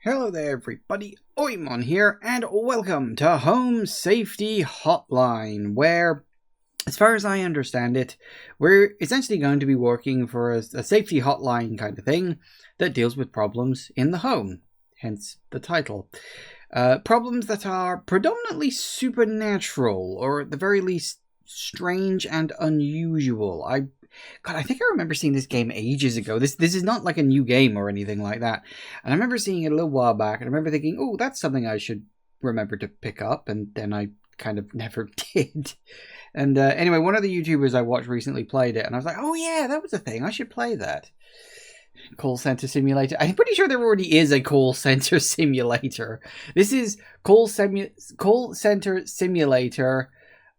Hello there everybody, Oimon here, and welcome to Home Safety Hotline, where, as far as I understand it, we're essentially going to be working for a safety hotline kind of thing that deals with problems in the home, hence the title. Problems that are predominantly supernatural, or at the very least, strange and unusual. I think I remember seeing this game ages ago. This is not like a new game or anything like that. And I remember seeing it a little while back, and I remember thinking, oh, that's something I should remember to pick up, and then I kind of never did. And anyway, one of the YouTubers I watched recently played it, and I was like, oh yeah, that was a thing. I should play that. Call Center Simulator. I'm pretty sure there already is a call center simulator. This is call center simulator,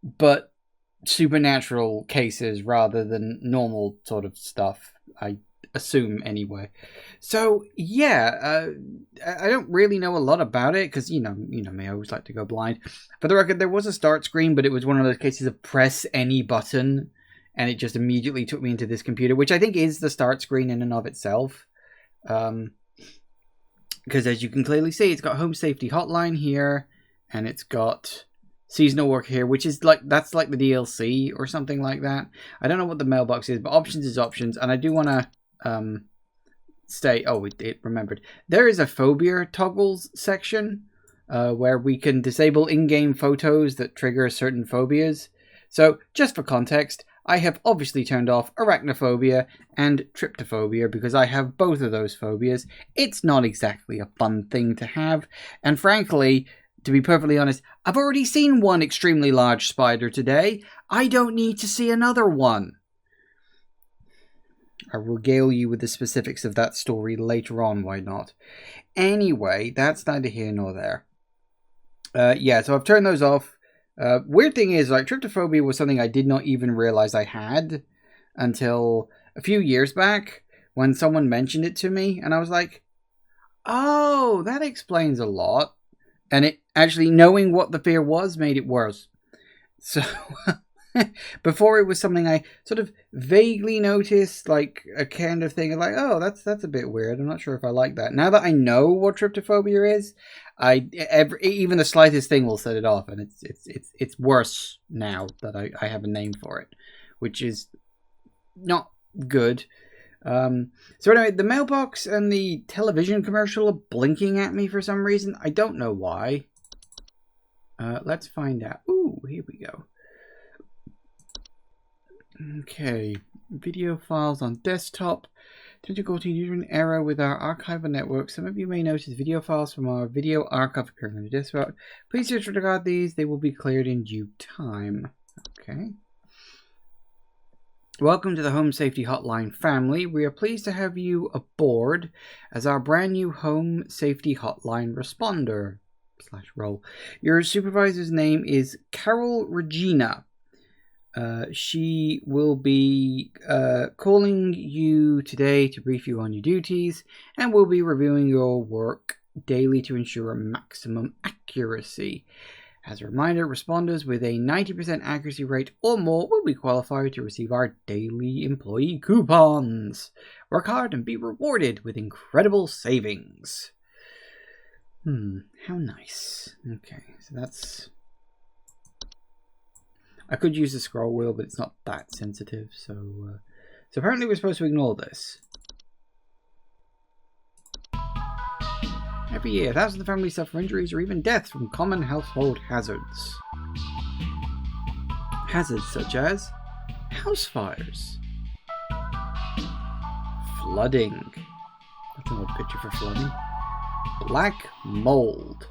but supernatural cases rather than normal sort of stuff, I assume anyway. So yeah, I don't really know a lot about it because you know me, I always like to go blind. For the record, there was a start screen, but it was one of those cases of press any button and it just immediately took me into this computer, which I think is the start screen in and of itself. Because as you can clearly see, it's got Home Safety Hotline here, and it's got seasonal work here, which is that's like the DLC or something like that. I don't know what the mailbox is, but options is options. And I do want to stay. Oh, it remembered. There is a phobia toggles section where we can disable in-game photos that trigger certain phobias. So just for context, I have obviously turned off arachnophobia and tryptophobia because I have both of those phobias. It's not exactly a fun thing to have, and frankly, to be perfectly honest, I've already seen one extremely large spider today. I don't need to see another one. I'll regale you with the specifics of that story later on, why not? Anyway, that's neither here nor there. Yeah, so I've turned those off. Weird thing is, like, tryptophobia was something I did not even realize I had until a few years back when someone mentioned it to me, and I was like, oh, that explains a lot. And it actually, knowing what the fear was, made it worse. So, before it was something I sort of vaguely noticed, like a kind of thing, like, oh, that's a bit weird. I'm not sure if I like that. Now that I know what tryptophobia is, even the slightest thing will set it off, and it's worse now that I have a name for it, which is not good. So anyway, the mailbox and the television commercial are blinking at me for some reason. I don't know why. Let's find out. Ooh, here we go. Okay, video files on desktop. Difficulty due to an error with our archival network. Some of you may notice video files from our video archive appearing on the desktop. Please disregard these. They will be cleared in due time. Okay. Welcome to the Home Safety Hotline family. We are pleased to have you aboard as our brand new Home Safety Hotline responder /role. Your supervisor's name is Carol Regina. She will be calling you today to brief you on your duties, and will be reviewing your work daily to ensure maximum accuracy. As a reminder, responders with a 90% accuracy rate or more will be qualified to receive our daily employee coupons. Work hard and be rewarded with incredible savings. How nice. Okay, so that's... I could use the scroll wheel, but it's not that sensitive, so apparently we're supposed to ignore this. Every year, thousands of families suffer injuries or even deaths from common household hazards. Hazards such as house fires, flooding. That's an odd picture for flooding. Black mold.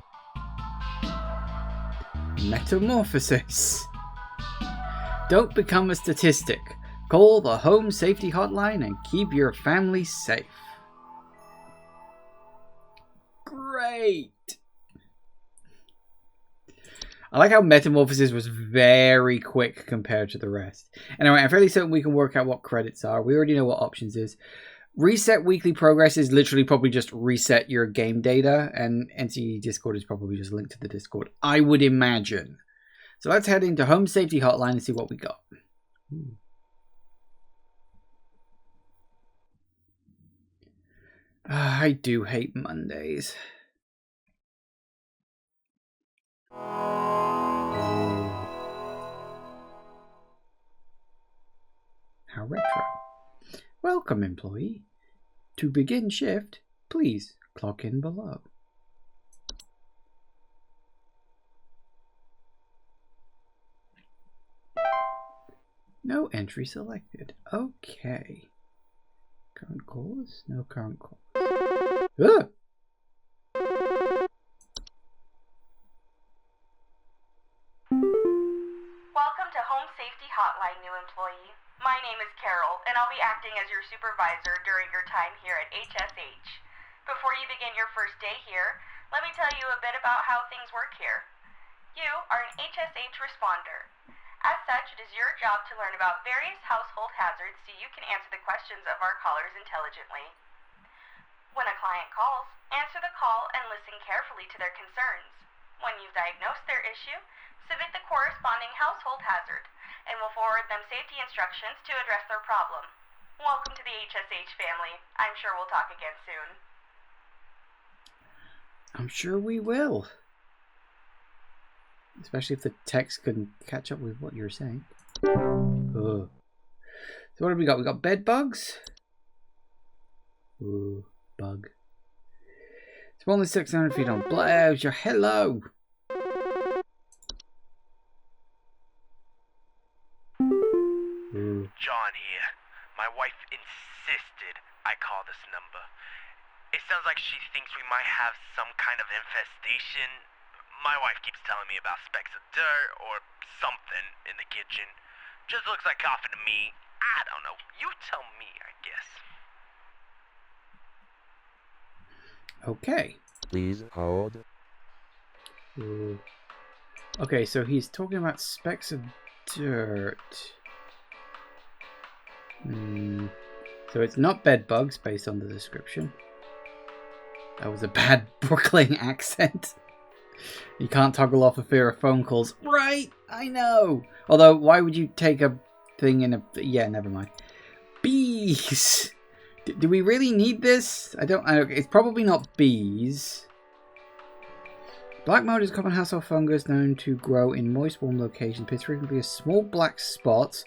Metamorphosis. Don't become a statistic. Call the Home Safety Hotline and keep your family safe. Great! I like how Metamorphosis was very quick compared to the rest. Anyway, I'm fairly certain we can work out what credits are. We already know what options is. Reset weekly progress is literally probably just reset your game data, and NCE Discord is probably just linked to the Discord, I would imagine. So let's head into Home Safety Hotline and see what we got. I do hate Mondays. How retro. Welcome, employee. To begin shift, please clock in below. No entry selected. Okay. Current callers? No current callers. Ugh! Welcome to Home Safety Hotline, new employee. My name is Carol, and I'll be acting as your supervisor during your time here at HSH. Before you begin your first day here, let me tell you a bit about how things work here. You are an HSH responder. As such, it is your job to learn about various household hazards so you can answer the questions of our callers intelligently. When a client calls, answer the call and listen carefully to their concerns. When you've diagnosed their issue, submit the corresponding household hazard, and we'll forward them safety instructions to address their problem. Welcome to the HSH family. I'm sure we'll talk again soon. I'm sure we will. Especially if the text couldn't catch up with what you're saying. Ugh. So what have we got? We got bed bugs. Ooh, bug. Smaller than 600 feet on blouse. Your hello. Ooh. John here. My wife insisted I call this number. It sounds like she thinks we might have some kind of infestation. My wife keeps telling me about specks of dirt or something in the kitchen. Just looks like coughing to me. I don't know. You tell me, I guess. Okay. Please hold. Ooh. Okay, so he's talking about specks of dirt. So it's not bed bugs based on the description. That was a bad Brooklyn accent. You can't toggle off for fear of phone calls. Right, I know. Although, why would you take a thing in a... Yeah, never mind. Bees. Do we really need this? I don't... It's probably not bees. Black mold is a common household fungus known to grow in moist, warm locations. Appears frequently as small black spots.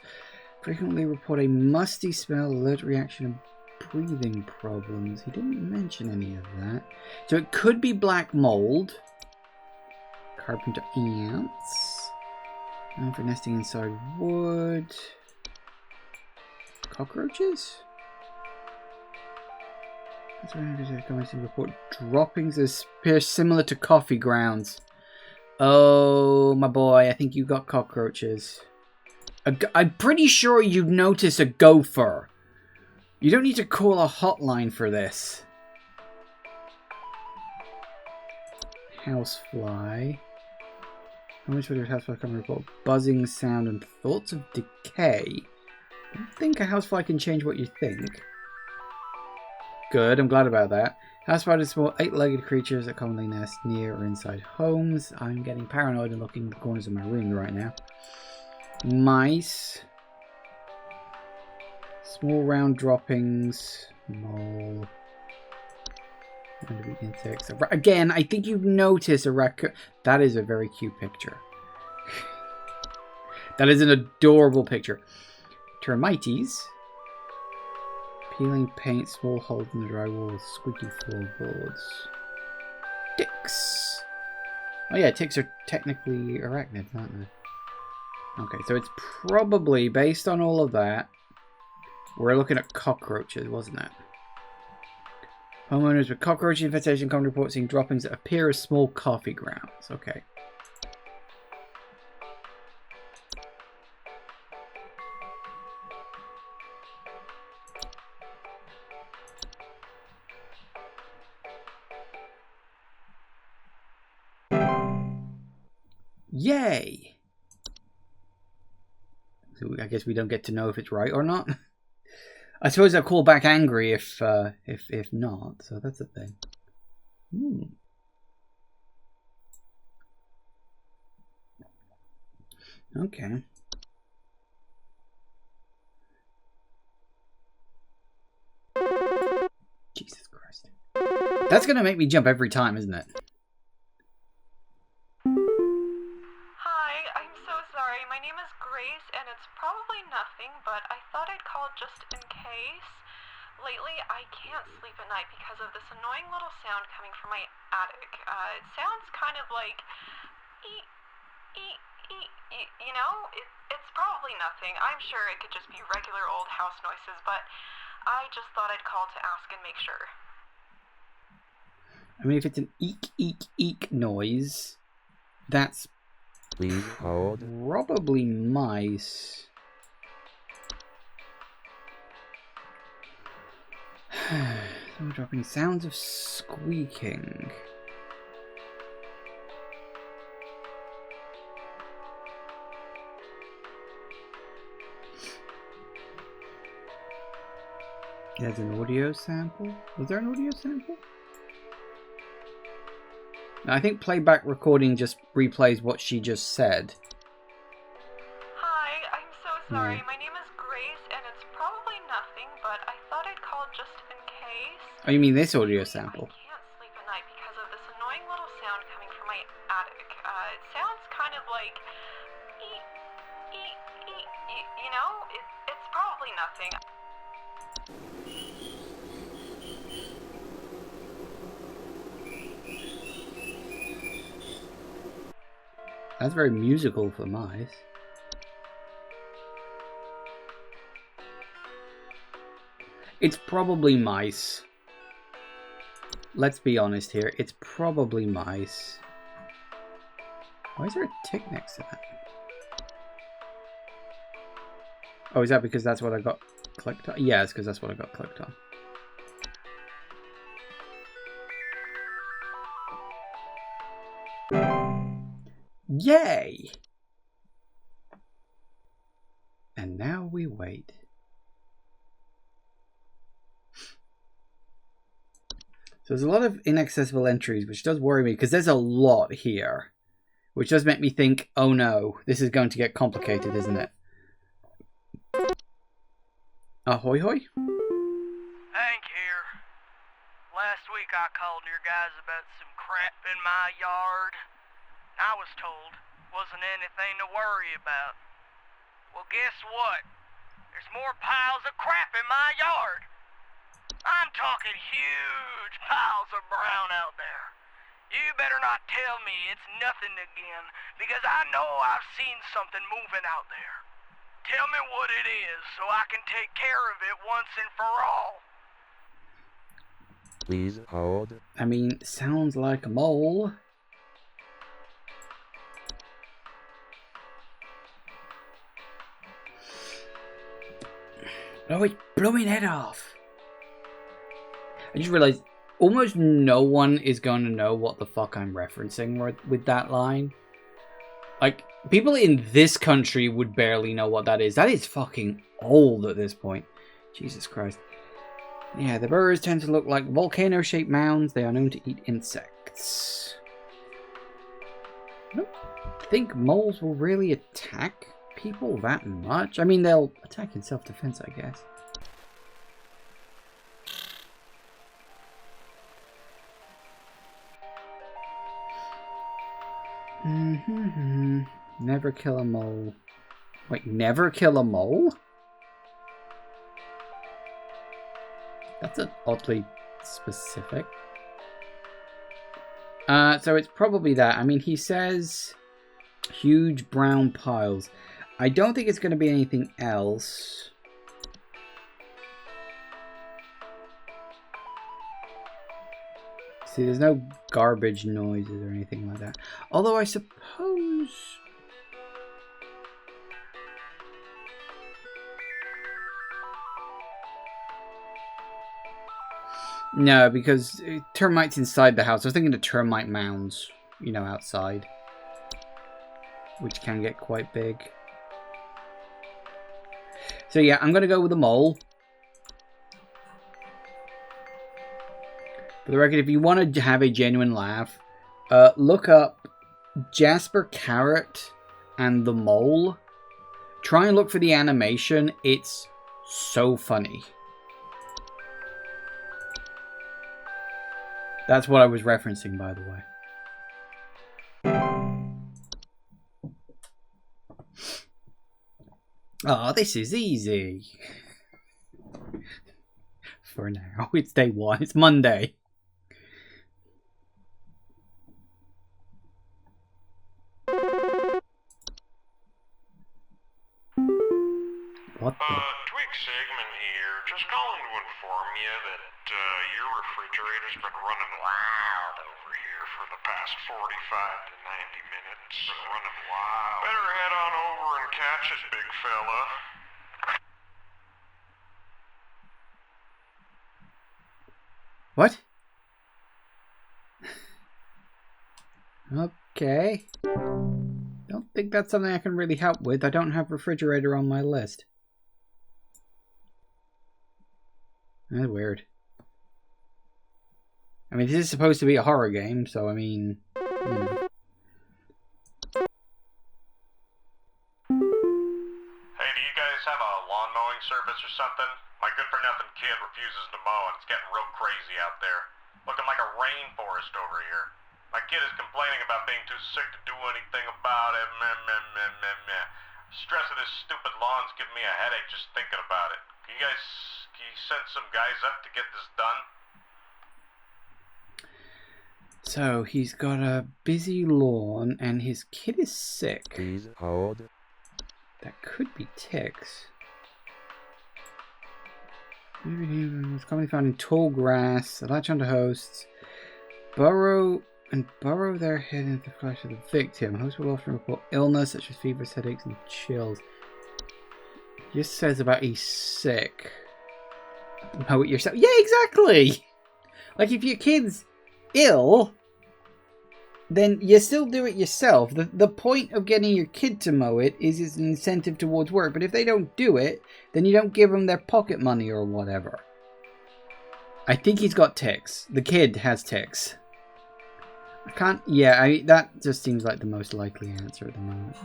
Frequently report a musty smell, alert reaction, and breathing problems. He didn't mention any of that. So it could be black mold. Carpenter ants. Known for nesting inside wood. Cockroaches? That's why I report droppings that appear similar to coffee grounds. Oh, my boy, I think you got cockroaches. I'm pretty sure you'd notice a gopher. You don't need to call a hotline for this. Housefly. How much would your housefly come report? Buzzing sound and thoughts of decay. I don't think a housefly can change what you think. Good, I'm glad about that. Housefly is small 8-legged creatures that commonly nest near or inside homes. I'm getting paranoid and looking in the corners of my room right now. Mice. Small round droppings. Mole. Insects. Again, I think you've noticed a raccoon. That is a very cute picture. That is an adorable picture. Termites. Peeling paint, small holes in the drywall, squeaky floorboards. Ticks. Oh yeah, ticks are technically arachnids, aren't they? Okay, so it's probably, based on all of that, we're looking at cockroaches, wasn't it? Homeowners with cockroach infestation come report seeing droppings that appear as small coffee grounds. Okay. Yay! So I guess we don't get to know if it's right or not. I suppose I'll call back angry if not. So that's a thing. Okay. Jesus Christ. That's gonna make me jump every time, isn't it? lately I can't sleep at night because of this annoying little sound coming from my attic. It sounds kind of like eek, eek, eek, you know? It's probably nothing. I'm sure it could just be regular old house noises, but I just thought I'd call to ask and make sure. I mean, if it's an eek, eek, eek noise, that's Please hold. probably mice. We're dropping sounds of squeaking. There's an audio sample. Was there an audio sample? No, I think playback recording just replays what she just said. Hi, I'm so sorry. Yeah. My name is Grace, and it's probably nothing, but I thought I'd call just in case. Oh, you mean this audio sample? I can't sleep at night because of this annoying little sound coming from my attic. It sounds kind of like eek, eek, eek, you know? It's probably nothing. That's very musical for mice. It's probably mice. Let's be honest here. It's probably mice. Why is there a tick next to that? Oh, is that because that's what I got clicked on? Yeah, it's because that's what I got clicked on. Yay! And now we wait. So there's a lot of inaccessible entries, which does worry me, because there's a lot here. Which does make me think, oh no, this is going to get complicated, isn't it? Ahoy hoy? Hank here. Last week I called your guys about some crap in my yard. I was told wasn't anything to worry about. Well, guess what? There's more piles of crap in my yard. I'm talking huge piles of brown out there. You better not tell me it's nothing again, because I know I've seen something moving out there. Tell me what it is so I can take care of it once and for all. Please hold. I mean, sounds like a mole. Blow it, blowing head off. I just realized almost no one is going to know what the fuck I'm referencing with that line. Like, people in this country would barely know what that is. That is fucking old at this point. Jesus Christ. Yeah, the burrows tend to look like volcano-shaped mounds. They are known to eat insects. I don't think moles will really attack people that much. I mean, they'll attack in self-defense, I guess. Never kill a mole. Wait, never kill a mole? That's oddly specific. So it's probably that. I mean, he says huge brown piles. I don't think it's going to be anything else. See, there's no garbage noises or anything like that. Although I suppose... No, because termites inside the house. I was thinking of termite mounds, you know, outside. Which can get quite big. So yeah, I'm going to go with a mole. For the record, if you want to have a genuine laugh, look up Jasper Carrot and the Mole. Try and look for the animation. It's so funny. That's what I was referencing, by the way. Oh, this is easy. For now. It's day 1. It's Monday. What the? Twig Sigmund here. Just calling to inform you that your refrigerator's been running wild over here for the past 45 to 90 minutes. Been running wild. Better head on over and catch it, big fella. What? Okay. Don't think that's something I can really help with. I don't have refrigerator on my list. That's weird. I mean, this is supposed to be a horror game, so I mean... Hey, do you guys have a lawn mowing service or something? My good-for-nothing kid refuses to mow and it's getting real crazy out there. Looking like a rainforest over here. My kid is complaining about being too sick to do anything about it. Meh, meh, meh, meh, meh. Stress of this stupid lawn's giving me a headache just thinking about it. Can you send some guys up to get this done? So, he's got a busy lawn and his kid is sick. Please hold. That could be ticks. It's commonly found in tall grass. Latch onto hosts. Burrow their head into the flesh of the victim. Hosts will often report illness such as fevers, headaches, and chills. It just says about he's sick. Mow it yourself. Yeah, exactly! Like, if your kid's ill, then you still do it yourself. The point of getting your kid to mow it is an incentive towards work. But if they don't do it, then you don't give them their pocket money or whatever. I think he's got ticks. The kid has ticks. I can't... Yeah, that just seems like the most likely answer at the moment.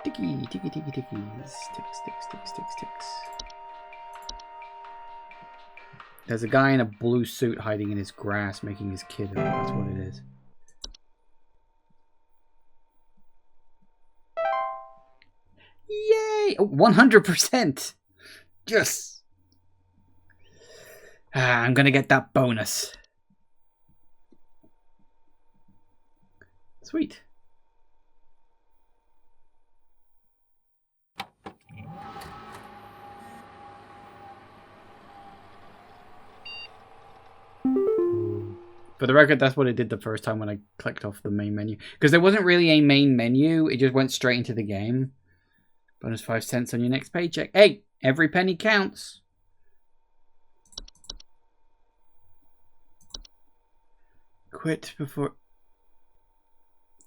Ticky, ticky, ticky, tickies. Ticks, ticks, ticks, ticks, ticks. There's a guy in a blue suit hiding in his grass making his kid up. That's what it is. Yay! Oh, 100%! Yes! I'm gonna get that bonus. Sweet. For the record, that's what it did the first time when I clicked off the main menu. Because there wasn't really a main menu. It just went straight into the game. Bonus 5 cents on your next paycheck. Hey, every penny counts. Quit before...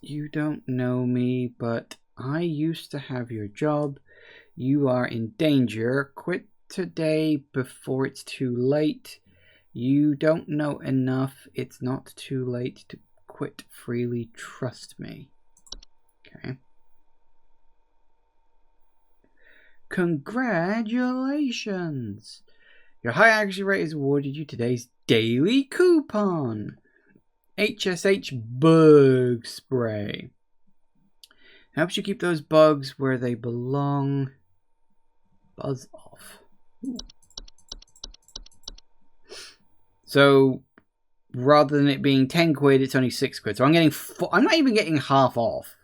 You don't know me, but I used to have your job. You are in danger. Quit today before it's too late. You don't know enough. It's not too late to quit freely. Trust me. Okay. Congratulations! Your high accuracy rate has awarded you today's daily coupon. HSH Bug Spray. Helps you keep those bugs where they belong. Buzz off. Ooh. So, rather than it being 10 quid, it's only 6 quid. So I'm getting... I'm not even getting half off.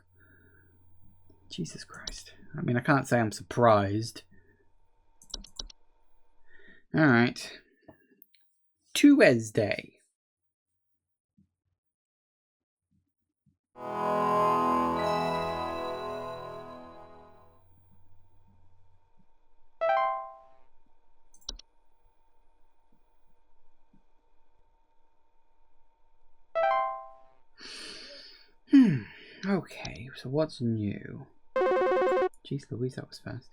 Jesus Christ. I mean, I can't say I'm surprised. Alright. Tuesday. Okay, so what's new? Jeez Louise, that was fast.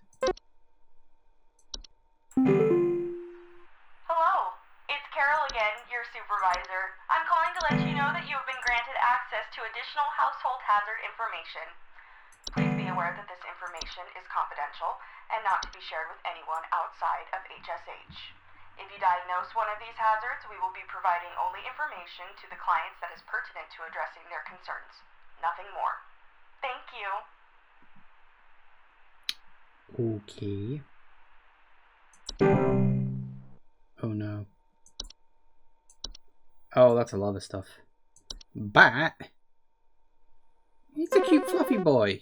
Hello, it's Carol again, your supervisor. I'm calling to let you know that you have been granted access to additional household hazard information. Please be aware that this information is confidential and not to be shared with anyone outside of HSH. If you diagnose one of these hazards, we will be providing only information to the clients that is pertinent to addressing their concerns. Nothing more. Thank you. Okay. Oh no. Oh, that's a lot of stuff. Bat? He's a cute fluffy boy.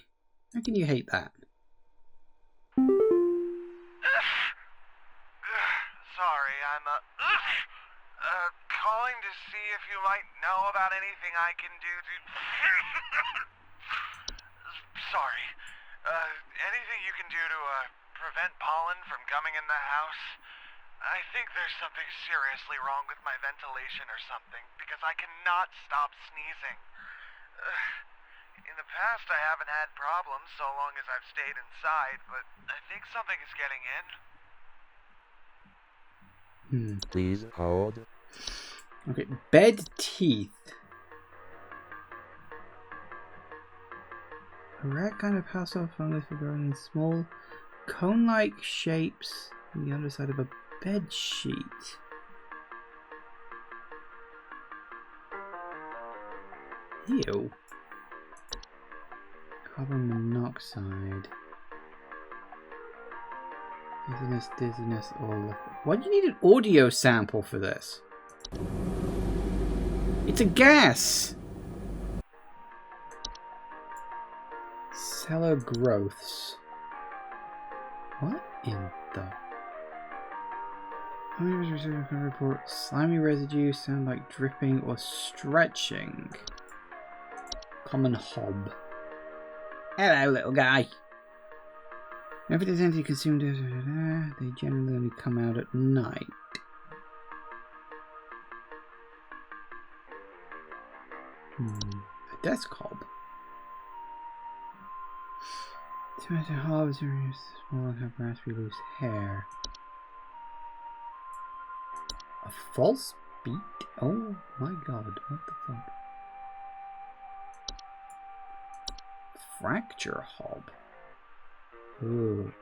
How can you hate that? Sorry, I'm calling to see if you might know about anything I can do to... Sorry. Anything you can do to prevent pollen from coming in the house? I think there's something seriously wrong with my ventilation or something, because I cannot stop sneezing. In the past, I haven't had problems so long as I've stayed inside, but I think something is getting in. Please hold. Okay, bed teeth. A rare kind of household fungus for growing in small, cone-like shapes on the underside of a bed sheet. Ew. Carbon monoxide. Dizziness, or... Why do you need an audio sample for this? It's a gas! Cellar growths. What in the... How many researchers can report slimy residue sound like dripping or stretching? Common hob. Hello, little guy. If it is empty consumed, they generally only come out at night. A desk hob. Tomato hobs are small and have raspy loose hair. A false beat? Oh my god, what the fuck? Fracture hob. Ooh.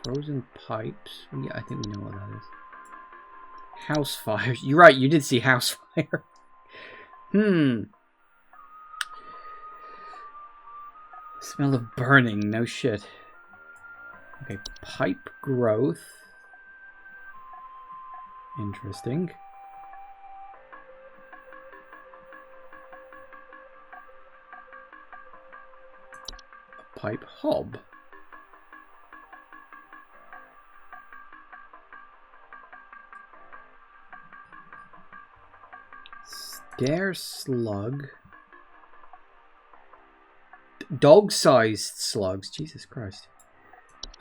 Frozen pipes. Yeah, I think we know what that is. House fires. You're right, you did see house fire. Smell of burning, no shit. Okay, pipe growth. Interesting. A pipe hob. Stair slug. Dog-sized slugs. Jesus Christ.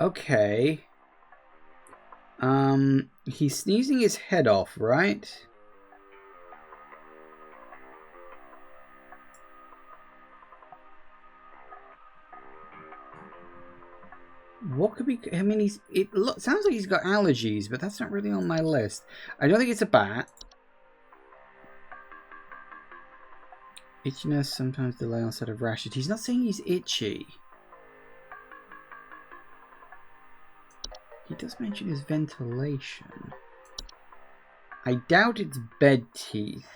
Okay. He's sneezing his head off, right? What could be... I mean, sounds like he's got allergies, but that's not really on my list. I don't think it's a bat. Itchiness, sometimes delay onset of rashes. He's not saying he's itchy. He does mention his ventilation. I doubt it's bed teeth.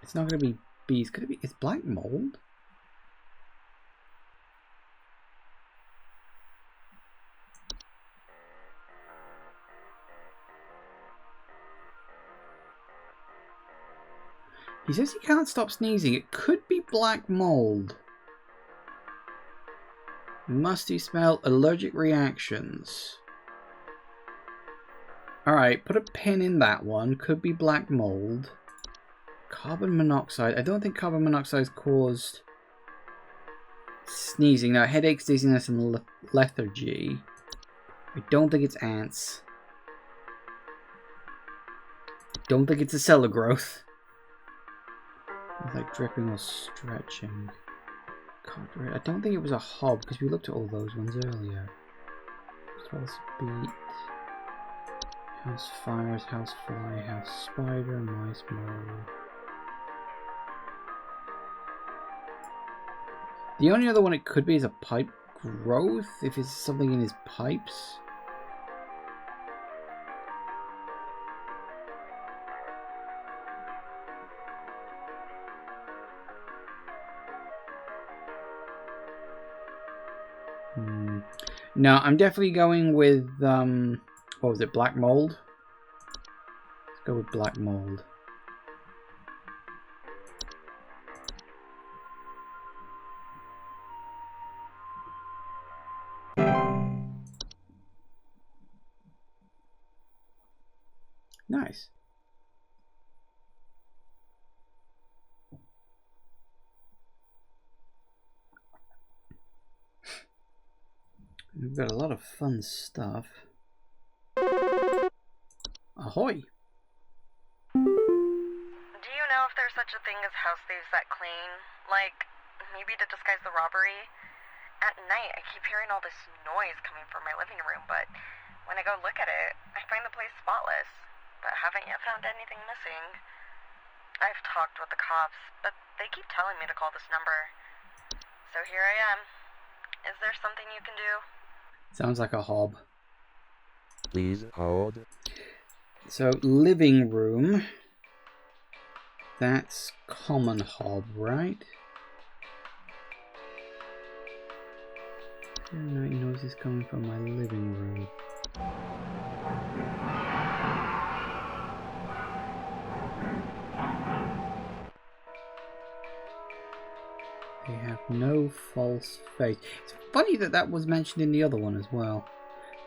It's not going to be bees. Could it be? It's black mold? He says he can't stop sneezing. It could be black mold. Musty smell, allergic reactions. Alright, put a pin in that one. Could be black mold. Carbon monoxide. I don't think carbon monoxide caused sneezing. No, headaches, dizziness, and lethargy. I don't think it's ants. I don't think it's a cellar growth. It's like dripping or stretching. God, I don't think it was a hob because we looked at all those ones earlier. False beat. House fires, house fly, house spider, mice, mole. The only other one it could be is a pipe growth, if it's something in his pipes. No, I'm definitely going with, what was it, black mold? Let's go with black mold. Nice. We've got a lot of fun stuff. Ahoy! Do you know if there's such a thing as house thieves that clean? Like, maybe to disguise the robbery? At night, I keep hearing all this noise coming from my living room, but when I go look at it, I find the place spotless, but haven't yet found anything missing. I've talked with the cops, but they keep telling me to call this number. So here I am. Is there something you can do? Sounds like a hob. Please hold. So, living room. That's common hob, right? Night noises coming from my living room. They have no false face. It's funny that that was mentioned in the other one as well.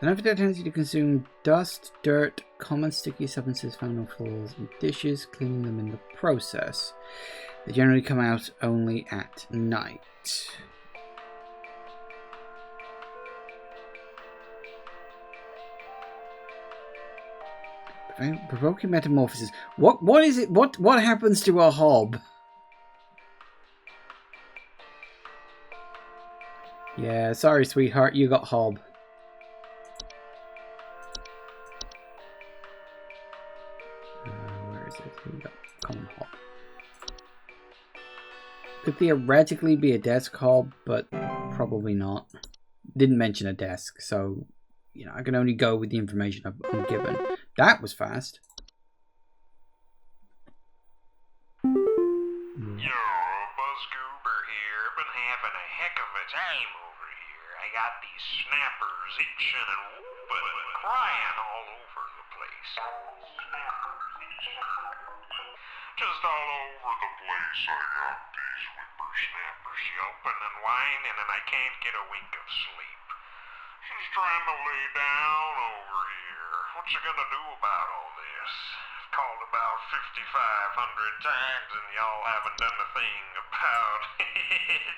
They have a tendency to consume dust, dirt, common sticky substances found on floors and dishes, cleaning them in the process. They generally come out only at night. Provoking metamorphosis. What is it? What happens to a hob? Yeah, sorry, sweetheart, you got hob. Where is it? Here we go. Common hob. Could theoretically be a desk hob, but probably not. Didn't mention a desk, so you know I can only go with the information I'm given. That was fast. Yo, Buzzgoober here. Been having a heck of a time over here. I got these snappers itching and whooping and crying all over the place. Just all over the place I got these whippersnappers yelping and whining and I can't get a wink of sleep. She's trying to lay down over here. What you gonna do about all this? I've called about 5,500 times and y'all haven't done a thing about it.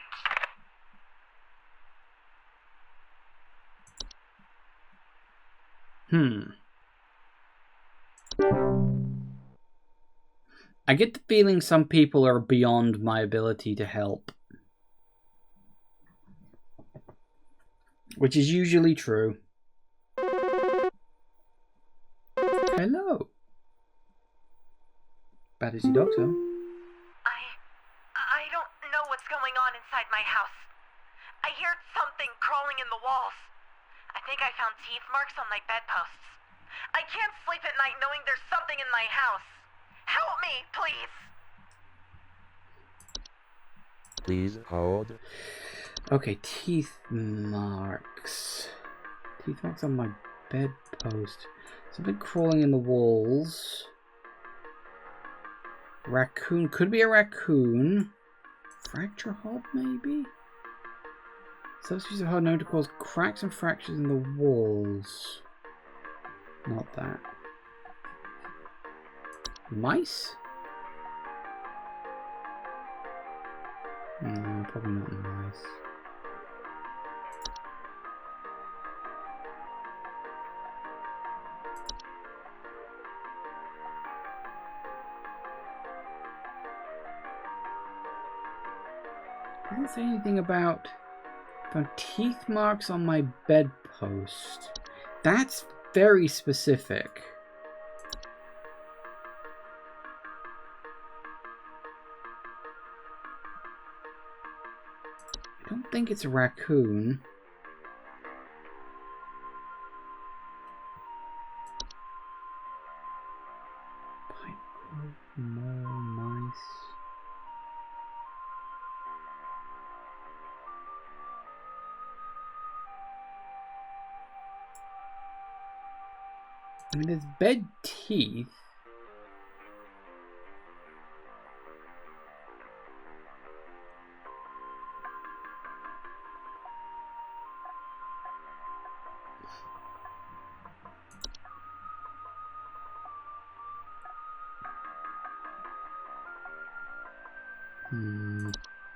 I get the feeling some people are beyond my ability to help. Which is usually true. Hello. Bad as your dog, so. I don't know what's going on inside my house. I hear something crawling in the walls. I think I found teeth marks on my bedposts. I can't sleep at night knowing there's something in my house. Help me, please. Please hold. Okay, teeth marks. Teeth marks on my bedpost. Something crawling in the walls. Raccoon. Could be a raccoon. Fracture hob, maybe? Substances of hard known to cause cracks and fractures in the walls. Not that. Mice? No, probably not mice. Doesn't say anything about found teeth marks on my bedpost. That's very specific. I don't think it's a raccoon. More mice. I mean, there's bed teeth.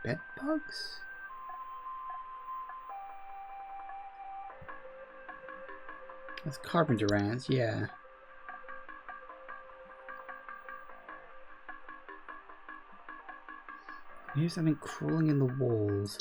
Bed bugs? That's carpenter ants, yeah. Here's something crawling in the walls.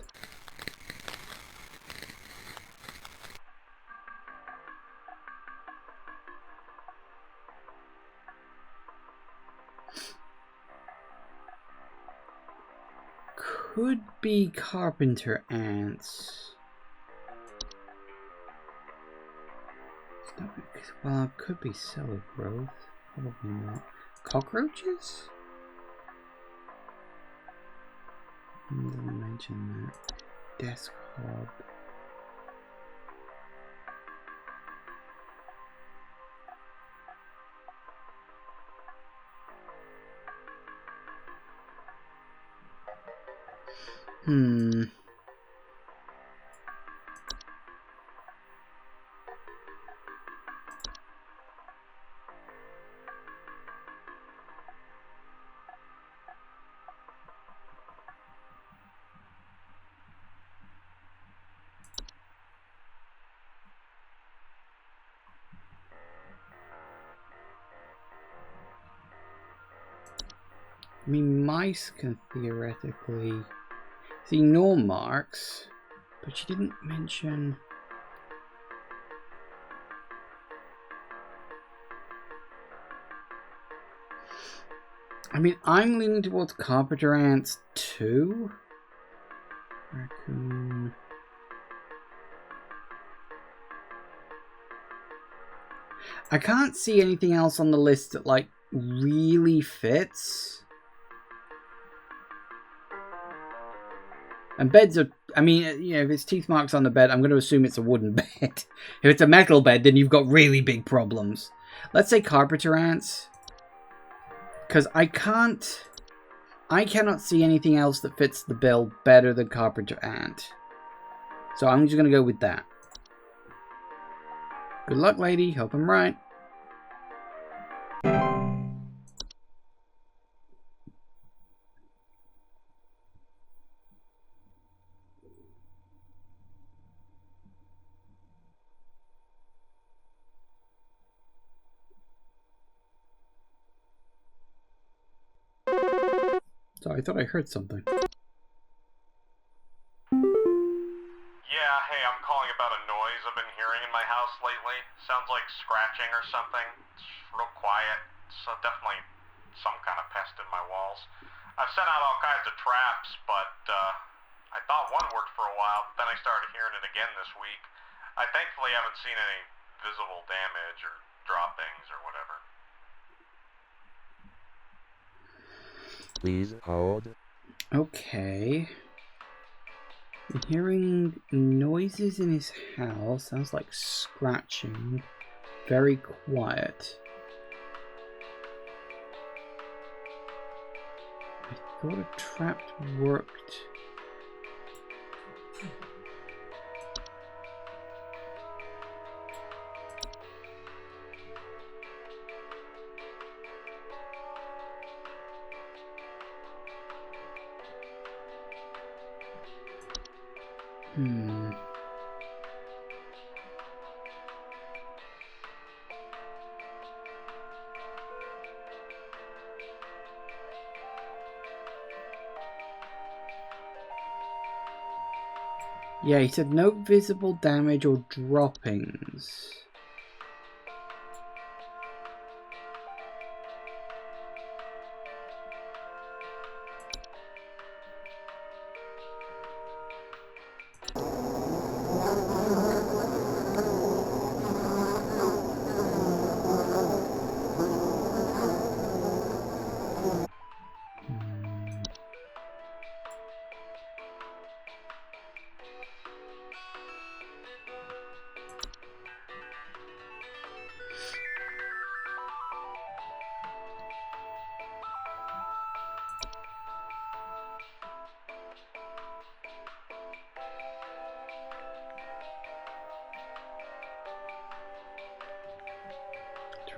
Could be carpenter ants. Well, it could be cell growth. Probably not. Cockroaches? Doesn't mention that. Desk hob. I mean, mice can theoretically see no marks, but she didn't mention. I mean, I'm leaning towards carpenter ants too. Raccoon. I can't see anything else on the list that like really fits. And beds are, I mean, you know, if it's teeth marks on the bed, I'm going to assume it's a wooden bed. If it's a metal bed, then you've got really big problems. Let's say carpenter ants. Because I cannot see anything else that fits the bill better than carpenter ant. So I'm just going to go with that. Good luck, lady. Hope I'm right. So I thought I heard something. Yeah, hey, I'm calling about a noise I've been hearing in my house lately. Sounds like scratching or something. It's real quiet. So definitely some kind of pest in my walls. I've sent out all kinds of traps, but I thought one worked for a while, but then I started hearing it again this week. I thankfully haven't seen any visible damage or droppings or whatever. Please hold. Okay. I'm hearing noises in his house. Sounds like scratching. Very quiet. I thought a trap worked. Yeah, he said no visible damage or droppings.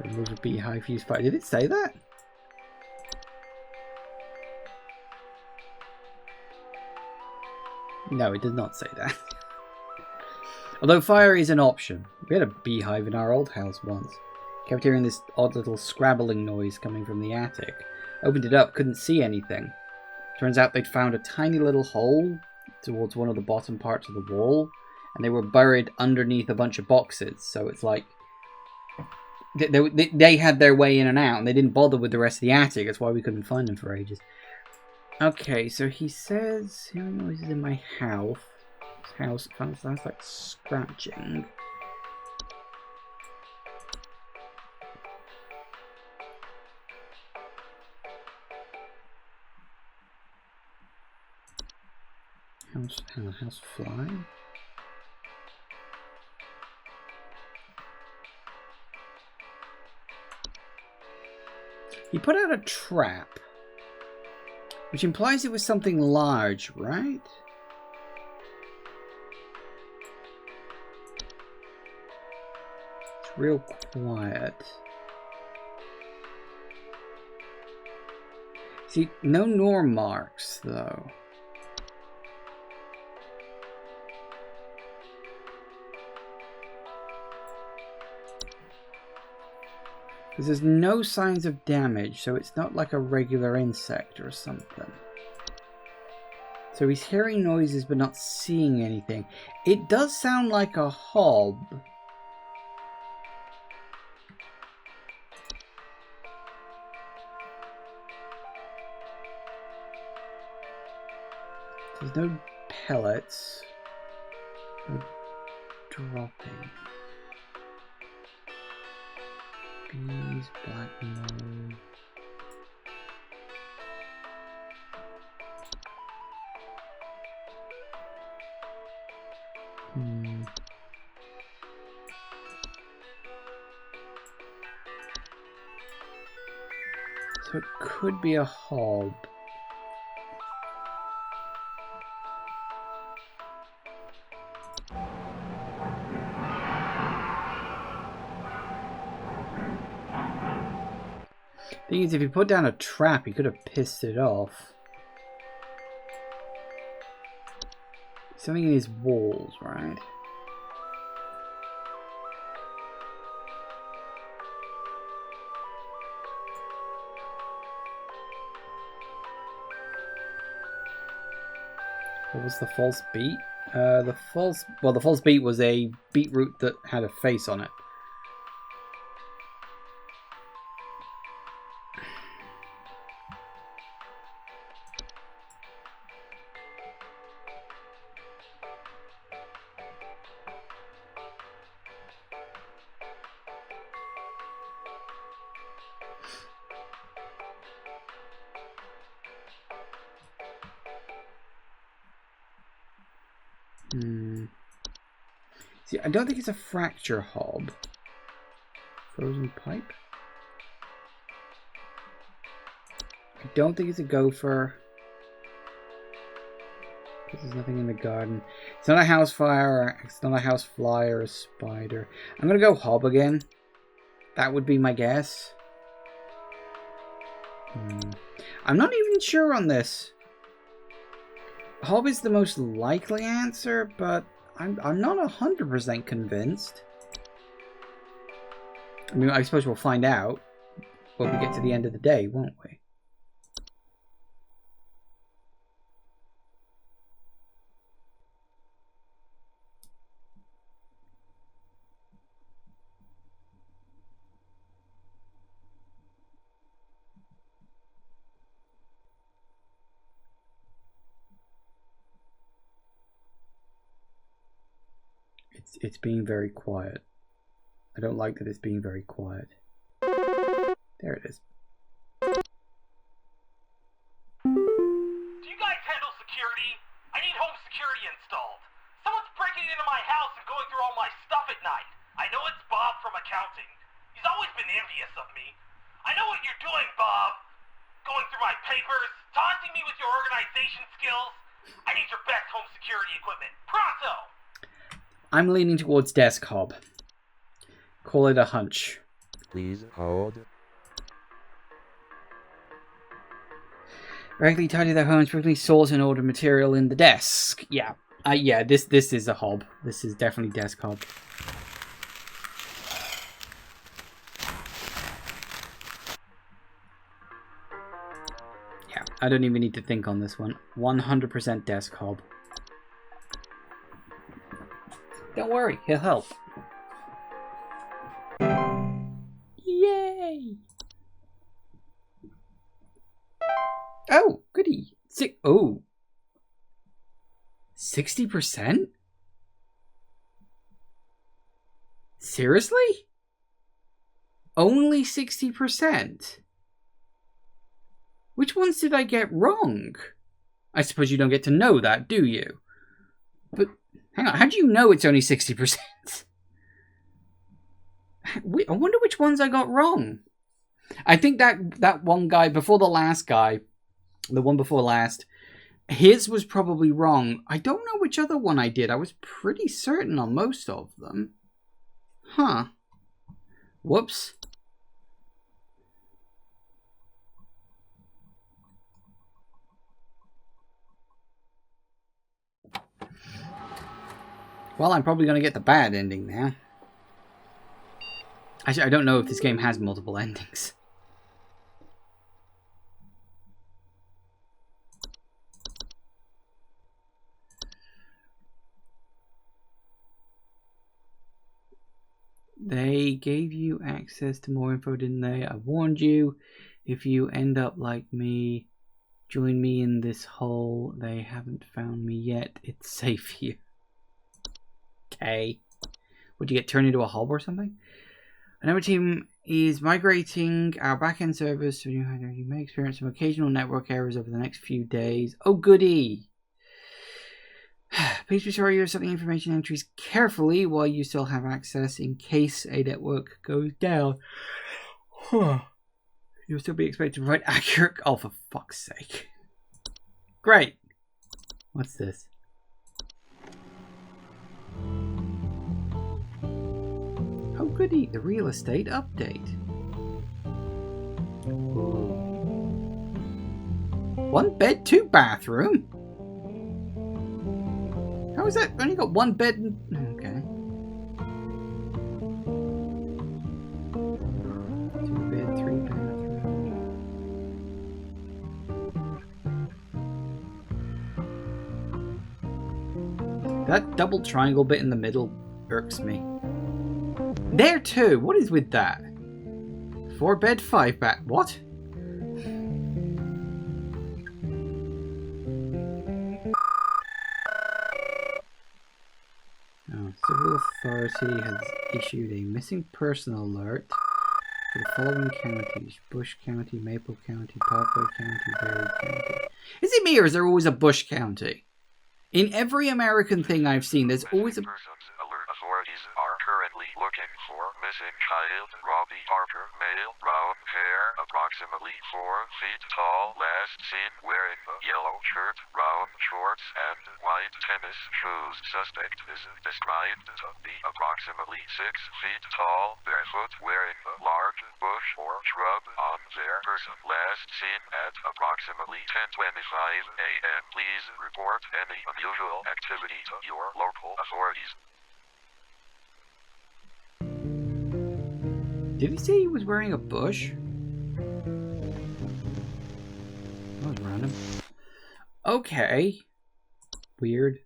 Remove a beehive used fire. Did it say that? No, it did not say that. Although fire is an option. We had a beehive in our old house once. Kept hearing this odd little scrabbling noise coming from the attic. Opened it up, couldn't see anything. Turns out they'd found a tiny little hole towards one of the bottom parts of the wall, and they were buried underneath a bunch of boxes. So it's like they had their way in and out, and they didn't bother with the rest of the attic. That's why we couldn't find them for ages. Okay, so he says hearing noises in my house. House sounds like scratching. House fly. He put out a trap, which implies it was something large, right? It's real quiet. See, no norm marks, though. Because there's no signs of damage, so it's not like a regular insect or something. So he's hearing noises but not seeing anything. It does sound like a hob. There's no pellets. No dropping. Bees, black mold. So it could be a hob. Thing is, if he put down a trap, he could have pissed it off. Something in his walls, right? What was the false beat? The false beat was a beetroot that had a face on it. See, I don't think it's a fracture hob. Frozen pipe? I don't think it's a gopher. Because there's nothing in the garden. It's not a house fire, it's not a house fly or a spider. I'm gonna go hob again. That would be my guess. I'm not even sure on this. Hob is the most likely answer, but I'm not 100% convinced. I mean, I suppose we'll find out when we get to the end of the day, won't we? It's being very quiet. I don't like that it's being very quiet. There it is. Do you guys handle security? I need home security installed. Someone's breaking into my house and going through all my stuff at night. I know it's Bob from accounting. He's always been envious of me. I know what you're doing, Bob. Going through my papers, taunting me with your organization skills. I need your best home security equipment. Pronto! I'm leaning towards desk hob. Call it a hunch. Please hold. Regularly tidy their homes, frequently sort and order material in the desk. Yeah. Yeah, this is a hob. This is definitely desk hob. Yeah, I don't even need to think on this one. 100% desk hob. Don't worry, he'll help. Yay! Oh, goody. 60%? Seriously? Only 60%? Which ones did I get wrong? I suppose you don't get to know that, do you? But, hang on, how do you know it's only 60%? I wonder which ones I got wrong. I think that one guy, before the last guy, the one before last, his was probably wrong. I don't know which other one I did. I was pretty certain on most of them. Huh. Whoops. Well, I'm probably going to get the bad ending now. Actually, I don't know if this game has multiple endings. They gave you access to more info, didn't they? I warned you. If you end up like me, join me in this hole. They haven't found me yet. It's safe here. Okay. Would you get turned into a hub or something? Another team is migrating our backend service. So you may experience some occasional network errors over the next few days. Oh, goody. Please be sure you're setting information entries carefully while you still have access in case a network goes down. You'll still be expected to provide accurate... Oh, for fuck's sake. Great. What's this? Oh, goody. The real estate update. Ooh. 1 bed, 2 bathroom? How is that? Only got 1 bed and... Okay. 2 bed, 3 bathroom. That double triangle bit in the middle irks me. There too! What is with that? 4 bed, 5 bath... What? Civil Authority has issued a missing person alert for the following counties: Bush County, Maple County, Parkway County, Berry County. Is it me or is there always a Bush County? In every American thing I've seen, there's always a... Alert authorities are currently looking for missing child Robbie Parker, male, brown hair, approximately 4 feet tall, last seen wearing a yellow shirt, brown shorts, and white tennis shoes. Suspect is described to be approximately 6 feet tall, barefoot, wearing a large bush or shrub on their person. Last seen at approximately 10:25 a.m. Please report any unusual activity to your local authorities. Did he say he was wearing a bush? That was random. Okay. Weird.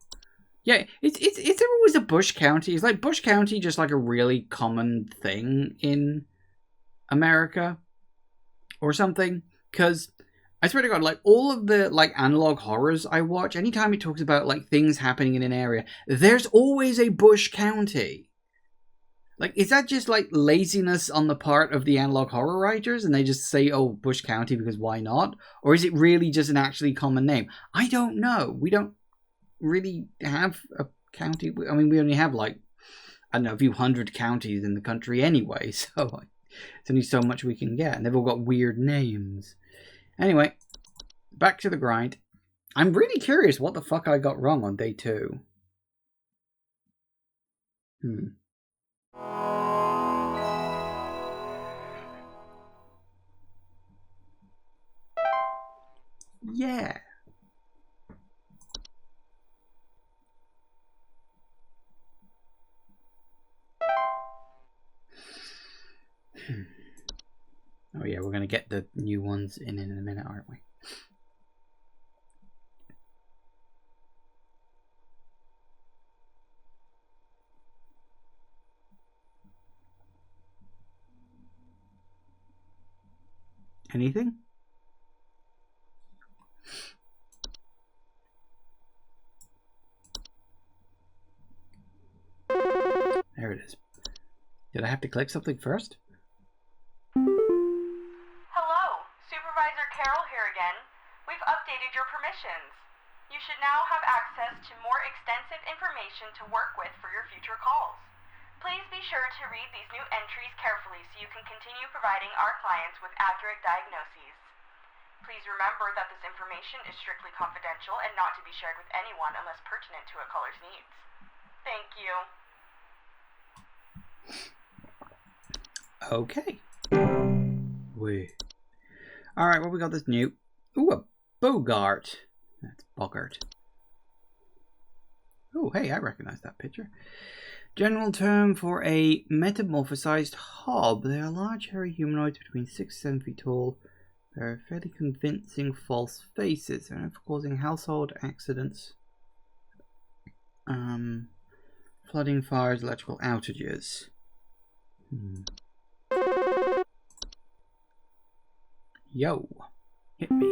Yeah, it's there always a Bush County. Is like Bush County just like a really common thing in America or something? Because I swear to God, like all of the like analog horrors I watch, anytime it talks about like things happening in an area, there's always a Bush County. Like, is that just like laziness on the part of the analog horror writers and they just say, oh, Bush County because why not? Or is it really just an actually common name? I don't know. We don't really have a county. I mean, we only have like, I don't know, a few hundred counties in the country anyway. So like, it's only so much we can get. And they've all got weird names. Anyway, back to the grind. I'm really curious what the fuck I got wrong on day 2. yeah. Oh yeah, we're gonna get the new ones in a minute, aren't we? Anything? There it is. Did I have to click something first? Hello, Supervisor Carroll here again. We've updated your permissions. You should now have access to more extensive information to work with for your future calls. Please be sure to read these new entries carefully so you can continue providing our clients with accurate diagnoses. Please remember that this information is strictly confidential and not to be shared with anyone unless pertinent to a caller's needs. Thank you. Okay. Wait. Alright, what we got this new? Ooh, a Bogart. That's Bogart. Oh, hey, I recognize that picture. General term for a metamorphosized hob. They are large, hairy humanoids between 6 and 7 feet tall. They are fairly convincing false faces and for causing household accidents, flooding, fires, electrical outages. Yo, hit me.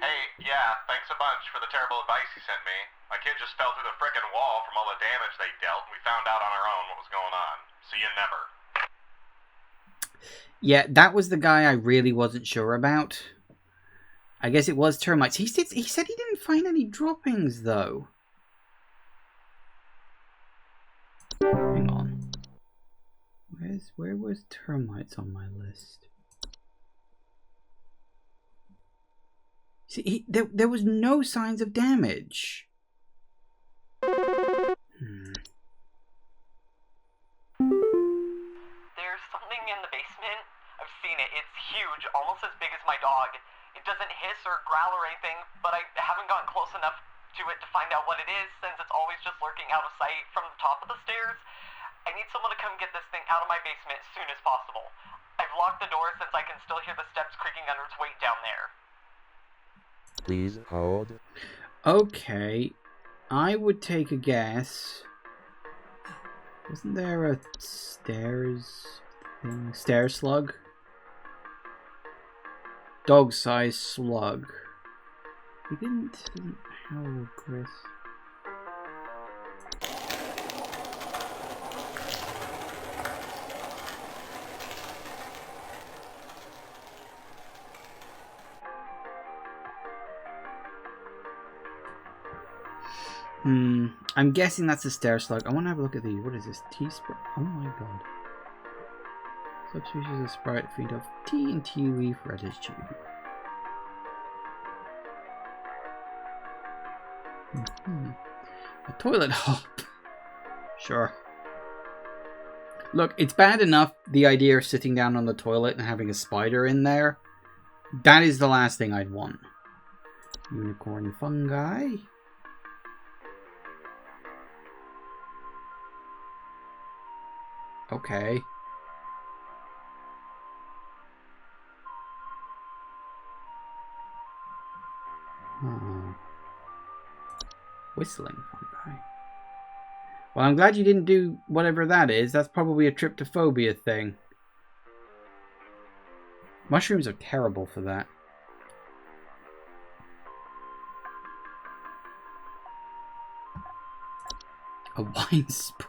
Hey, yeah, thanks a bunch for the terrible advice you sent me. My kid just fell through the frickin' wall from all the damage they dealt, and we found out on our own what was going on. See you never. Yeah, that was the guy I really wasn't sure about. I guess it was termites. He said he didn't find any droppings, though. Hang on. Where was termites on my list? See, there was no signs of damage. There's something in the basement. I've seen it. It's huge, almost as big as my dog. It doesn't hiss or growl or anything, but I haven't gotten close enough to it to find out what it is, since it's always just lurking out of sight from the top of the stairs. I need someone to come get this thing out of my basement as soon as possible. I've locked the door since I can still hear the steps creaking under its weight down there. Please hold. Okay, I would take a guess. Wasn't there a stairs thing? Stair slug? Dog-sized slug. He didn't howl, Chris. I'm guessing that's a stair slug. I want to have a look at the... What is this? Tea sprite? Oh my god. Subspecies of sprite feed off tea and tea leaf residue. A toilet hop. Sure. Look, it's bad enough the idea of sitting down on the toilet and having a spider in there. That is the last thing I'd want. Unicorn fungi. Okay. Whistling fungi. Well, I'm glad you didn't do whatever that is. That's probably a tryptophobia thing. Mushrooms are terrible for that. A wine sprite.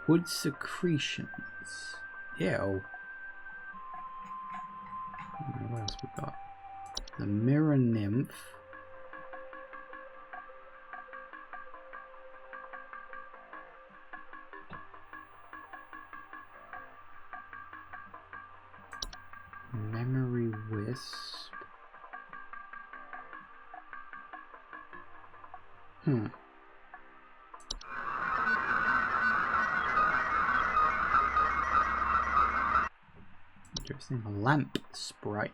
Wood secretions. Ew. What else we got? The mirror nymph. Memory wisp. Interesting. A lamp sprite.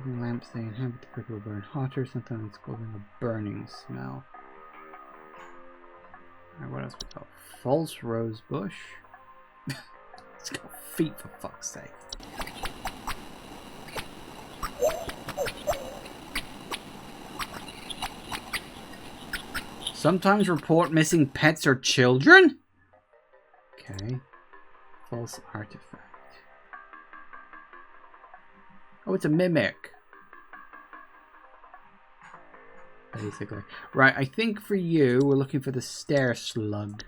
Lamps, they inhabit the brick will burn hotter, sometimes it's causing a burning smell. Alright, what else we got? False rose bush. It's got feet, for fuck's sake. Sometimes report missing pets or children? Okay. False artifact. Oh, it's a mimic. Basically. Right, I think for you, we're looking for the stair slug.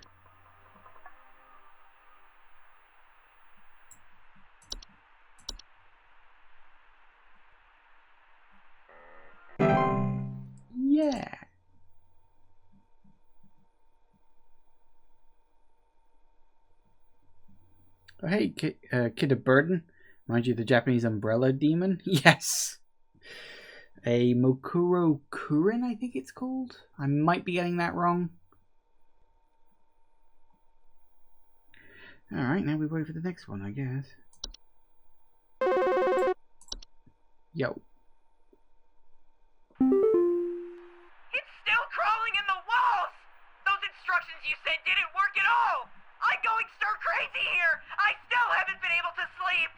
Yeah. Oh, hey, Kid of Burden. Mind you, the Japanese umbrella demon? Yes. A Mokuro Kurin, I think it's called. I might be getting that wrong. Alright, now we wait for the next one, I guess. Yo. It's still crawling in the walls! Those instructions you said didn't work at all! I'm going stir crazy here! I still haven't been able to sleep!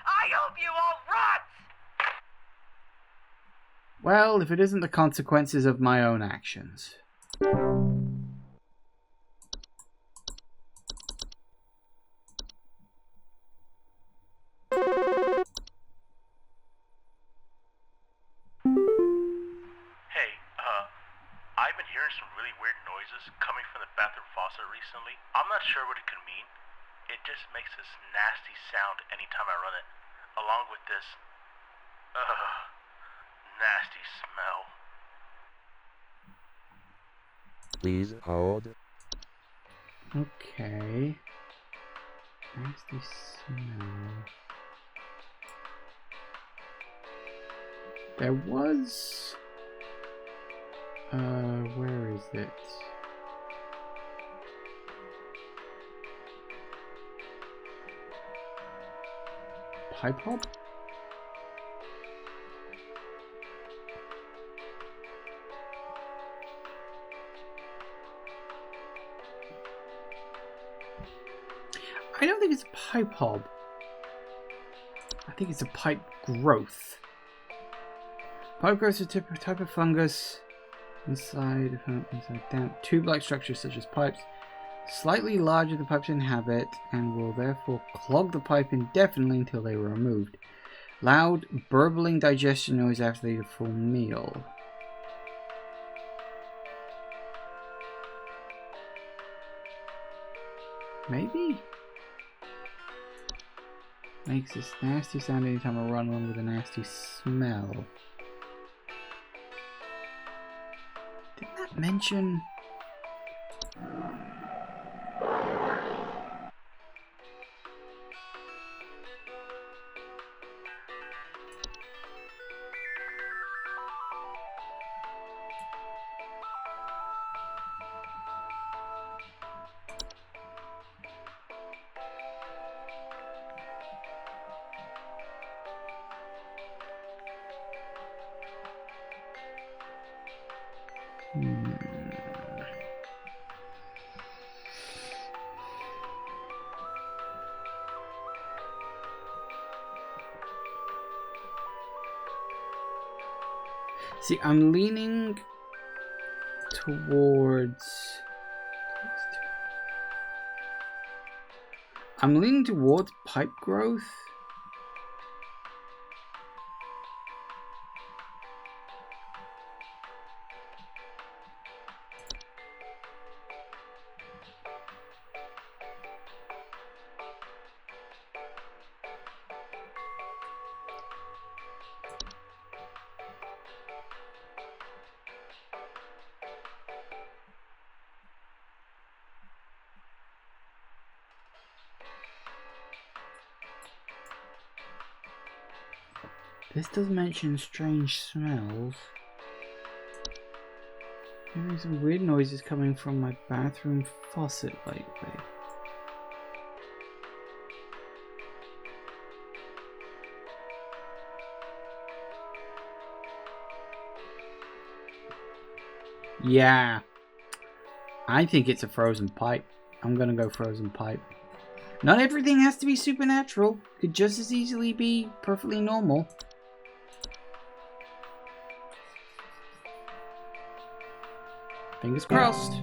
I hope you all rot! Well, if it isn't the consequences of my own actions. Hey, I've been hearing some really weird noises coming from the bathroom faucet recently. I'm not sure what it could mean. It just makes this nasty sound anytime I run it, along with this, nasty smell. Please hold. Okay. Nasty smell. There was... where is it? Pipe hop? I don't think it's a pipe hob. I think it's a pipe growth. Pipe growth is a type of fungus inside damp tube-like structures such as pipes, slightly larger than pipes inhabit, and will therefore clog the pipe indefinitely until they were removed. Loud, burbling digestion noise after they eat a full meal. Maybe? Makes this nasty sound anytime I run one with a nasty smell. Did that mention... See, I'm leaning towards... pipe growth. This does mention strange smells. Hearing some weird noises coming from my bathroom faucet lately. Yeah. I think it's a frozen pipe. I'm gonna go frozen pipe. Not everything has to be supernatural. Could just as easily be perfectly normal. Fingers crossed.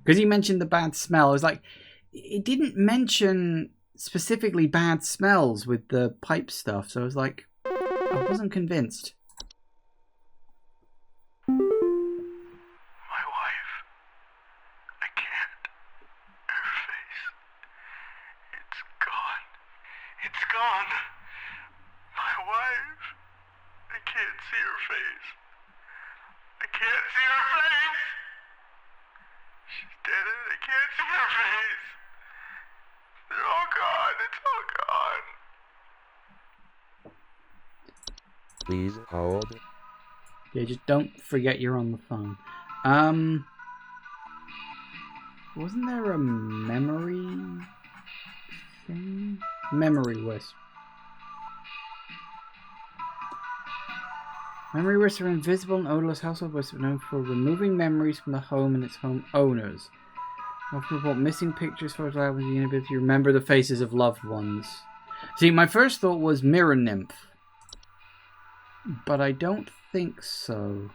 Because he mentioned the bad smell. I was like, it didn't mention specifically bad smells with the pipe stuff. So I was like, I wasn't convinced. My wife. I can't. Her face. It's gone. It's gone. My wife. I can't see her face. I can't see her face. She's dead and I can't see her face. They're all gone. It's all gone. Please hold. Yeah, just don't forget you're on the phone. Wasn't there a memory thing? Memory wisp. Memory wisps are invisible and odorless household wisps known for removing memories from the home and its home owners. Often report missing pictures, photos, albums, the inability to remember the faces of loved ones. See, my first thought was mirror nymph. But I don't think so.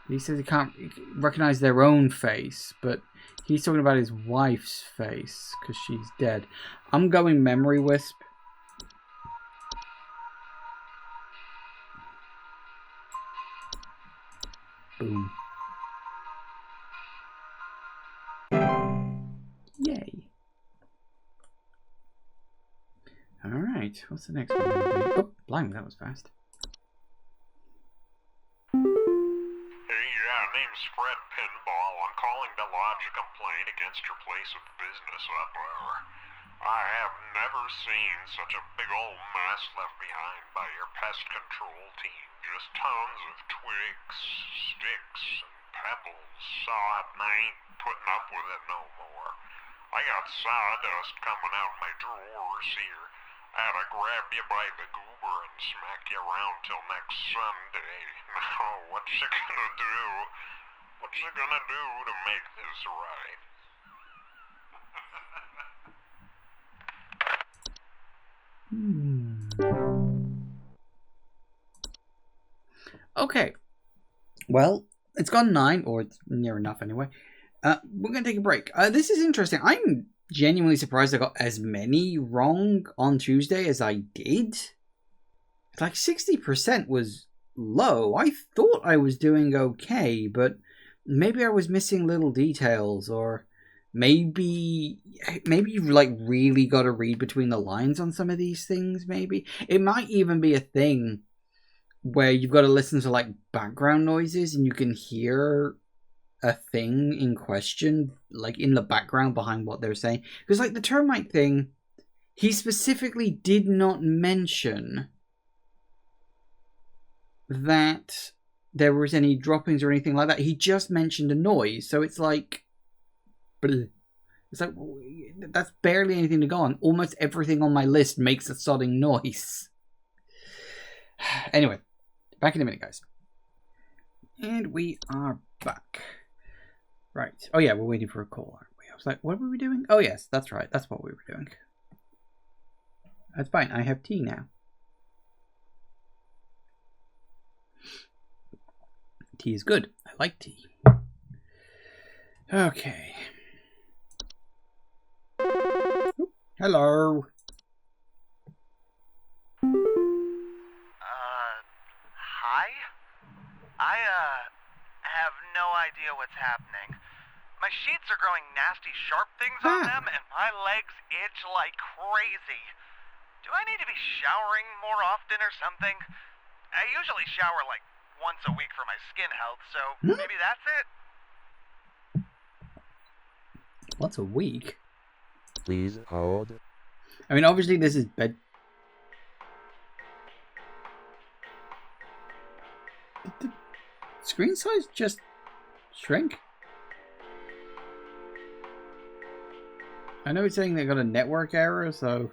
He says he can't recognize their own face, but he's talking about his wife's face because she's dead. I'm going memory wisp. Boom. Yay. Alright, what's the next one going to be? Oh, blimey, that was fast. Hey, name's Fred Pinball. I'm calling to lodge a complaint against your place of business up there. I have never seen such a big old mess left behind by your pest control team. Just tons of twigs, sticks, and pebbles. Sod, and I ain't putting up with it no more. I got sawdust coming out my drawers here. I had to grab you by the goober and smack you around till next Sunday. Now, what's you gonna do? What's you gonna do to make this right? Okay. Well, it's gone 9, or it's near enough anyway. We're going to take a break. This is interesting. I'm genuinely surprised I got as many wrong on Tuesday as I did. It's like 60% was low. I thought I was doing okay, but maybe I was missing little details, or maybe you've like really got to read between the lines on some of these things. Maybe it might even be a thing where you've got to listen to like background noises and you can hear a thing in question like in the background behind what they're saying, because like the termite thing, he specifically did not mention that there was any droppings or anything like that. He just mentioned a noise, so it's like it's like that's barely anything to go on. Almost everything on my list makes a sodding noise. Anyway, back in a minute, guys. And we are back. Right. Oh yeah, we're waiting for a call, aren't we? I was like, what were we doing? Oh yes, that's right. That's what we were doing. That's fine. I have tea now. Tea is good. I like tea. Okay. Hello. Hi? I have no idea what's happening. My sheets are growing nasty sharp things on them, and my legs itch like crazy. Do I need to be showering more often or something? I usually shower like once a week for my skin health, so maybe that's it? Once a week? Please hold. I mean, obviously this is bed... Did the screen size just shrink? I know it's saying they got a network error, so...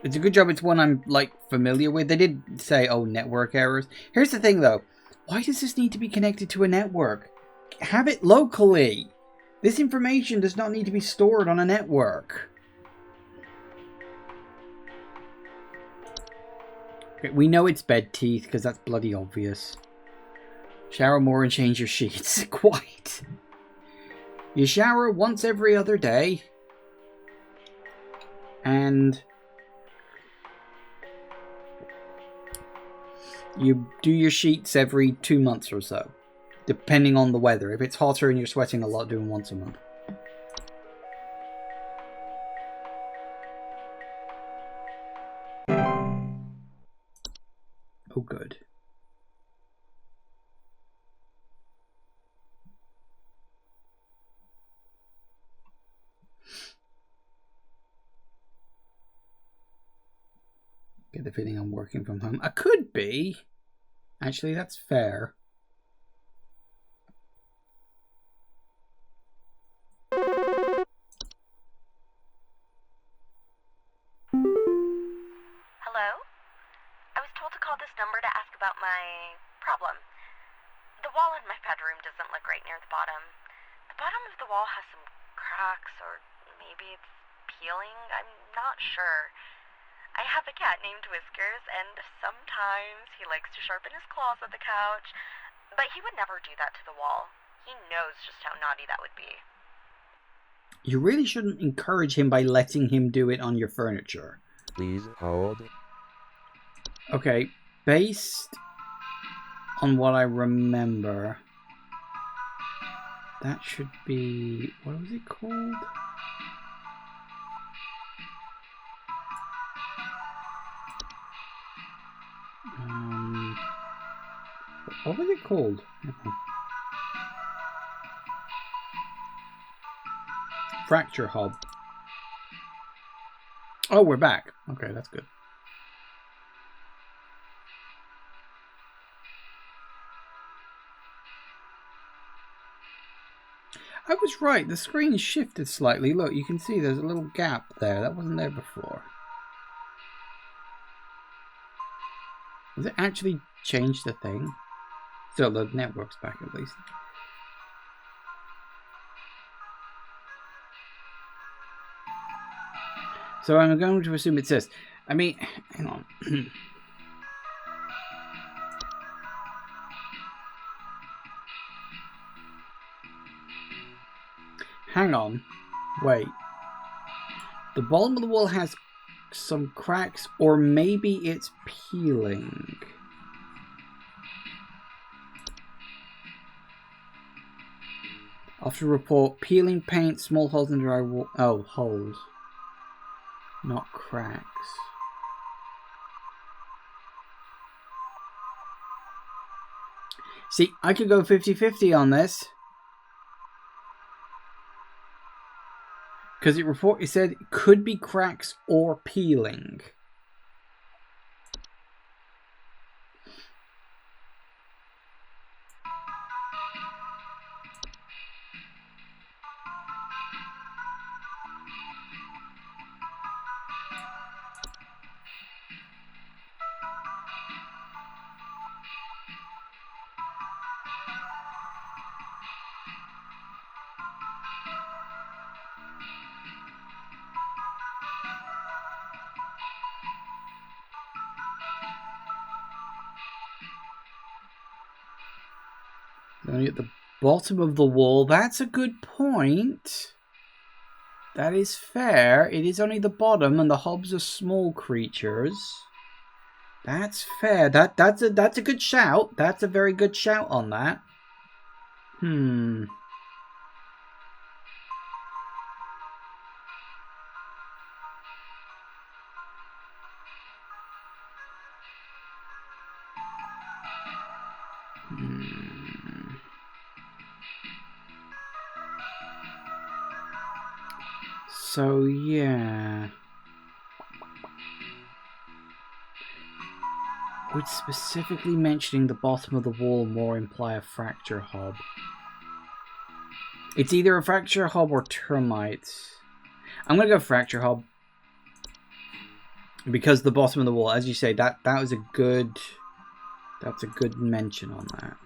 It's a good job it's one I'm, like, familiar with. They did say, oh, network errors. Here's the thing, though. Why does this need to be connected to a network? Have it locally. This information does not need to be stored on a network. Okay, we know it's bed teeth because that's bloody obvious. Shower more and change your sheets. Quite. You shower once every other day. And you do your sheets every 2 months or so. Depending on the weather. If it's hotter and you're sweating a lot, doing once a month. Oh, good. Get the feeling I'm working from home. I could be. Actually, that's fair. Hello? I was told to call this number to ask about my problem. The wall in my bedroom doesn't look right near the bottom. The bottom of the wall has some cracks, or maybe it's peeling. I'm not sure. I have a cat named Whiskers, and sometimes he likes to sharpen his claws at the couch, but he would never do that to the wall. He knows just how naughty that would be. You really shouldn't encourage him by letting him do it on your furniture. Please hold. Okay, based on what I remember, that should be... what was it called? What was it called? Fracture hob. Oh, we're back. Okay, that's good. I was right. The screen shifted slightly. Look, you can see there's a little gap there. That wasn't there before. Does it actually change the thing? Still, the network's back at least. So I'm going to assume it says. I mean, hang on. Hang on. Wait. The bottom of the wall has some cracks, or maybe it's peeling. After report, peeling paint, small holes in dry wall. Oh, holes. Not cracks. See, I could go 50-50 on this. Because it said it could be cracks or peeling. Only at the bottom of the wall. That's a good point. That is fair. It is only the bottom, and the hobs are small creatures. That's fair. That's a good shout. That's a very good shout on that. So, yeah. Would specifically mentioning the bottom of the wall more imply a fracture hob? It's either a fracture hob or termites. I'm going to go fracture hob. Because the bottom of the wall, as you say, that was a good That's a good mention on that.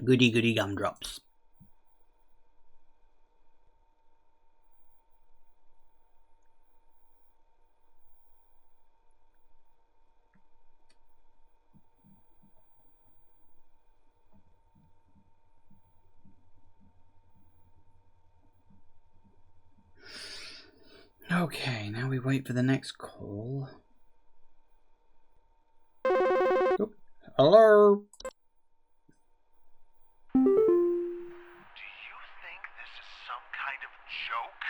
Goody goody gumdrops. Okay, now we wait for the next call. Oh, hello? Do you think this is some kind of joke?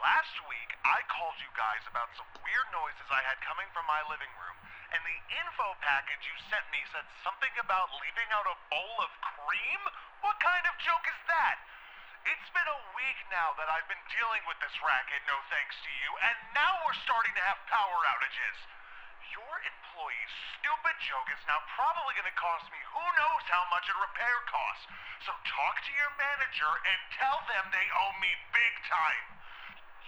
Last week, I called you guys about some weird noises I had coming from my living room, and the info package you sent me said something about leaving out a bowl of cream? What kind of joke is that? It's been a week now that I've been dealing with this racket, no thanks to you, and now we're starting to have power outages. Your employee's stupid joke is now probably going to cost me who knows how much in repair costs. So talk to your manager and tell them they owe me big time.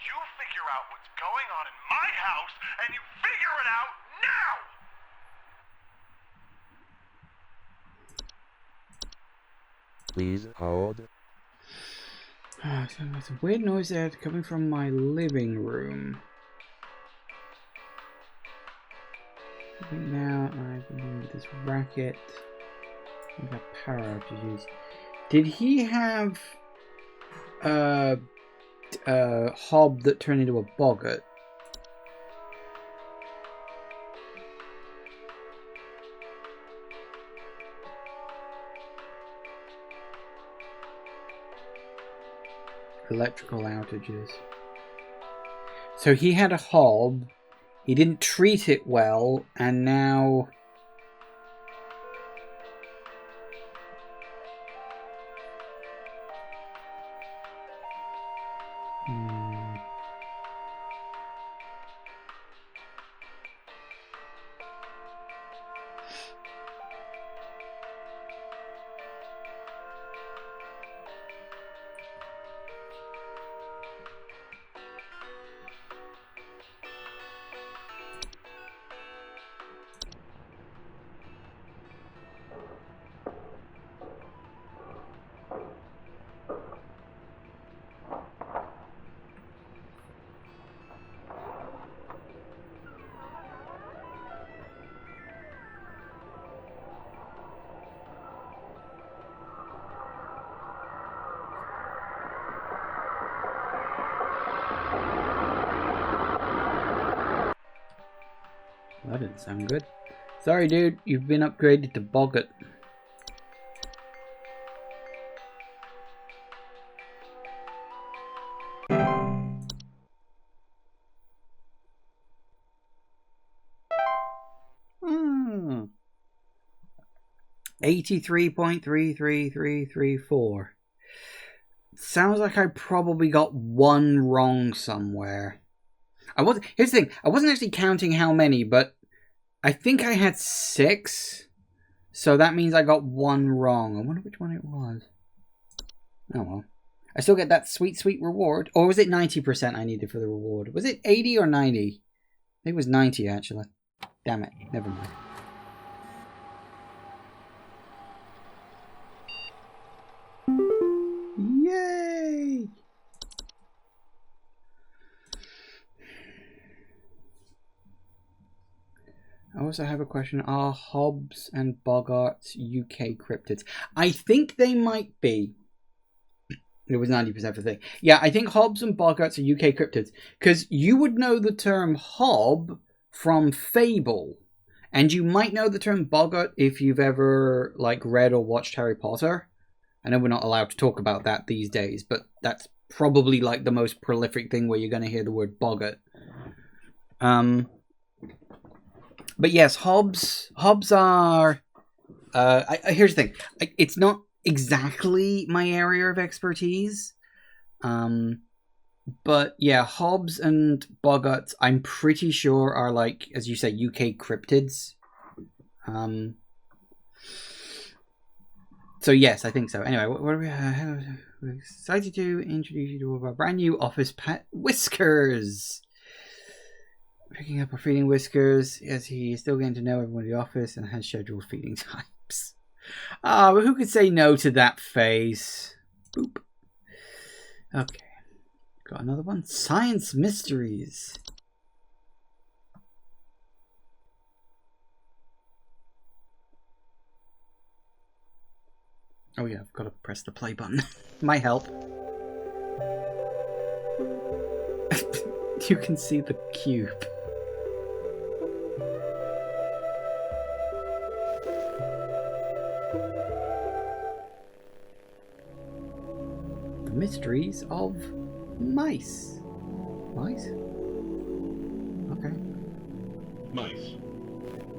You figure out what's going on in my house, and you figure it out now! Please hold. So there's a weird noise there coming from my living room. Now I've been dealing with this racket. We've got power outages. Did he have a hob that turned into a boggart? Electrical outages. So he had a hob, he didn't treat it well, and now... That didn't sound good. Sorry, dude. You've been upgraded to boggart. Hmm. 83.33334. Sounds like I probably got one wrong somewhere. Here's the thing. I wasn't actually counting how many, but I think I had 6. So that means I got one wrong. I wonder which one it was. Oh well. I still get that sweet, sweet reward. Or was it 90% I needed for the reward? Was it 80 or 90? I think it was 90 actually. Damn it. Never mind. Yay! I also have a question. Are Hobbs and Boggarts UK cryptids? I think they might be. It was 90% for the thing. Yeah, I think Hobbs and Boggarts are UK cryptids. Because you would know the term Hob from Fable. And you might know the term Boggart if you've ever read or watched Harry Potter. I know we're not allowed to talk about that these days, but that's probably the most prolific thing where you're going to hear the word Boggart. But yes, Hobbs are... here's the thing. It's not exactly my area of expertise. But yeah, Hobbs and Boggarts, I'm pretty sure are as you say, UK cryptids. So yes, I think so. Anyway, what are we... We're excited to introduce you to all of our brand new office pet, Whiskers. Picking up or feeding Whiskers as he's still getting to know everyone in the office and has scheduled feeding times. But who could say no to that face? Boop. Okay. Got another one. Science mysteries. Oh yeah, I've got to press the play button. Might help. You can see the cube. The mysteries of mice. Mice? Okay. Mice.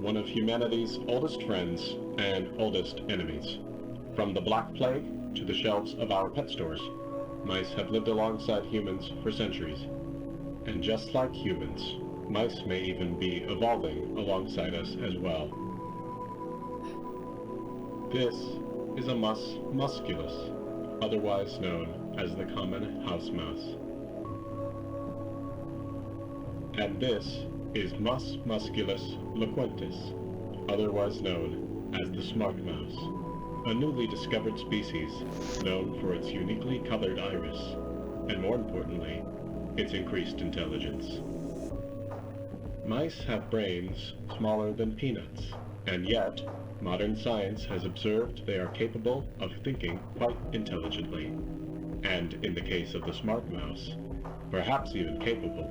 One of humanity's oldest friends and oldest enemies. From the Black Plague to the shelves of our pet stores, mice have lived alongside humans for centuries. And just like humans, mice may even be evolving alongside us as well. This is a mus musculus, otherwise known as the common house mouse. And this is Mus musculus loquentis, otherwise known as the smart mouse, a newly discovered species known for its uniquely colored iris, and more importantly, its increased intelligence. Mice have brains smaller than peanuts, and yet, modern science has observed they are capable of thinking quite intelligently, and in the case of the smart mouse, perhaps even capable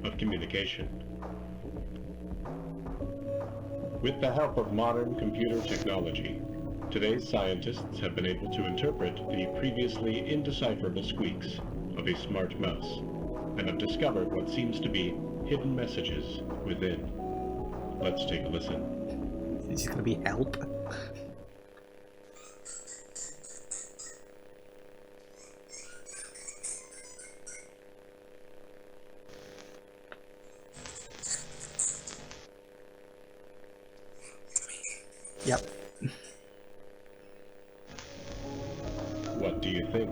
of communication. With the help of modern computer technology, today's scientists have been able to interpret the previously indecipherable squeaks of a smart mouse, and have discovered what seems to be hidden messages within. Let's take a listen. Is this going to be help? Yep. What do you think?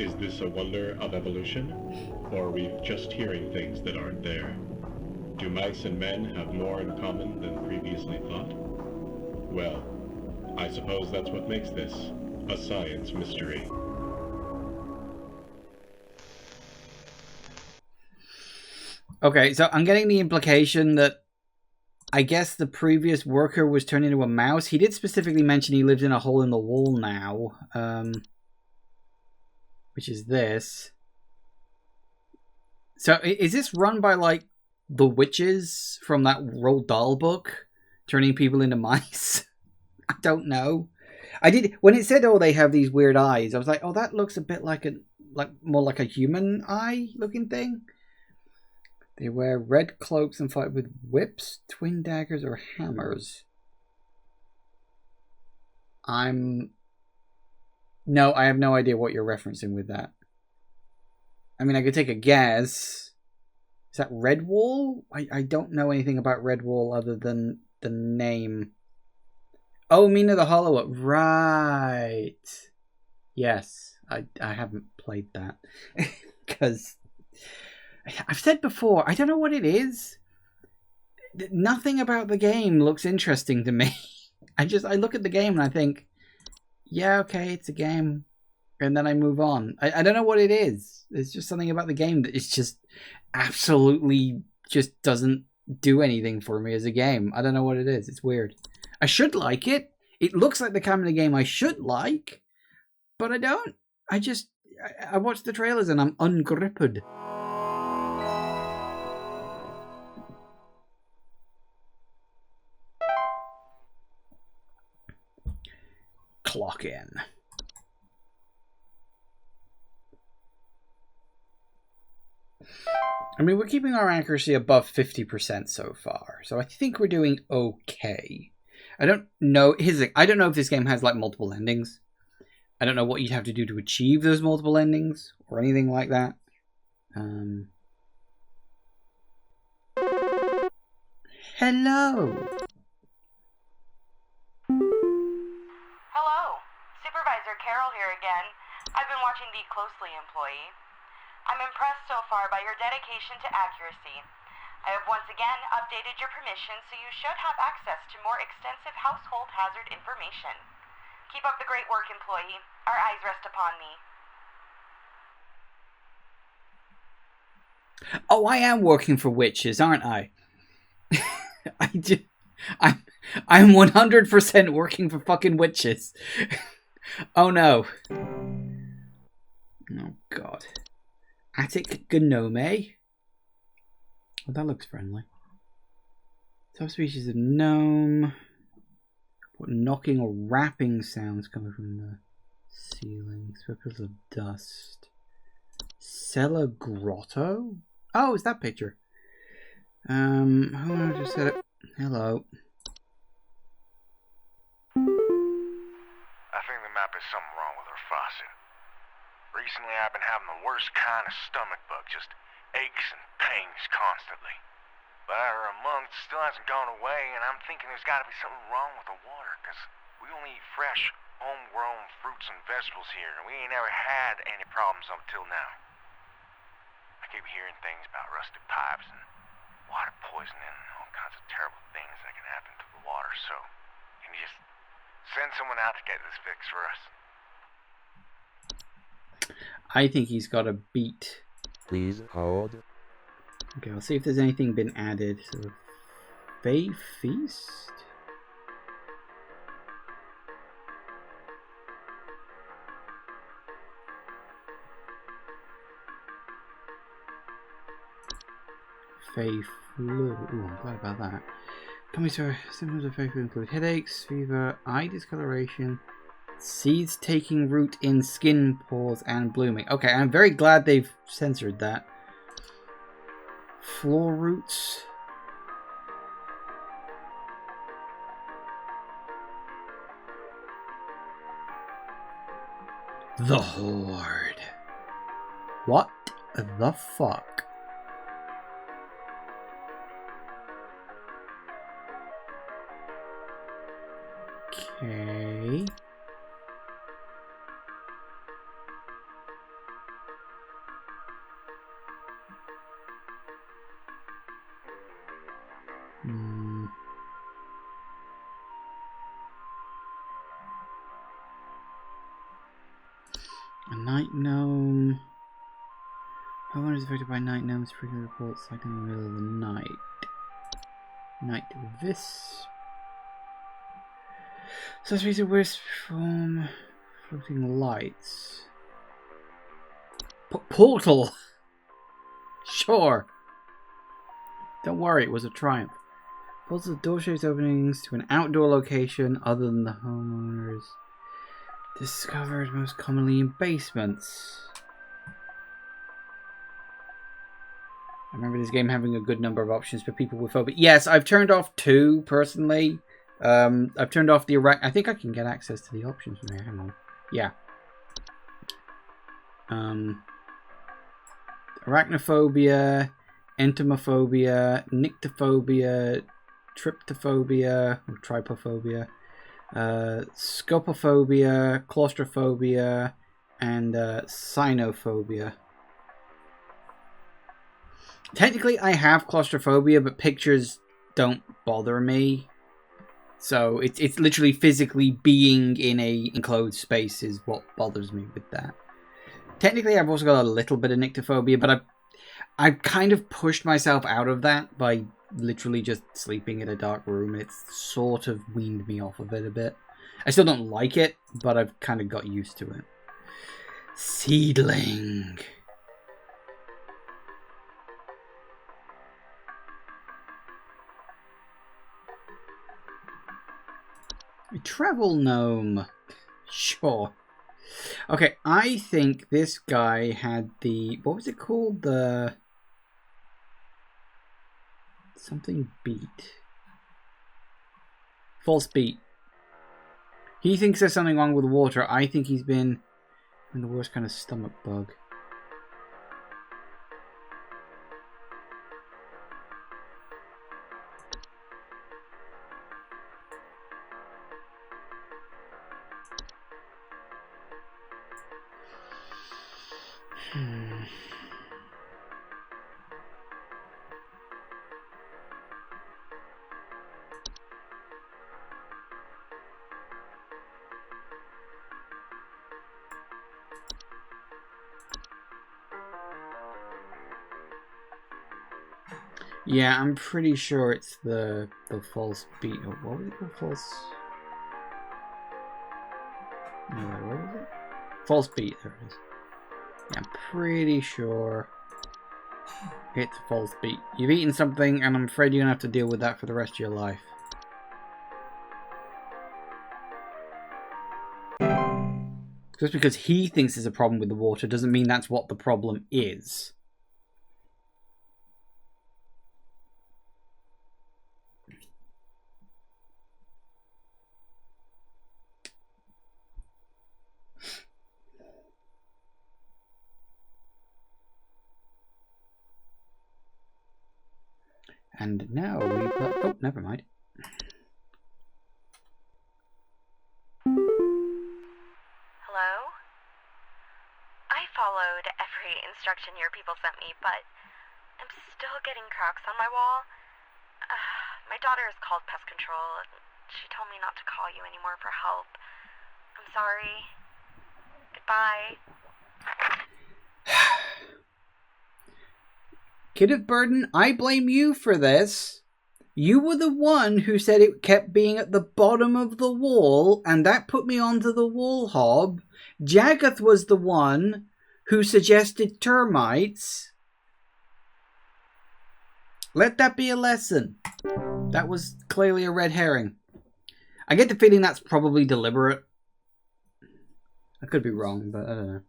Is this a wonder of evolution? Or are we just hearing things that aren't there? Do mice and men have more in common than previously thought? Well, I suppose that's what makes this a science mystery. Okay, so I'm getting the implication that I guess the previous worker was turned into a mouse. He did specifically mention he lives in a hole in the wall now, which is this. So is this run by, like, the witches from that Roald Dahl book, turning people into mice? I don't know. I did, when it said, oh, they have these weird eyes, I was like, oh, that looks a bit like more like a human eye looking thing. They wear red cloaks and fight with whips, twin daggers, or hammers. No, I have no idea what you're referencing with that. I mean, I could take a guess. Is that Redwall? I don't know anything about Redwall other than the name. Oh, Mina the Hollower. Right. Yes, I haven't played that. Because I've said before, I don't know what it is. Nothing about the game looks interesting to me. I look at the game and I think, yeah, okay, it's a game. And then I move on. I don't know what it is. There's just something about the game that is just absolutely just doesn't do anything for me as a game. I don't know what it is. It's weird. I should like it. It looks like the kind of game I should like, but I don't. I watch the trailers and I'm ungripped. Clock in. I mean, we're keeping our accuracy above 50% so far, so I think we're doing okay. I don't know. Here's the thing. I don't know if this game has, like, multiple endings. I don't know what you'd have to do to achieve those multiple endings or anything like that. Hello. Hello. Supervisor Carol here again. I've been watching thee closely, employee. I'm impressed so far by your dedication to accuracy. I have once again updated your permissions, so you should have access to more extensive household hazard information. Keep up the great work, employee. Our eyes rest upon thee. Oh, I am working for witches, aren't I? I'm 100% working for fucking witches. Oh no. Oh god. Attic Gnome. Oh, that looks friendly. Subspecies of gnome. What knocking or rapping sounds coming from the ceiling? Circles of dust. Cellar grotto? Oh, it's that picture. Hold on, I just said it. Hello. I think there might be something wrong with her faucet. Recently I've been having the worst kind of stomach bug, just aches and pains constantly. But after a month, it still hasn't gone away, and I'm thinking there's got to be something wrong with the water, because we only eat fresh, homegrown fruits and vegetables here, and we ain't ever had any problems up till now. I keep hearing things about rusted pipes and water poisoning and all kinds of terrible things that can happen to the water, so can you just send someone out to get this fixed for us? I think he's got a beat. Please hold. Okay, I'll see if there's anything been added. So, Fey Feast? Fey Flu. Ooh, I'm glad about that. Coming to symptoms of Fey Flu include headaches, fever, eye discoloration, seeds taking root in skin pores, and blooming. Okay, I'm very glad they've censored that. Floor roots. The Horde. What the fuck? Okay. A night gnome. Homeowner is affected by night gnomes. Frequent reports sighting in the middle of the night. Night wisp. Suspicious of wisp from floating lights. Portal. Sure. Don't worry, it was a triumph. Portals of door-shaped openings to an outdoor location other than the homeowners. Discovered most commonly in basements. I remember this game having a good number of options for people with phobia. Yes, I've turned off 2 personally. I've turned off the I think I can get access to the options from here. Hang on. Yeah. Arachnophobia, entomophobia, nyctophobia, tryptophobia, or trypophobia, scopophobia, claustrophobia, and cynophobia. Technically, I have claustrophobia, but pictures don't bother me. So it's literally physically being in a enclosed space is what bothers me with that. Technically, I've also got a little bit of nyctophobia, but I've kind of pushed myself out of that by literally just sleeping in a dark room. It's sort of weaned me off of it a bit. I still don't like it, but I've kind of got used to it. Seedling. A travel gnome. Sure. Okay, I think this guy had the... What was it called? The... Something beat. False beat. He thinks there's something wrong with the water. I think he's been in the worst kind of stomach bug. Yeah, I'm pretty sure it's the false beat. Oh, what was it called? False. No, wait, what was it? False beat. There it is. Yeah, I'm pretty sure it's a false beat. You've eaten something, and I'm afraid you're gonna have to deal with that for the rest of your life. Just because he thinks there's a problem with the water doesn't mean that's what the problem is. And now we've got... Oh, never mind. Hello? I followed every instruction your people sent me, but I'm still getting cracks on my wall. My daughter has called pest control, and she told me not to call you anymore for help. I'm sorry. Goodbye. Kid of Burden, I blame you for this. You were the one who said it kept being at the bottom of the wall, and that put me onto the wall hob. Jagath was the one who suggested termites. Let that be a lesson. That was clearly a red herring. I get the feeling that's probably deliberate. I could be wrong, but I don't know.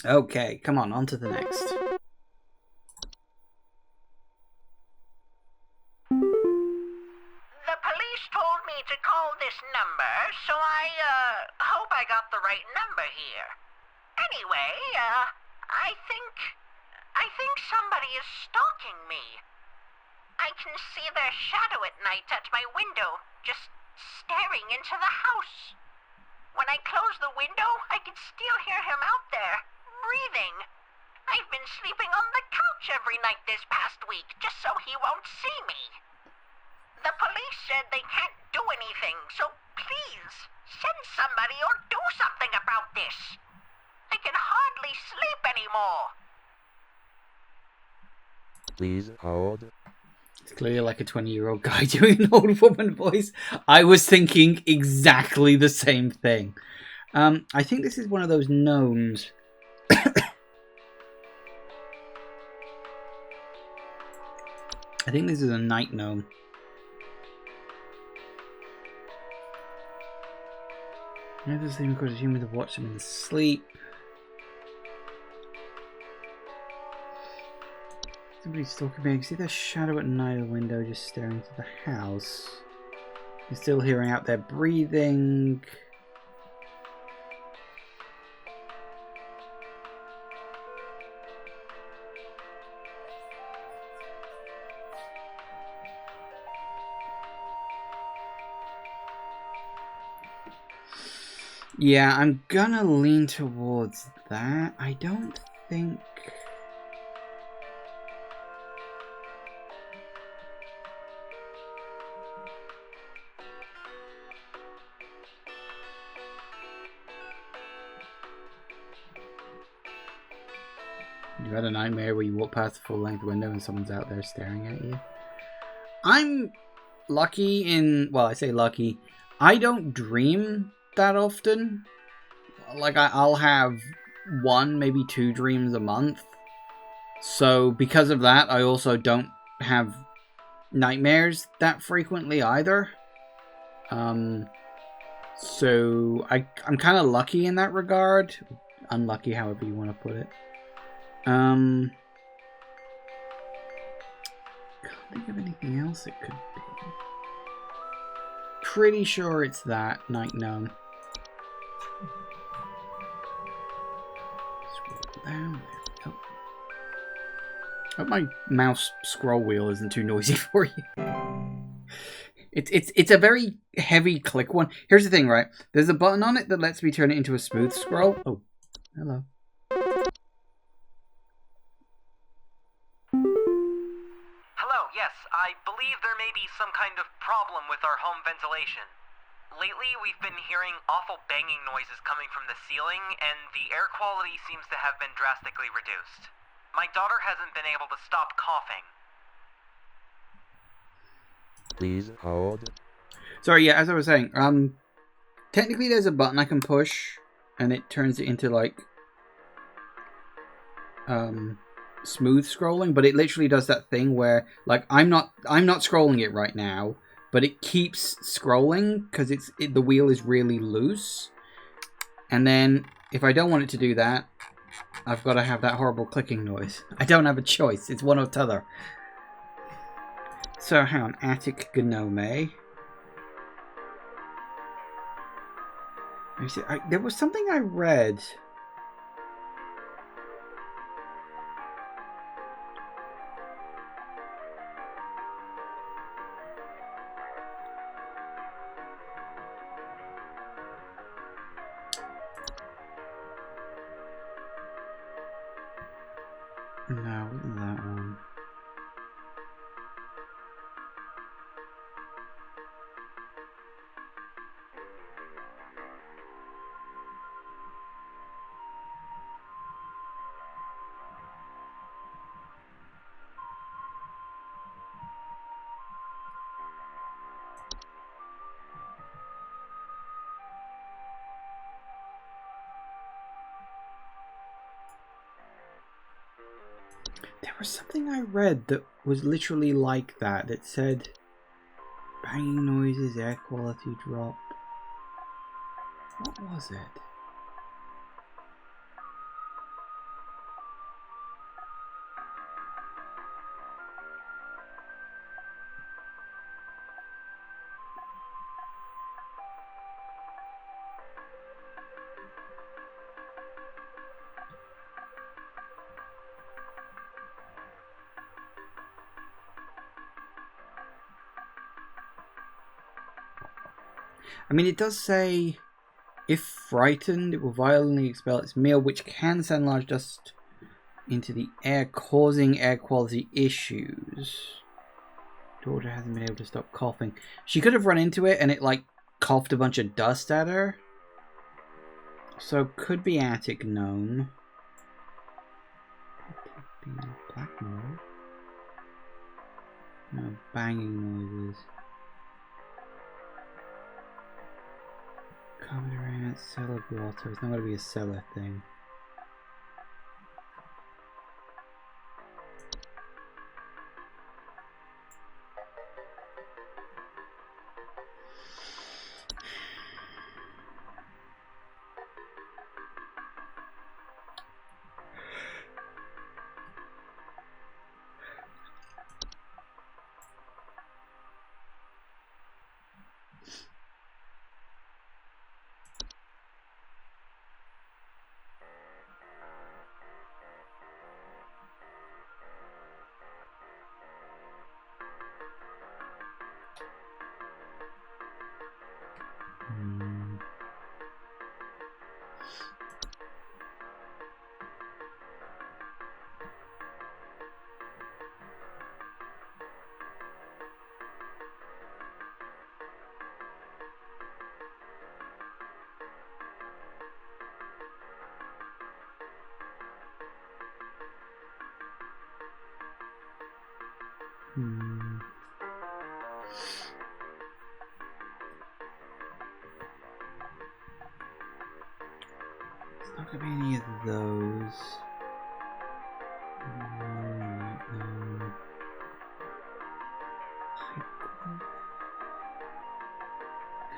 Okay, come on to the next. The police told me to call this number, so I hope I got the right number here. Anyway, I think somebody is stalking me. I can see their shadow at night at my window, just staring into the house. When I close the window, I can still hear him out there, breathing. I've been sleeping on the couch every night this past week, just so he won't see me. The police said they can't do anything, so please, send somebody or do something about this. I can hardly sleep anymore. Please hold. It's clearly like a 20-year-old guy doing an old woman voice. I was thinking exactly the same thing. I think this is one of those gnomes. I think this is a night gnome. Never seen because human to watch them in sleep. Somebody's stalking me. I can see their shadow at night in the window just staring into the house. I'm still hearing out their breathing. Yeah, I'm gonna lean towards that. I don't think... You had a nightmare where you walk past the full-length window and someone's out there staring at you? I'm lucky in... Well, I say lucky. I don't dream that often. Like, I'll have 1, maybe 2 dreams a month. So, because of that, I also don't have nightmares that frequently either. So, I'm kind of lucky in that regard. Unlucky, however you want to put it. Can't think of anything else it could be. Pretty sure it's that night gnome. Scroll down. There we go. Hope my mouse scroll wheel isn't too noisy for you. It's a very heavy click one. Here's the thing, right? There's a button on it that lets me turn it into a smooth scroll. Oh, hello. Hello, yes, I believe there may be some kind of problem with our home ventilation. Lately, we've been hearing awful banging noises coming from the ceiling, and the air quality seems to have been drastically reduced. My daughter hasn't been able to stop coughing. Please hold. Sorry, yeah, as I was saying, technically there's a button I can push, and it turns it into, like, smooth scrolling, but it literally does that thing where, like, I'm not scrolling it right now, but it keeps scrolling because the wheel is really loose, and then if I don't want it to do that, I've got to have that horrible clicking noise. I don't have a choice. It's one or t'other. So, hang on. Attic Gnome. There was something I read. No, wasn't that one. There was something I read that was literally like that. It said banging noises, air quality drop. What was it? I mean, it does say, if frightened, it will violently expel its meal, which can send large dust into the air, causing air quality issues. Daughter hasn't been able to stop coughing. She could have run into it and it, like, coughed a bunch of dust at her. So, could be attic gnome. Could be black noise. No, banging noises. Covered around cellar water. It's not going to be a cellar thing. It's not going to be any of those. No.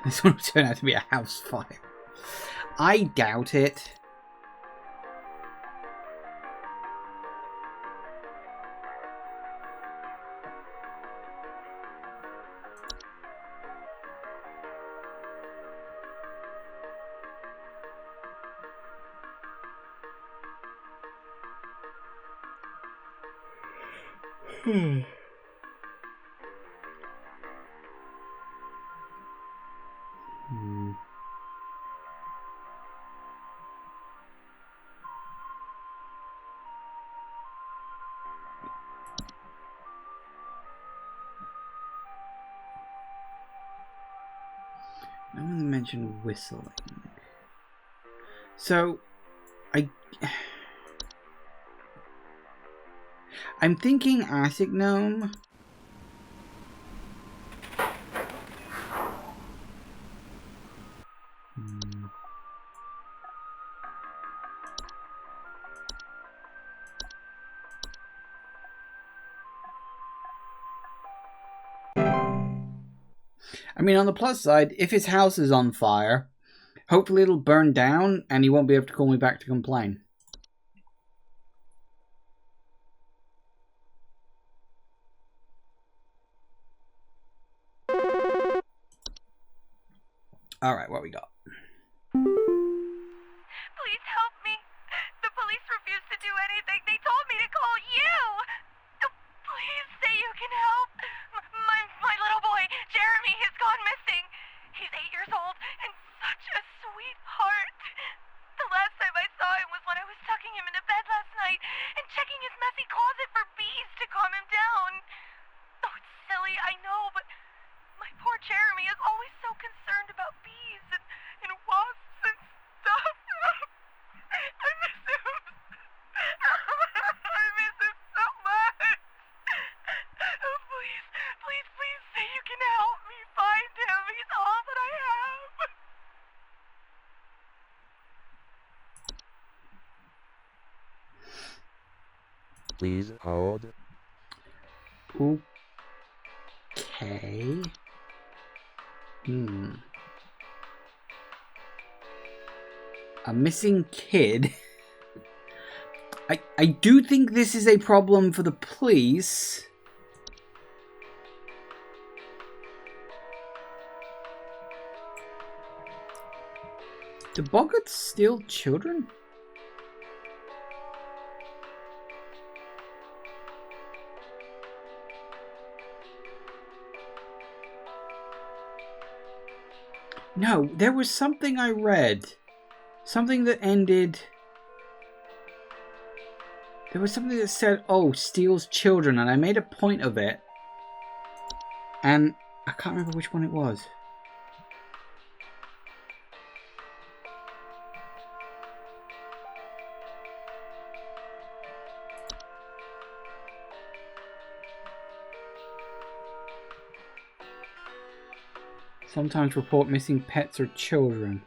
This one will turn out to be a house fire. I doubt it. No one mentioned whistling. So, I'm thinking Acid Gnome. I mean, on the plus side, if his house is on fire, hopefully it'll burn down and he won't be able to call me back to complain. Alright, what we got? Please help me. The police refuse to do anything. They told me to call you. Please say you can help. My little boy, Jeremy, has gone missing. He's 8 years old and such a sweetheart. The last time I saw him was when I was tucking him into bed last night and checking his messy closet for bees to calm him down. Oh, it's silly, I know, but my poor Jeremy is always so concerned about bees and wasps and stuff. I miss him. I miss him so much. Oh, please say you can help me find him. He's all that I have. Please hold. Okay. A missing kid. I do think this is a problem for the police. Do boggarts steal children? No, there was something I read. Something that ended... There was something that said, oh, steals children, and I made a point of it. And I can't remember which one it was. Sometimes report missing pets or children.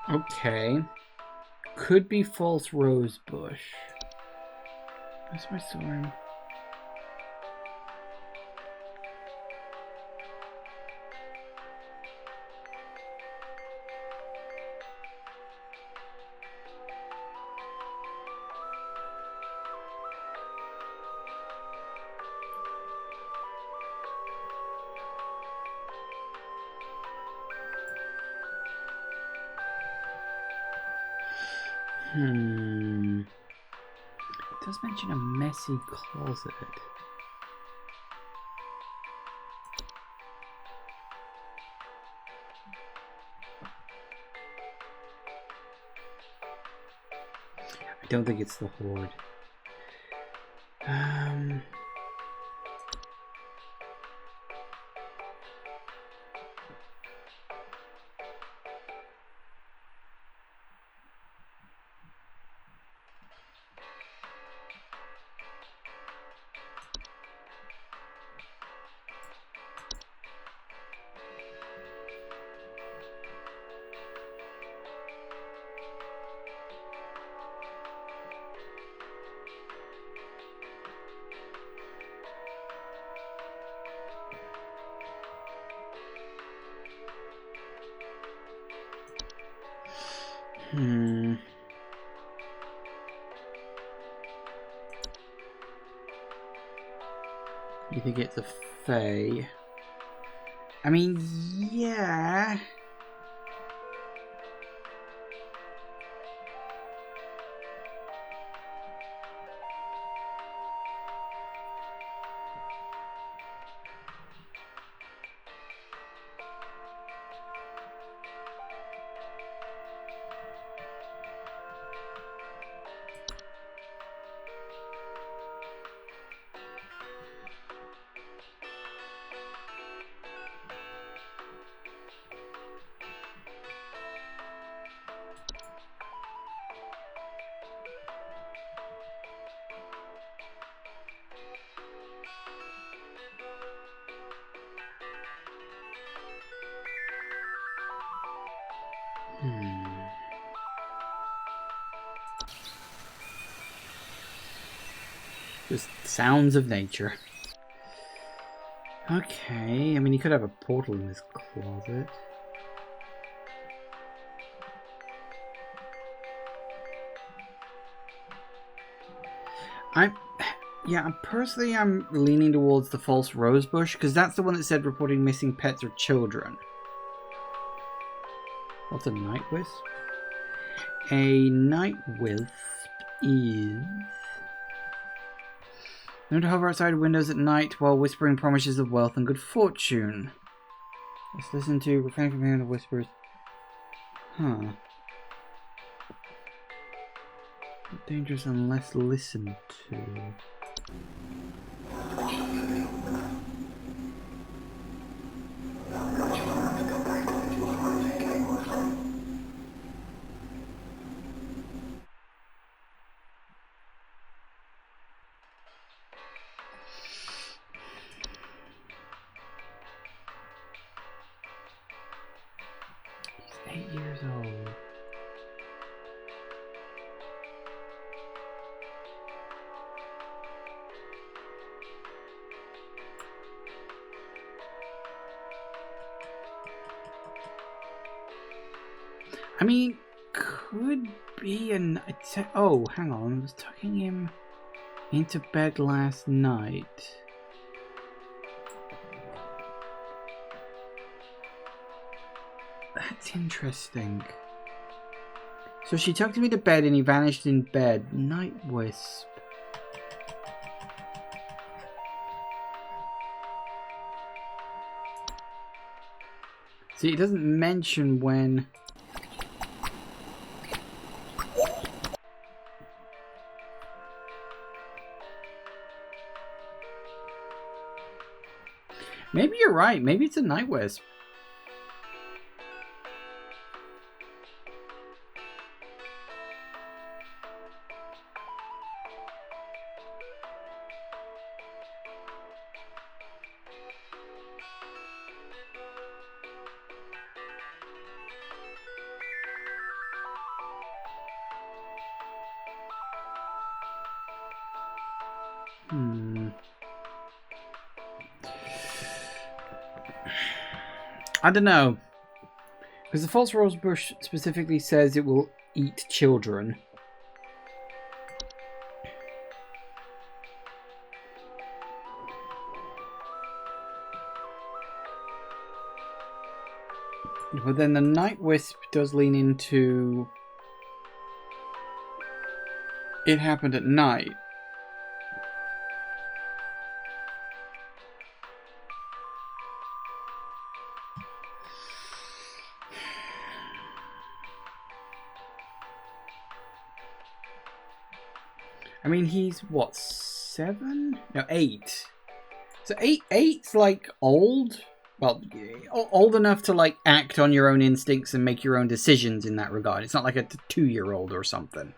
Okay. Could be false rose bush. Where's my sword? It does mention a messy closet. I don't think it's the Horde. You think it's a fae? I mean, yeah. Just sounds of nature. Okay, I mean, he could have a portal in his closet. Personally, I'm leaning towards the false rosebush, because that's the one that said reporting missing pets or children. What's a night wisp? A night wisp is known to hover outside windows at night while whispering promises of wealth and good fortune. Let's listen to refrain from hearing the whispers. Huh. Dangerous unless listened to. He's 8 years old. I mean, could be an... Oh, hang on. I was tucking him into bed last night. That's interesting. So she tucked him into bed and he vanished in bed. Night wisp. See, it doesn't mention when... Maybe you're right. Maybe it's a night wisp. I don't know. Because the false rosebush specifically says it will eat children. But then the night wisp does lean into... It happened at night. I mean, he's what, 7? No, 8. So 8's like old. Well, old enough to like act on your own instincts and make your own decisions in that regard. It's not like a 2-year-old or something.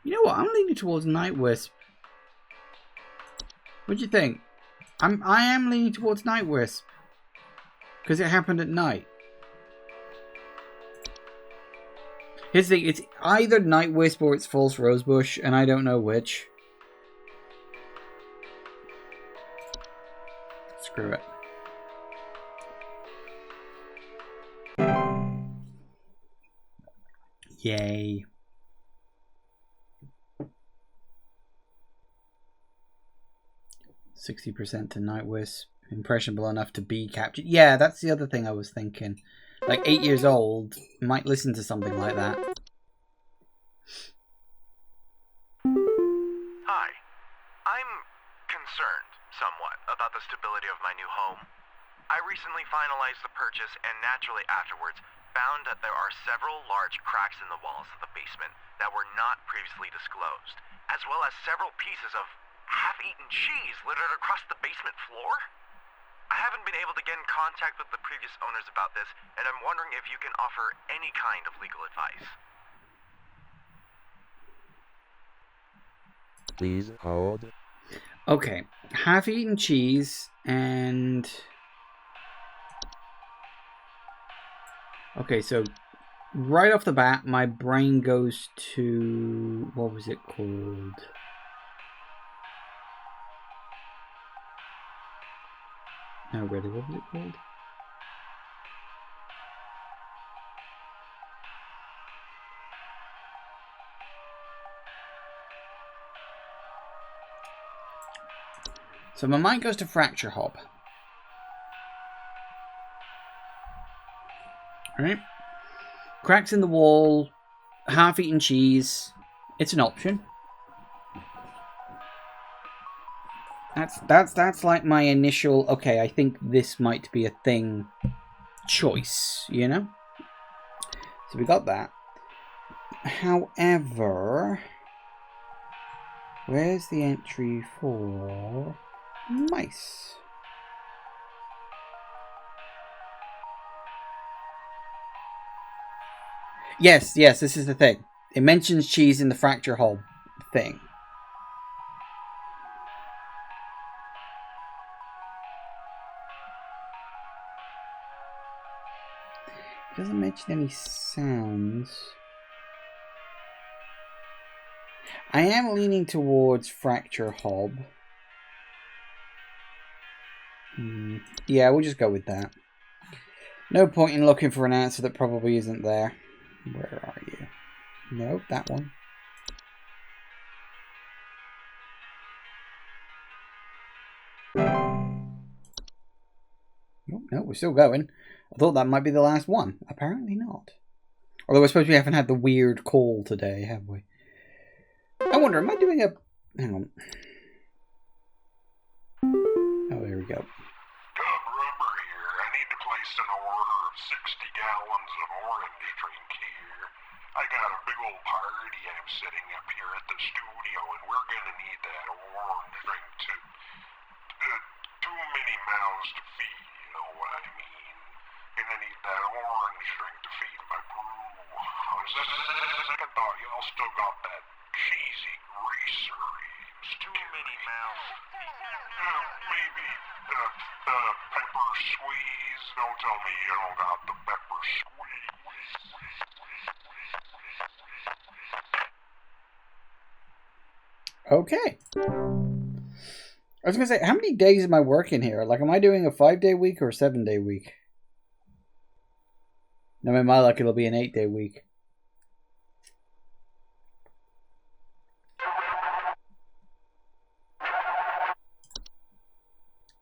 You know what? I'm leaning towards Night Wisp. What do you think? I am leaning towards Night Wisp because it happened at night. Here's the thing, it's either Night Wisp or it's False Rosebush, and I don't know which. Screw it. Yay. 60% to night wisp. Impressionable enough to be captured. Yeah, that's the other thing I was thinking. Like 8 years old might listen to something like that. Hi. I'm concerned somewhat about the stability of my new home. I recently finalized the purchase and naturally afterwards found that there are several large cracks in the walls of the basement that were not previously disclosed, as well as several pieces of half-eaten cheese littered across the basement floor. I haven't been able to get in contact with the previous owners about this, and I'm wondering if you can offer any kind of legal advice. Please hold. Okay, half-eaten cheese and... Okay, so right off the bat, my brain goes to... What was it called? No, really, what was it called? So my mind goes to fracture hob. Alright. Cracks in the wall, half-eaten cheese. It's an option. That's like my initial, okay, I think this might be a thing choice, you know? So we got that. However, where's the entry for mice? Yes, this is the thing. It mentions cheese in the fracture hole thing. It doesn't mention any sounds. I am leaning towards fracture hob. Yeah, we'll just go with that. No point in looking for an answer that probably isn't there. Where are you? Nope, that one. No, we're still going. I thought that might be the last one. Apparently not. Although I suppose we haven't had the weird call today, have we? I wonder, am I doing a... Hang on. Oh, there we go. Rubber here. I need to place an order of 60 gallons of orange drink here. I got a big old party I'm setting up here at the studio, and we're gonna need that orange drink to... too many mouths to feed, you know what I mean? Gonna need that orange drink to feed my brew. Second thought, y'all still got that cheesy greasery. Too many mouths. Maybe pepper squeeze. Don't tell me you don't got the pepper squeeze. Okay. I was going to say, how many days am I working here? Like, am I doing a 5-day week or a 7-day week? No, in my luck, it'll be an 8-day week.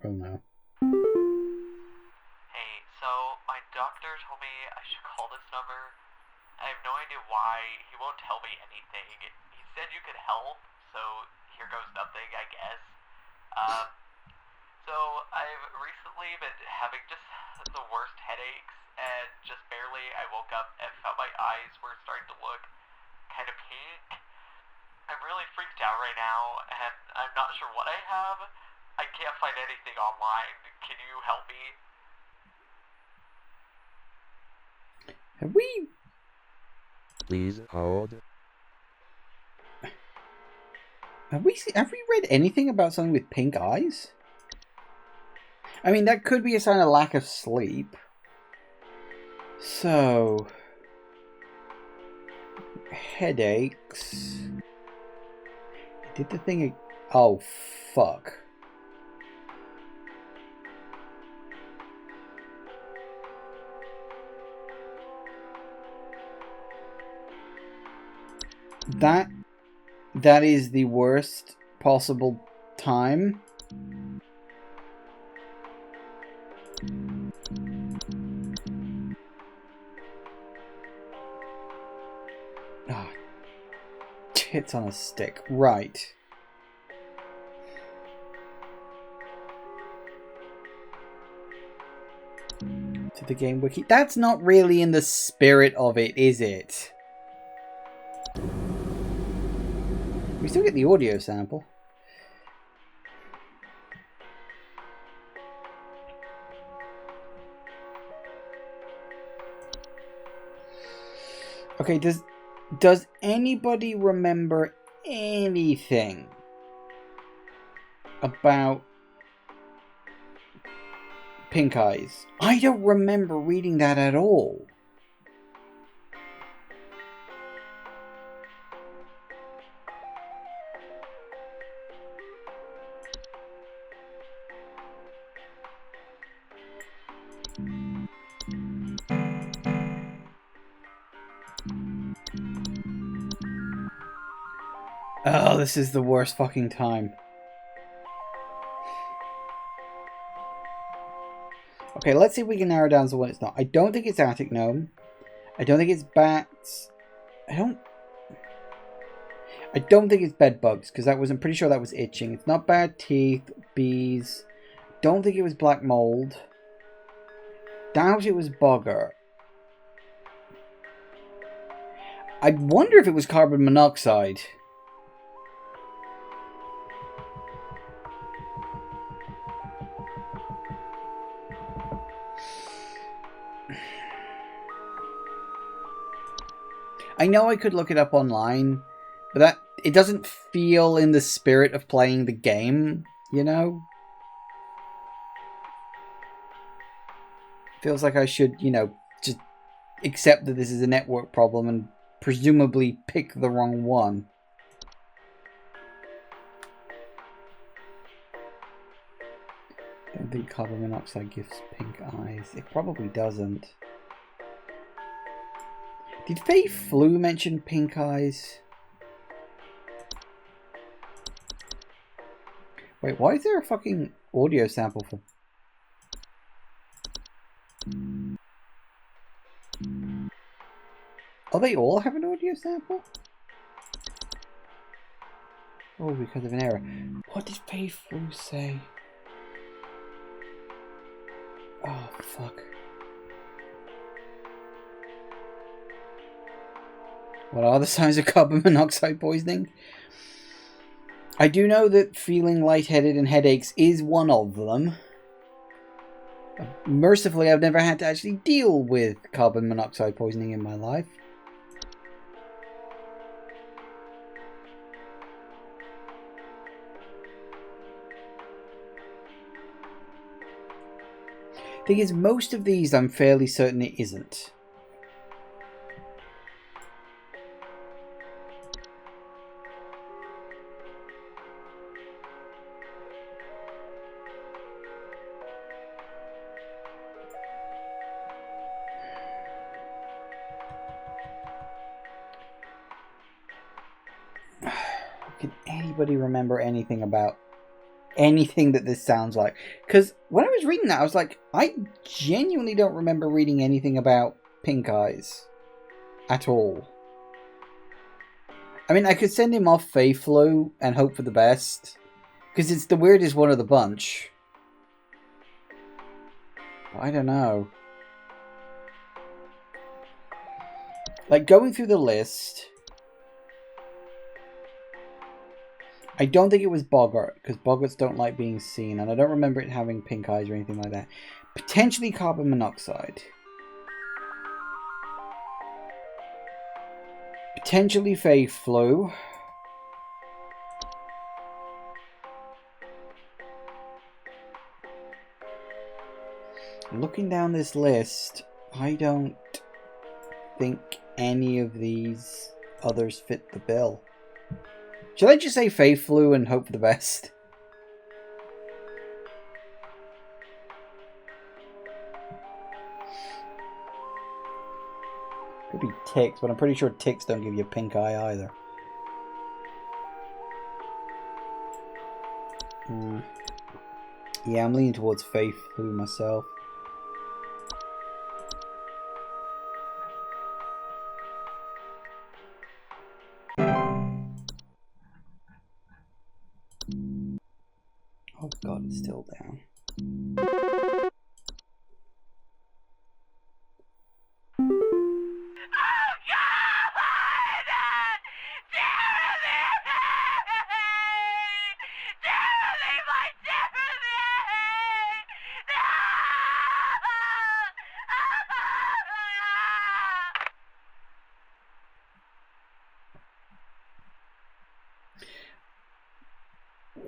Oh no. Hey, so my doctor told me I should call this number. I have no idea why. He won't tell me anything. He said you could help, so here goes nothing, I guess. So I've recently been having just the worst headaches, and just barely I woke up and found my eyes were starting to look kind of pink. I'm really freaked out right now, and I'm not sure what I have. I can't find anything online. Can you help me? Have we... Please hold. Have we read anything about something with pink eyes? I mean, that could be a sign of lack of sleep. So... headaches... Did the thing... Oh, fuck. That is the worst possible time. Ah, tits on a stick. Right. To the game wiki. That's not really in the spirit of it, is it? We still get the audio sample. Okay, does anybody remember anything about Pink Eyes? I don't remember reading that at all. Oh, this is the worst fucking time. Okay, let's see if we can narrow down to what it's not. I don't think it's Attic Gnome. I don't think it's bats. I don't think it's bed bugs, because I'm pretty sure that was itching. It's not bad teeth, bees. Don't think it was black mold. Doubt it was bogger. I wonder if it was carbon monoxide. I know I could look it up online, but it doesn't feel in the spirit of playing the game, you know? Feels like I should, just accept that this is a network problem and presumably pick the wrong one. I don't think carbon monoxide gives pink eyes. It probably doesn't. Did Faye Flu mention pink eyes? Wait, why is there a fucking audio sample for... Oh, they all have an audio sample? Oh, because of an error. What did Faye Flu say? Oh, fuck. What are the signs of carbon monoxide poisoning? I do know that feeling lightheaded and headaches is one of them. Mercifully, I've never had to actually deal with carbon monoxide poisoning in my life. Thing is, most of these I'm fairly certain it isn't. Can anybody remember anything about anything that this sounds like? Because when I was reading that, I was like, I genuinely don't remember reading anything about pink eyes at all. I mean, I could send him off Fae Flu and hope for the best, because it's the weirdest one of the bunch. But I don't know. Like, going through the list, I don't think it was Boggart, because Boggarts don't like being seen, and I don't remember it having pink eyes or anything like that. Potentially carbon monoxide. Potentially Fae Flu. Looking down this list, I don't think any of these others fit the bill. Should I just say Fae Flu and hope for the best? Could be ticks, but I'm pretty sure ticks don't give you pink eye either. Yeah, I'm leaning towards Fae Flu myself. God, it's still down.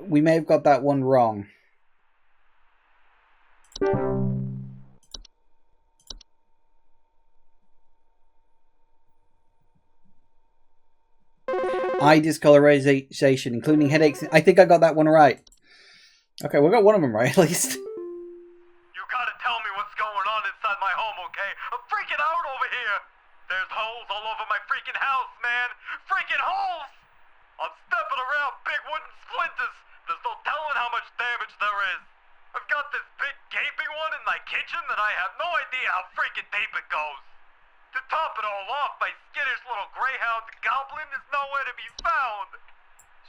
We may have got that one wrong. Eye discolorization, including headaches. I think I got that one right. Okay, we got one of them right, at least. You gotta tell me what's going on inside my home, okay? I'm freaking out over here! There's holes all over my freaking house, man! Freaking holes! I'm stepping around big wooden splinters! There's no telling how much damage there is! I've got this big gaping one in my kitchen that I have no idea how freaking deep it goes! To top it all off, my skittish little greyhound goblin is nowhere to be found!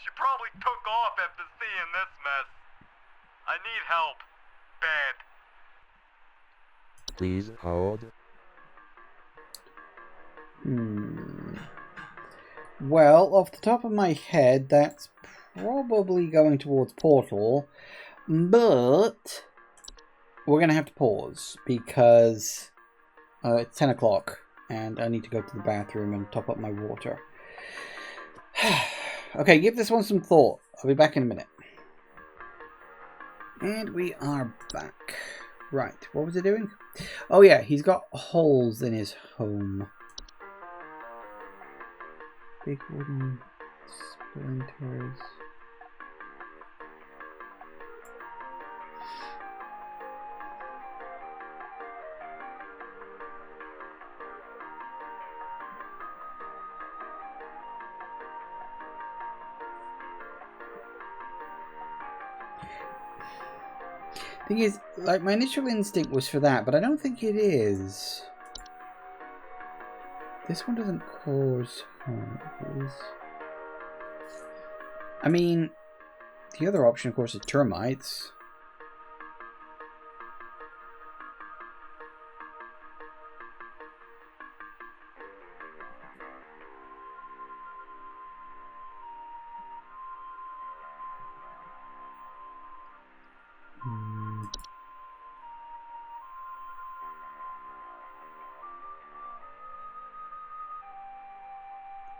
She probably took off after seeing this mess. I need help. Bad. Please hold. Well, off the top of my head, that's probably going towards Portal, but we're going to have to pause because it's 10 o'clock and I need to go to the bathroom and top up my water. Okay, give this one some thought. I'll be back in a minute. And we are back. Right, what was it doing? Oh yeah, he's got holes in his home. Big wooden splinters. Thing is, like, my initial instinct was for that, but I don't think it is. This one doesn't cause holes. I mean, the other option, of course, is termites.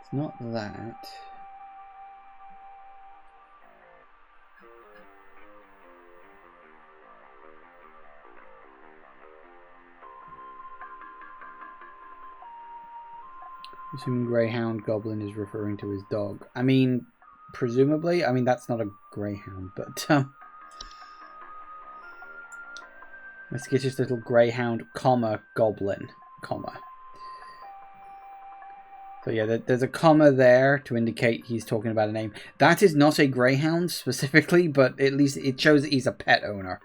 It's not that. Assuming Greyhound Goblin is referring to his dog. I mean, presumably. I mean, that's not a Greyhound, but let's get just little Greyhound, comma, Goblin, comma. So yeah, there's a comma there to indicate he's talking about a name. That is not a Greyhound specifically, but at least it shows that he's a pet owner.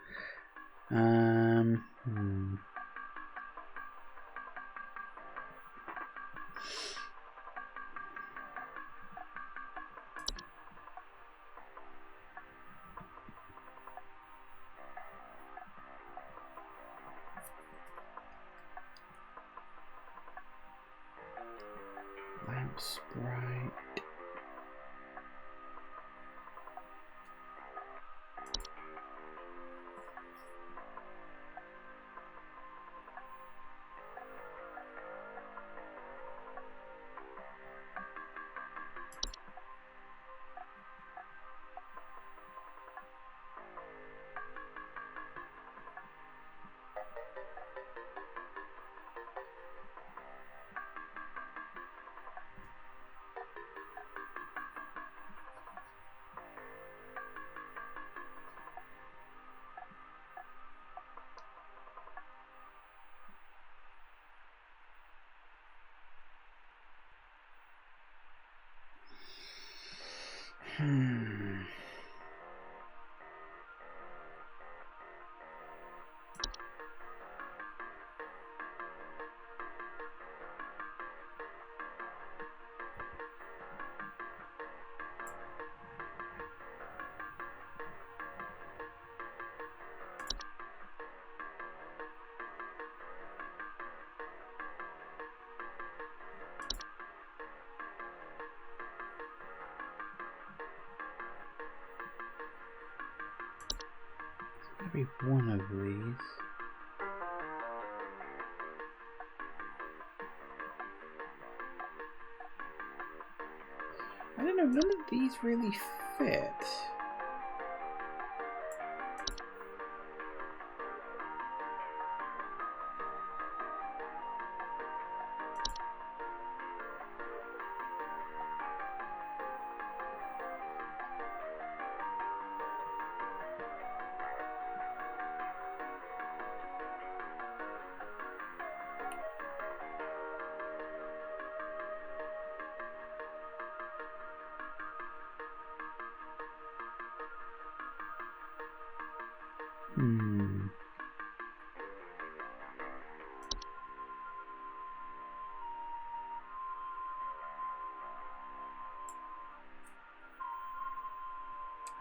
Lamp sprite. be one of these. I don't know, none of these really fit.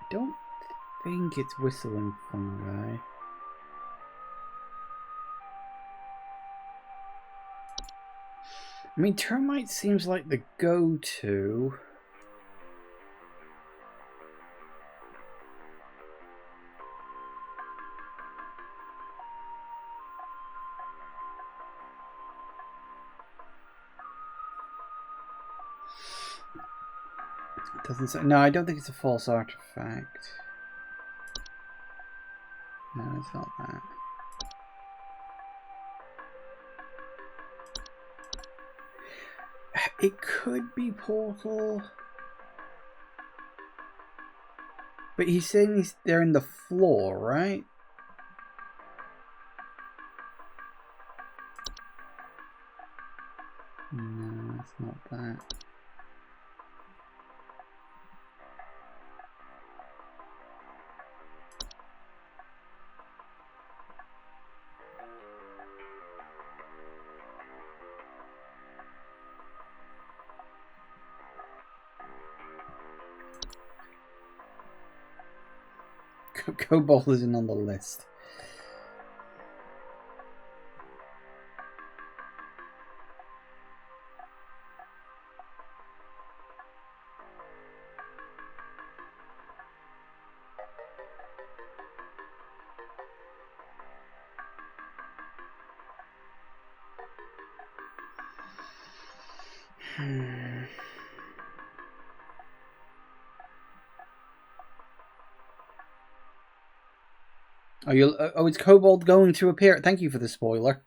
I don't think it's whistling fungi. I mean, termite seems like the go-to. It doesn't say. No, I don't think it's a false artifact. No, it's not that. It could be portal. But he's saying they're in the floor, right? No, it's not that. Cobalt isn't on the list. Oh, it's Kobold going to appear. Thank you for the spoiler.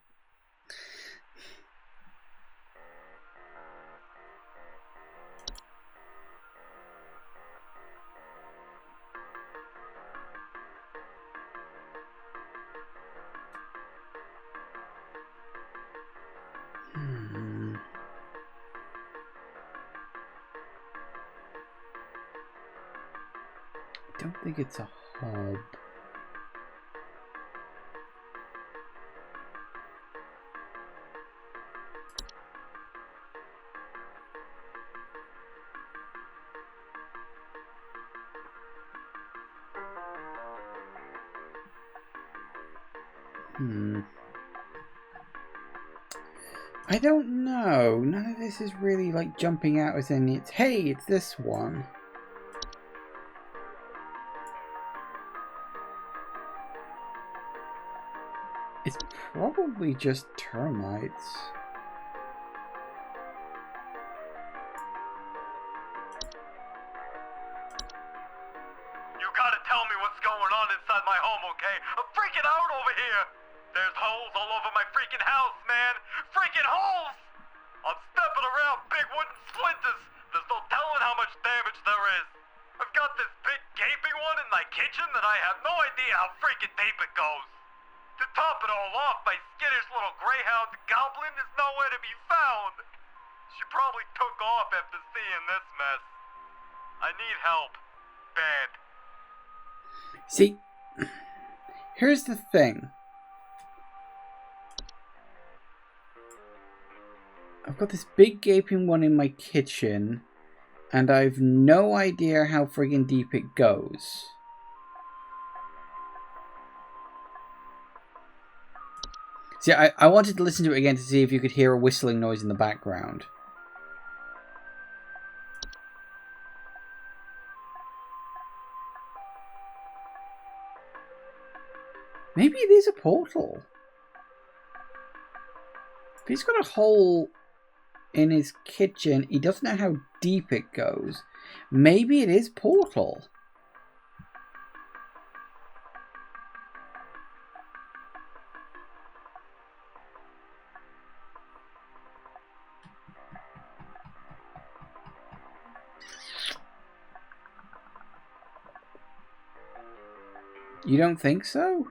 I don't think it's a hub. I don't know. None of this is really like jumping out as in it's, hey, it's this one. It's probably just termites. You gotta tell me what's going on inside my home, okay? I'm freaking out over here! There's holes all over my freaking house, man! Freaking holes! I'm stepping around big wooden splinters! There's no telling how much damage there is! I've got this big gaping one in my kitchen that I have no idea how freaking deep it goes! To top it all off, my skittish little greyhound goblin is nowhere to be found! She probably took off after seeing this mess. I need help. Bad. See, here's the thing. I've got this big gaping one in my kitchen, and I've no idea how friggin' deep it goes. See, I wanted to listen to it again to see if you could hear a whistling noise in the background. Maybe it is a portal. If he's got a hole in his kitchen, he doesn't know how deep it goes. Maybe it is portal. You don't think so?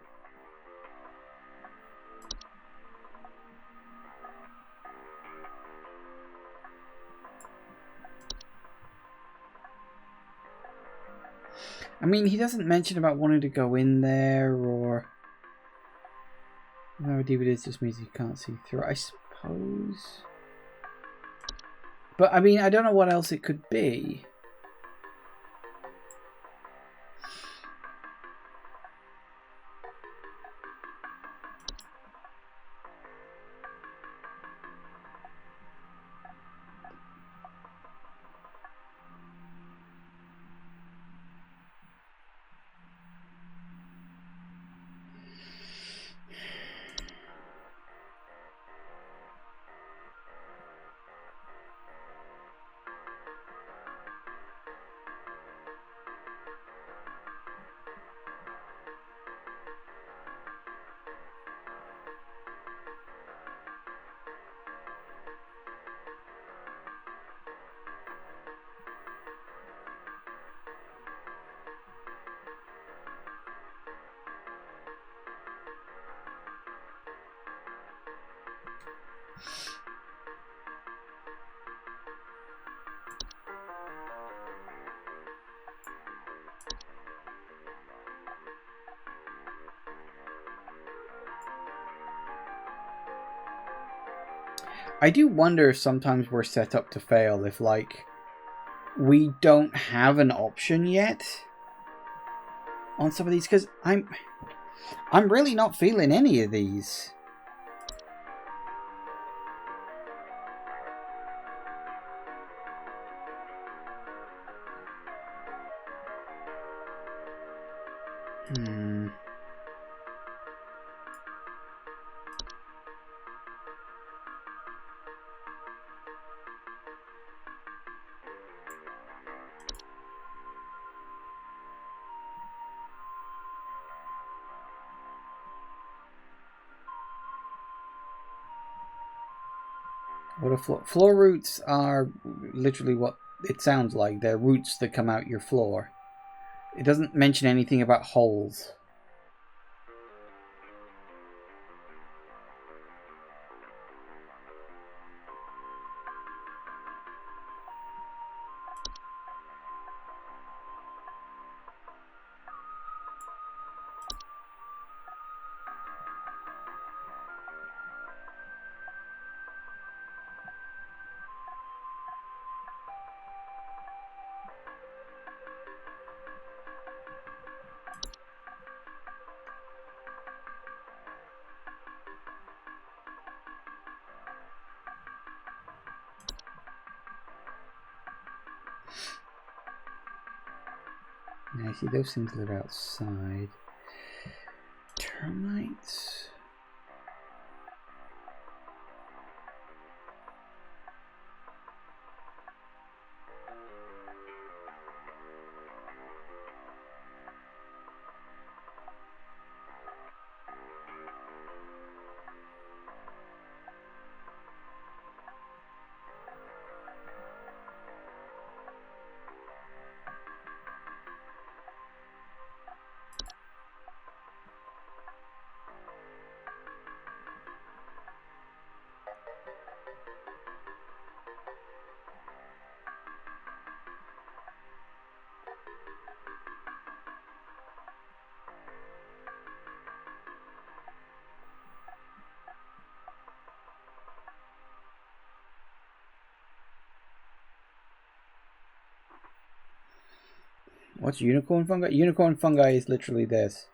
I mean, he doesn't mention about wanting to go in there, or... No, deep it is just means he can't see through, I suppose. But, I mean, I don't know what else it could be. I do wonder if sometimes we're set up to fail if, like, we don't have an option yet on some of these, because I'm really not feeling any of these. What a floor roots are literally what it sounds like. They're roots that come out your floor. It doesn't mention anything about holes. Yeah, see, those things live outside. Termites? What's unicorn fungi? Unicorn fungi is literally this.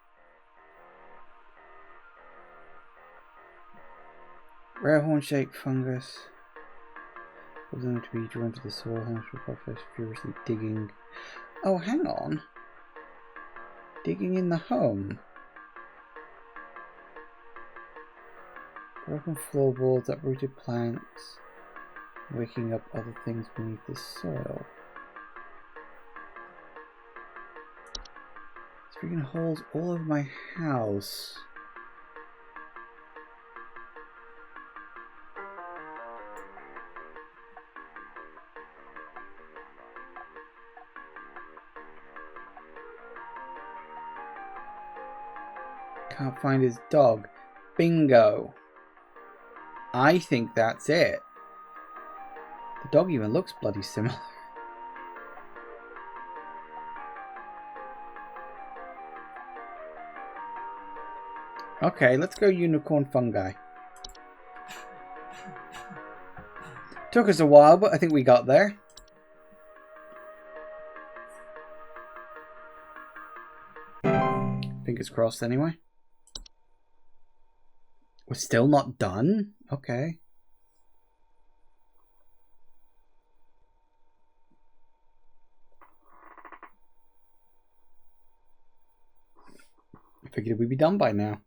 Rare horn-shaped fungus. For them to be drawn to the soil, homes for populace furiously digging. Oh, hang on. Digging in the home. Broken floorboards, uprooted planks, waking up other things beneath the soil. It's freaking holes all over my house. Can't find his dog. Bingo. I think that's it. The dog even looks bloody similar. Okay, let's go unicorn fungi. Took us a while, but I think we got there. Fingers crossed anyway. We're still not done? Okay. I figured we'd be done by now.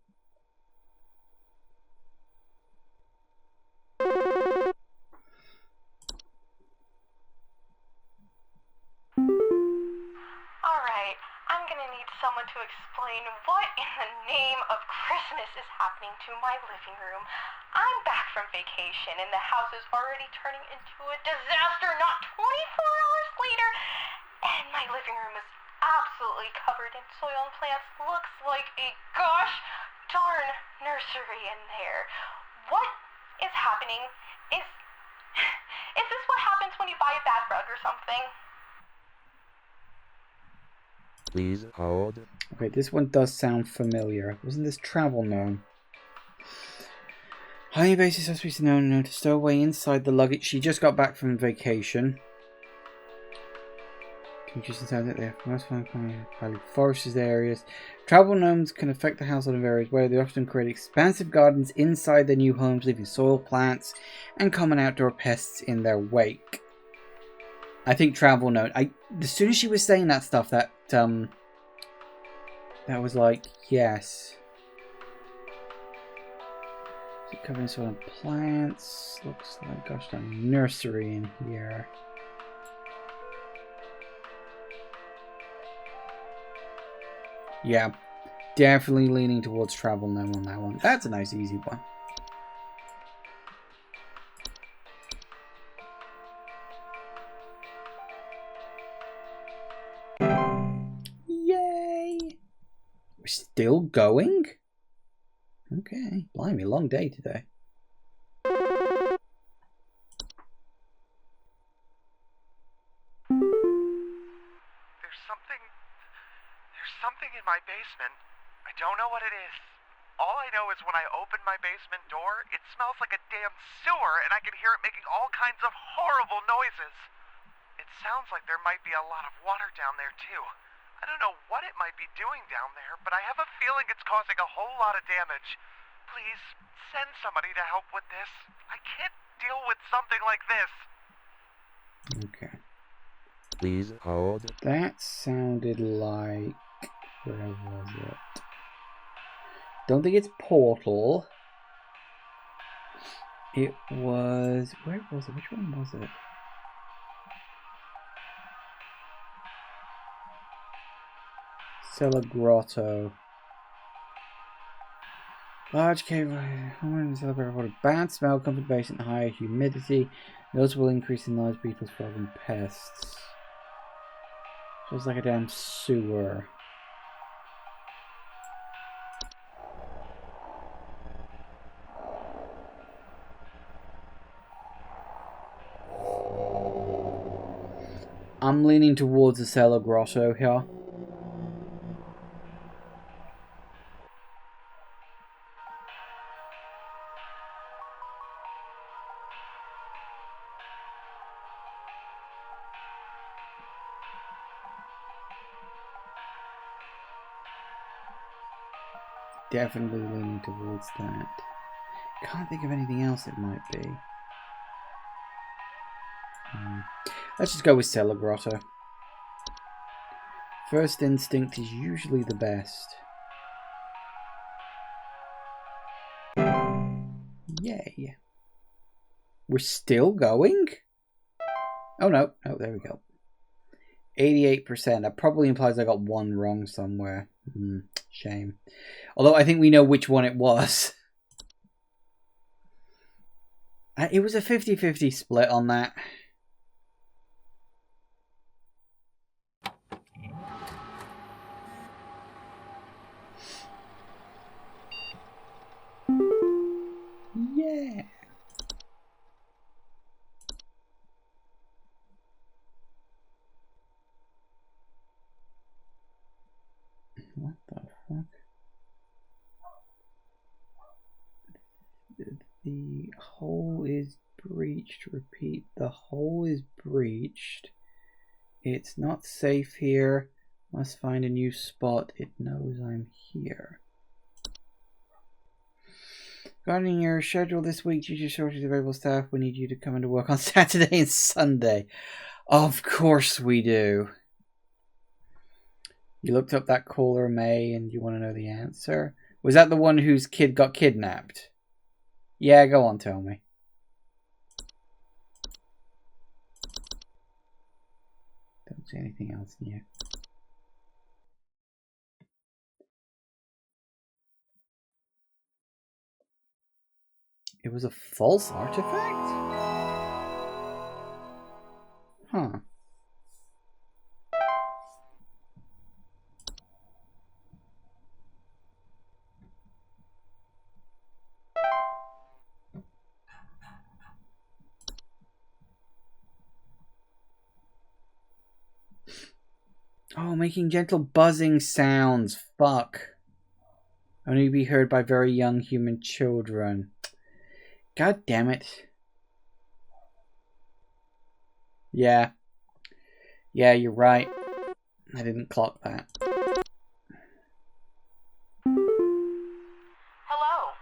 Alright, I'm gonna need someone to explain what in the name of Christmas is happening to my living room. I'm back from vacation and the house is already turning into a disaster not 24 hours later. And my living room is absolutely covered in soil and plants. Looks like a gosh darn nursery in there. What is happening? Is this what happens when you buy a bad rug or something? Please hold. Okay, this one does sound familiar. Wasn't this Travel Gnome? High invasive suspects known to stow away inside the luggage. She just got back from vacation. They have most highly forested areas. Travel gnomes can affect the household in various ways. They often create expansive gardens inside their new homes, leaving soil, plants, and common outdoor pests in their wake. I think Travel Gnome. As soon as she was saying that stuff, that was like, yes. Covering soil and plants. Looks like, gosh, a nursery in here. Yeah, definitely leaning towards Travel Gnome on that one. That's a nice, easy one. Yay! We're still going? Okay, blimey, long day today. There's something in my basement. I don't know what it is. All I know is when I open my basement door, it smells like a damn sewer, and I can hear it making all kinds of horrible noises. It sounds like there might be a lot of water down there, too. I don't know what it might be doing down there, but I have a feeling it's causing a whole lot of damage. Please, send somebody to help with this. I can't deal with something like this. Okay. Please hold. That sounded like... where was it? Don't think it's Portal. It was... where was it? Which one was it? Cellar Grotto. Large cave home celebrate water. Bad smell, comfort basement, higher humidity. Noticeable increase in large beetles, frogs, and pests. Feels like a damn sewer. I'm leaning towards the Cellar Grotto here. Definitely leaning towards that. Can't think of anything else it might be. Let's just go with Cellar Grotto. First instinct is usually the best. We're still going? Oh no. Oh, there we go. 88%. That probably implies I got one wrong somewhere. Shame. Although I think we know which one it was. It was a 50-50 split on that. Yeah. What the fuck? The hole is breached. Repeat, the hole is breached. It's not safe here. Must find a new spot. It knows I'm here. Regarding your schedule this week, due to shortage of available staff, we need you to come into work on Saturday and Sunday. Of course we do. You looked up that caller, May, and you want to know the answer? Was that the one whose kid got kidnapped? Yeah, go on, tell me. Don't say anything else new. It was a false artifact? Huh. Oh, making gentle buzzing sounds. Fuck. Only to be heard by very young human children. God damn it. Yeah. Yeah, you're right. I didn't clock that. Hello.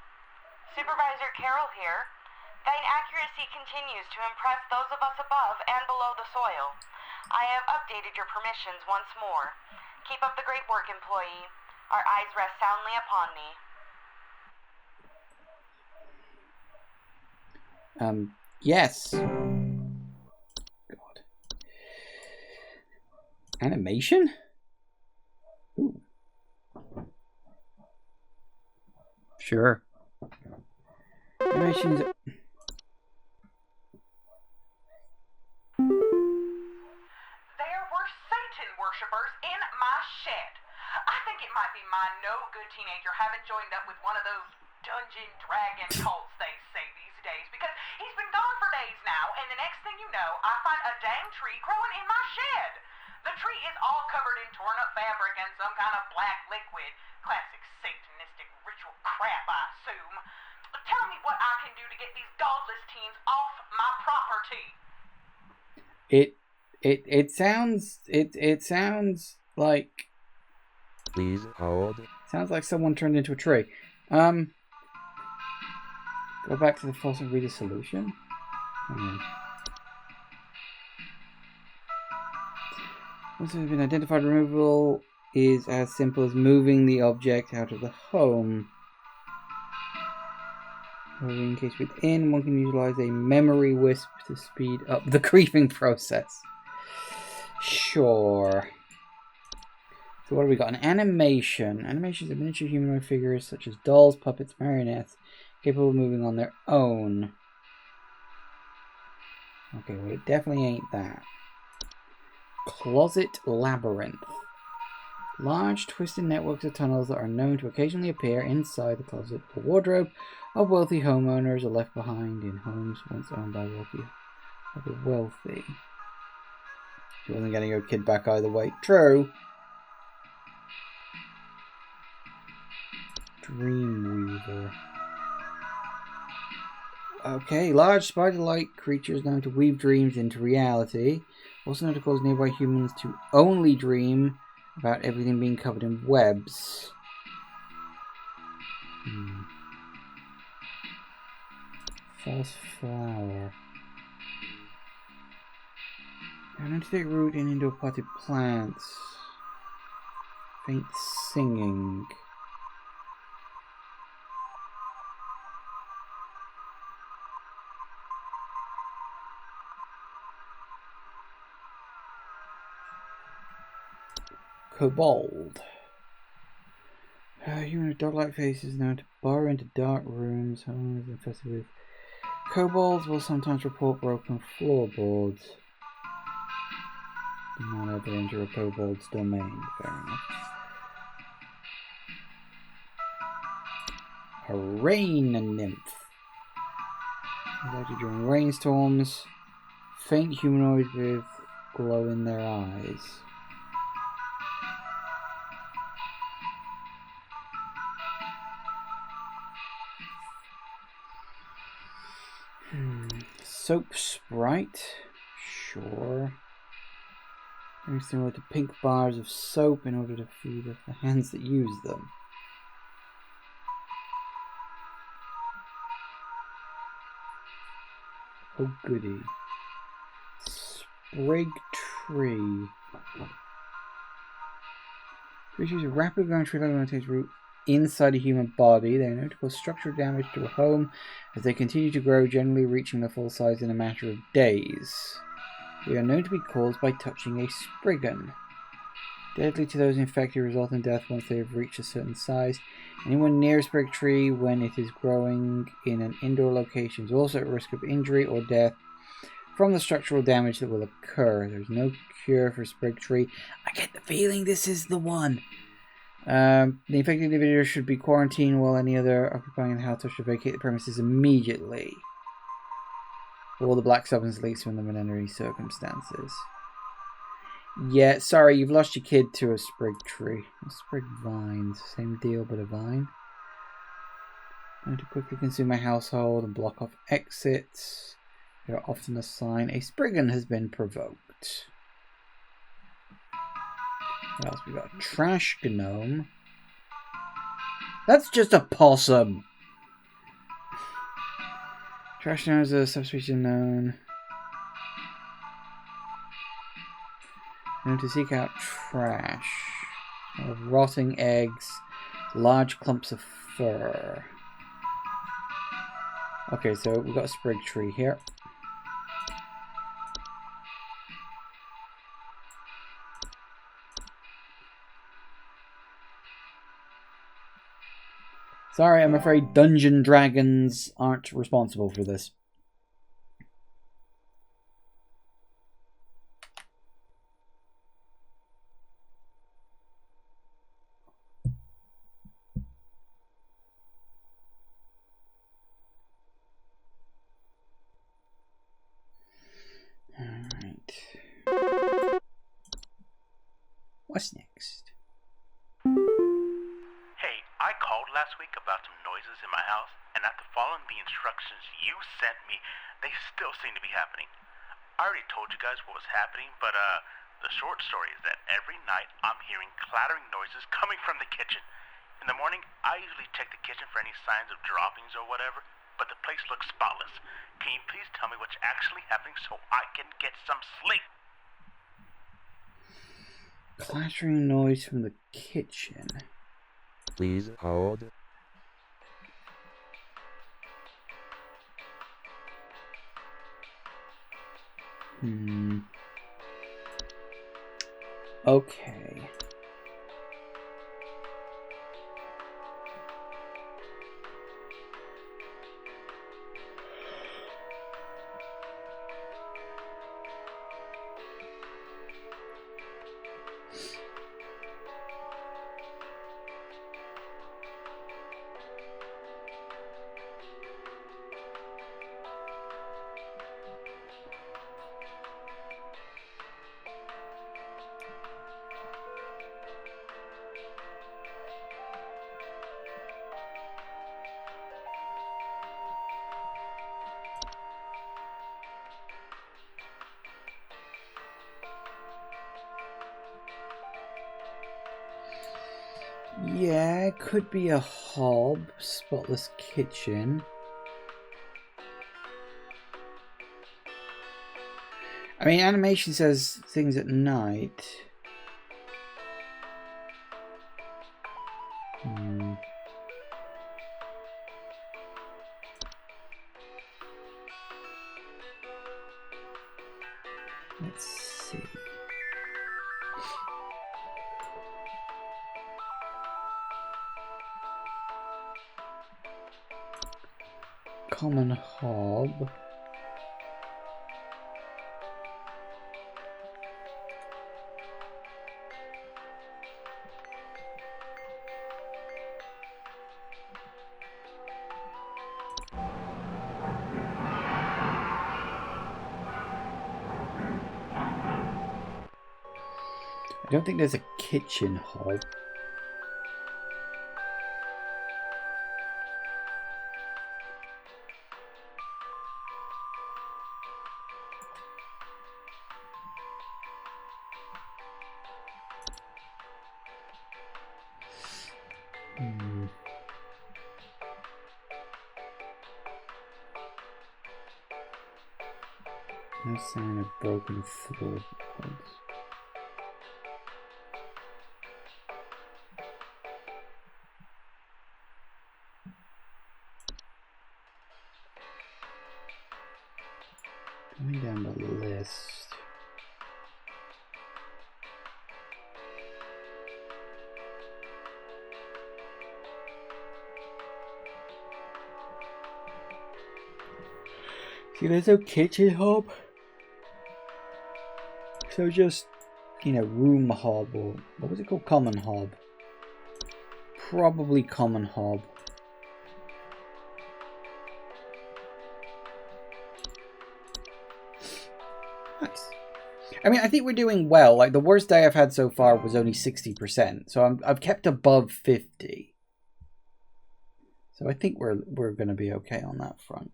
Supervisor Carroll here. Thine accuracy continues to impress those of us above and below the soil. I have updated your permissions once more. Keep up the great work, employee. Our eyes rest soundly upon thee. Yes. God. Animation? Ooh. Sure. Animations. There were Satan worshippers in my shed. I think it might be my no-good teenager having joined up with one of those Dungeon Dragon cults they say these days, because he's been gone for days now, and the next thing you know, I find a dang tree growing in my shed. The tree is all covered in torn-up fabric and some kind of black liquid. Classic satanistic ritual crap, I assume. Tell me what I can do to get these godless teens off my property. It sounds like. Please hold. Sounds like someone turned into a tree. Go back to the false and read a solution. Once it's been identified, removal is as simple as moving the object out of the home. However, in case within, one can utilize a memory wisp to speed up the grieving process. Sure. So what have we got? An animation. Animations of miniature humanoid figures such as dolls, puppets, marionettes, capable of moving on their own. Okay, well it definitely ain't that. Closet labyrinth. Large twisted networks of tunnels that are known to occasionally appear inside the closet or wardrobe of wealthy homeowners are left behind in homes once owned by the wealthy. She wasn't getting her kid back either way. True. Dreamweaver. Okay, large spider-like creatures known to weave dreams into reality. Also known to cause nearby humans to only dream about everything being covered in webs. False flower. Known to take root in indoor potted plants. Faint singing. Kobold. Human with dog-like faces known to burrow into dark rooms. Homes infested with kobolds will sometimes report broken floorboards. Do not ever enter a kobold's domain. Fair enough. A rain nymph. Elected during rainstorms. Faint humanoid with glow in their eyes. Soap sprite. Sure. Very similar to pink bars of soap in order to feed off the hands that use them. Oh goody. Sprig tree. Creatures of rapidly growing tree like when takes root inside a human body. They are known to cause structural damage to a home as they continue to grow, generally reaching their full size in a matter of days. They are known to be caused by touching a spriggan. Deadly to those infected, result in death once they have reached a certain size. Anyone near a sprig tree when it is growing in an indoor location is also at risk of injury or death from the structural damage that will occur. There's no cure for sprig tree. I get the feeling this is the one. The infected individual should be quarantined while any other occupying the house should vacate the premises immediately. All the black substance leaks from them in any circumstances. Yeah, sorry, you've lost your kid to a sprig tree. A sprig vines. Same deal, but a vine. And to quickly consume a household and block off exits. They are often a sign a spriggan has been provoked. What else we got? Trash gnome. That's just a possum. Trash gnome is a subspecies known to seek out trash. Rotting eggs, large clumps of fur. Okay, so we've got a sprig tree here. Sorry, I'm afraid Dungeon Dragons aren't responsible for this. Alright. What's next? Hey, I called last week about some noises in my house, and after following the instructions you sent me, they still seem to be happening. I already told you guys what was happening, but the short story is that every night I'm hearing clattering noises coming from the kitchen. In the morning, I usually check the kitchen for any signs of droppings or whatever, but the place looks spotless. Can you please tell me what's actually happening so I can get some sleep? Clattering noise from the kitchen. Please hold. Okay. Yeah, it could be a hob. Spotless kitchen. I mean, animation says things at night. Let's see. common hob. I don't think there's a kitchen hob. No sign of broken floorboards. Going down the list. See, there's no kitchen hob. So just, you know, room hob, or what was it called? Common hob. Probably common hob. Nice. I mean, I think we're doing well. Like, the worst day I've had so far was only 60%. So I've kept above 50. So I think we're going to be okay on that front.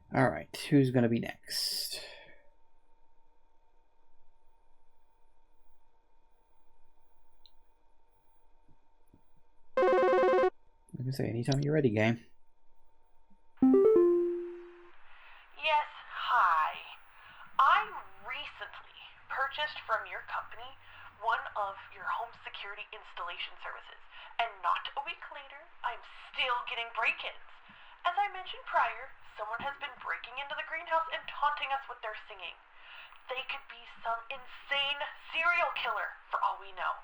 All right, who's going to be next? I can say anytime you're ready, game. Yes, hi. I recently purchased from your company one of your home security installation services, and not a week later, I'm still getting break-ins. As I mentioned prior, someone has been breaking into the greenhouse and taunting us with their singing. They could be some insane serial killer, for all we know.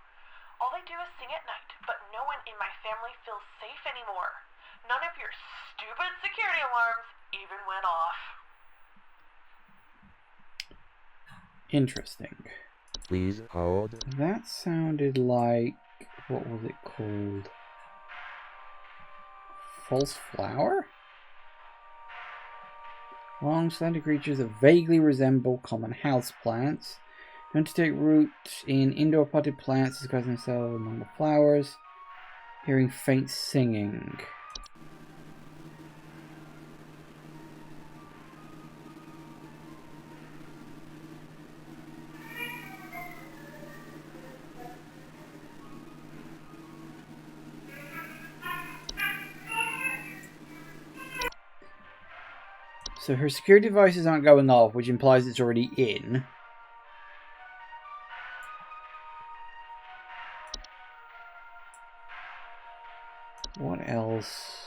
All they do is sing at night, but no one in my family feels safe anymore. None of your stupid security alarms even went off. Interesting. Please hold. That sounded like, what was it called? False flower? Long, slender creatures that vaguely resemble common houseplants. Known to take root in indoor potted plants, disguise themselves among the flowers. Hearing faint singing. So her security devices aren't going off, which implies it's already in. What else?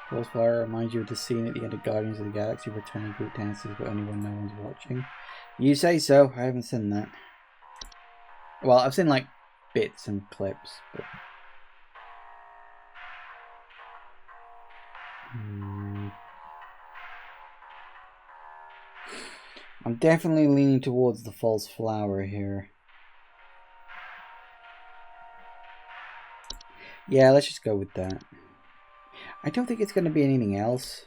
False flower reminds you of the scene at the end of Guardians of the Galaxy where Tony Groot dances but only when no one's watching. You say so. I haven't seen that. Well, I've seen like bits and clips, but I'm definitely leaning towards the false flower here. Yeah, let's just go with that. I don't think it's going to be anything else.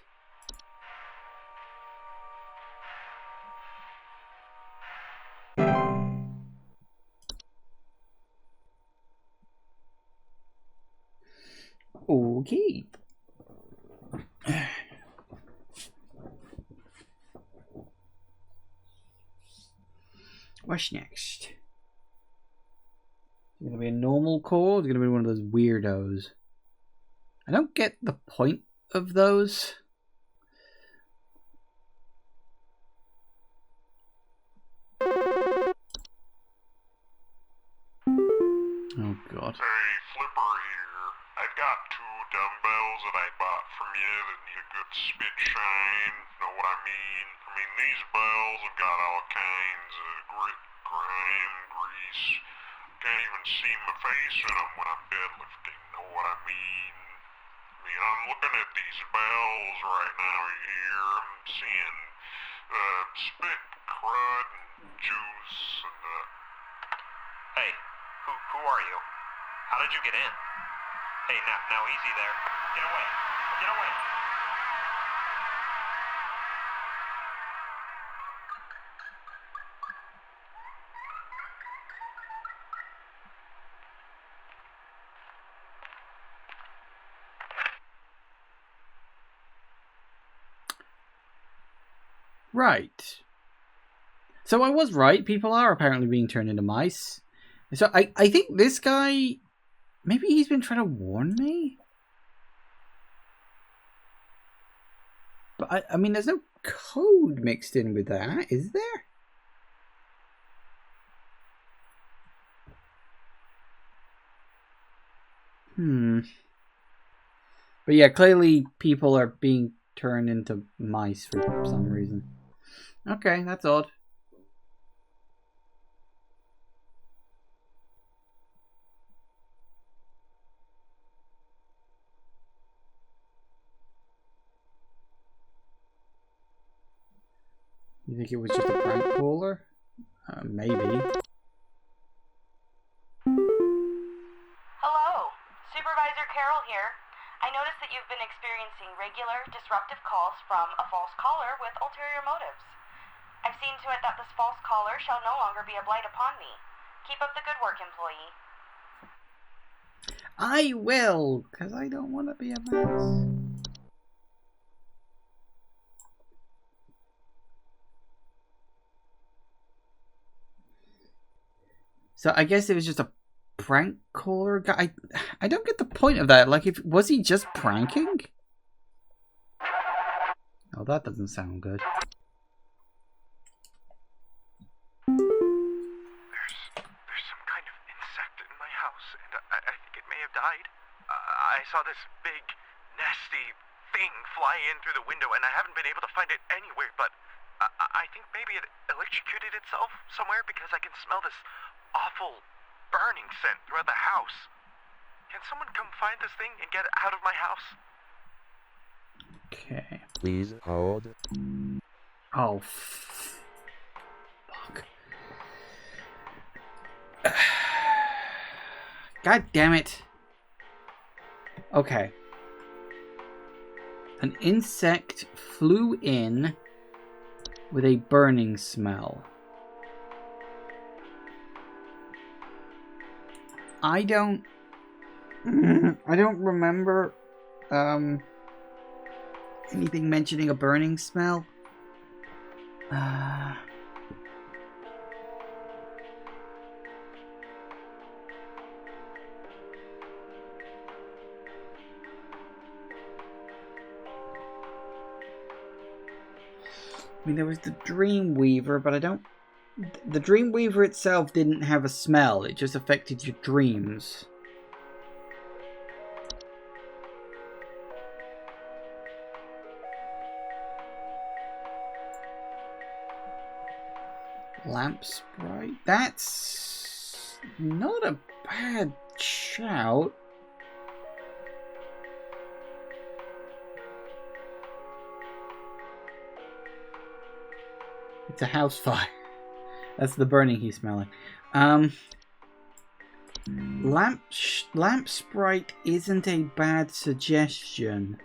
Okay. What's next? It's going to be a normal core. It's going to be one of those weirdos. I don't get the point of those. Oh god. Hey, Flipper here. I've got 2 dumbbells that I bought from you that need a good spit shine. Know what I mean? These bells have got all kinds of grit, grime, grease. Can't even see my face in them when I'm deadlifting. Know what I mean? I'm looking at these bells right now here. I'm seeing spit, crud, and juice, and Hey, who are you? How did you get in? Hey, now easy there. Get away. Get away. Right. So I was right. People are apparently being turned into mice. So I think this guy, maybe he's been trying to warn me? But I mean, there's no code mixed in with that, is there? But yeah, clearly people are being turned into mice for some reason. Okay, that's odd. You think it was just a prank caller? Maybe. Hello, Supervisor Carol here. I noticed that you've been experiencing regular, disruptive calls from a false caller with ulterior motives. I've seen to it that this false caller shall no longer be a blight upon me. Keep up the good work, employee. I will, because I don't want to be a mouse. So I guess it was just a prank caller guy. I don't get the point of that. Like, was he just pranking? Oh, that doesn't sound good. There's some kind of insect in my house, and I think it may have died. I saw this big, nasty thing fly in through the window, and I haven't been able to find it anywhere, but I think maybe it electrocuted itself somewhere because I can smell this awful burning scent throughout the house. Can someone come find this thing and get it out of my house? Okay. Please hold. Oh, fuck. God damn it. Okay. An insect flew in with a burning smell. I don't remember anything mentioning a burning smell. I mean, there was the Dreamweaver, but I don't... The Dreamweaver itself didn't have a smell, it just affected your dreams. Lamp sprite? That's not a bad shout. It's a house fire. That's the burning he's smelling. Lamp sprite isn't a bad suggestion.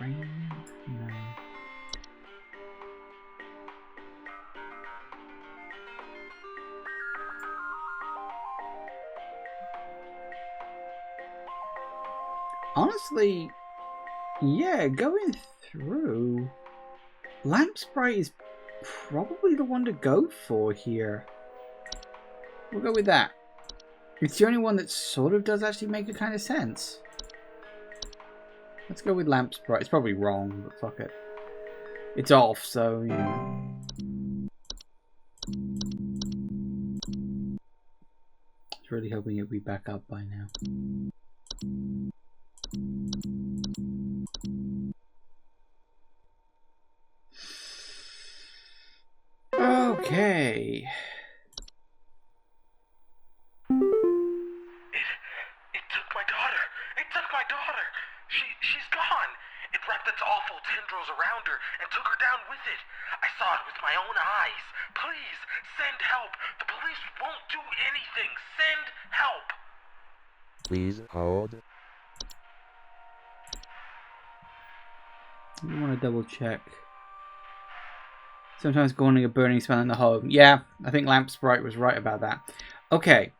Rain? No. Honestly, yeah, going through, Lamp Sprite is probably the one to go for here. We'll go with that. It's the only one that sort of does actually make a kind of sense. Let's go with Lamp Sprite. It's probably wrong, but fuck it. It's off, so, you know. I was really hoping it'd be back up by now. Okay. It took my daughter. It took my daughter. She's gone. It wrapped its awful tendrils around her and took her down with it. I saw it with my own eyes. Please, send help. The police won't do anything. Send help. Please hold. You want to double check. Sometimes going a burning smell in the home. Yeah, I think Lamp Sprite was right about that. Okay.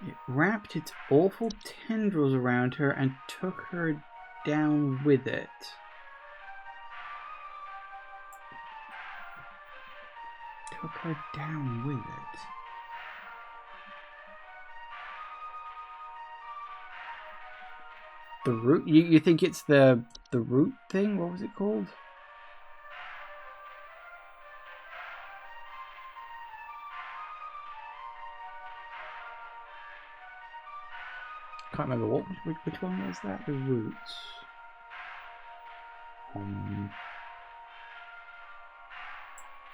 It wrapped its awful tendrils around her and took her down with it. Took her down with it. The root? You think it's the root thing? What was it called? Can't remember which one was that? The roots.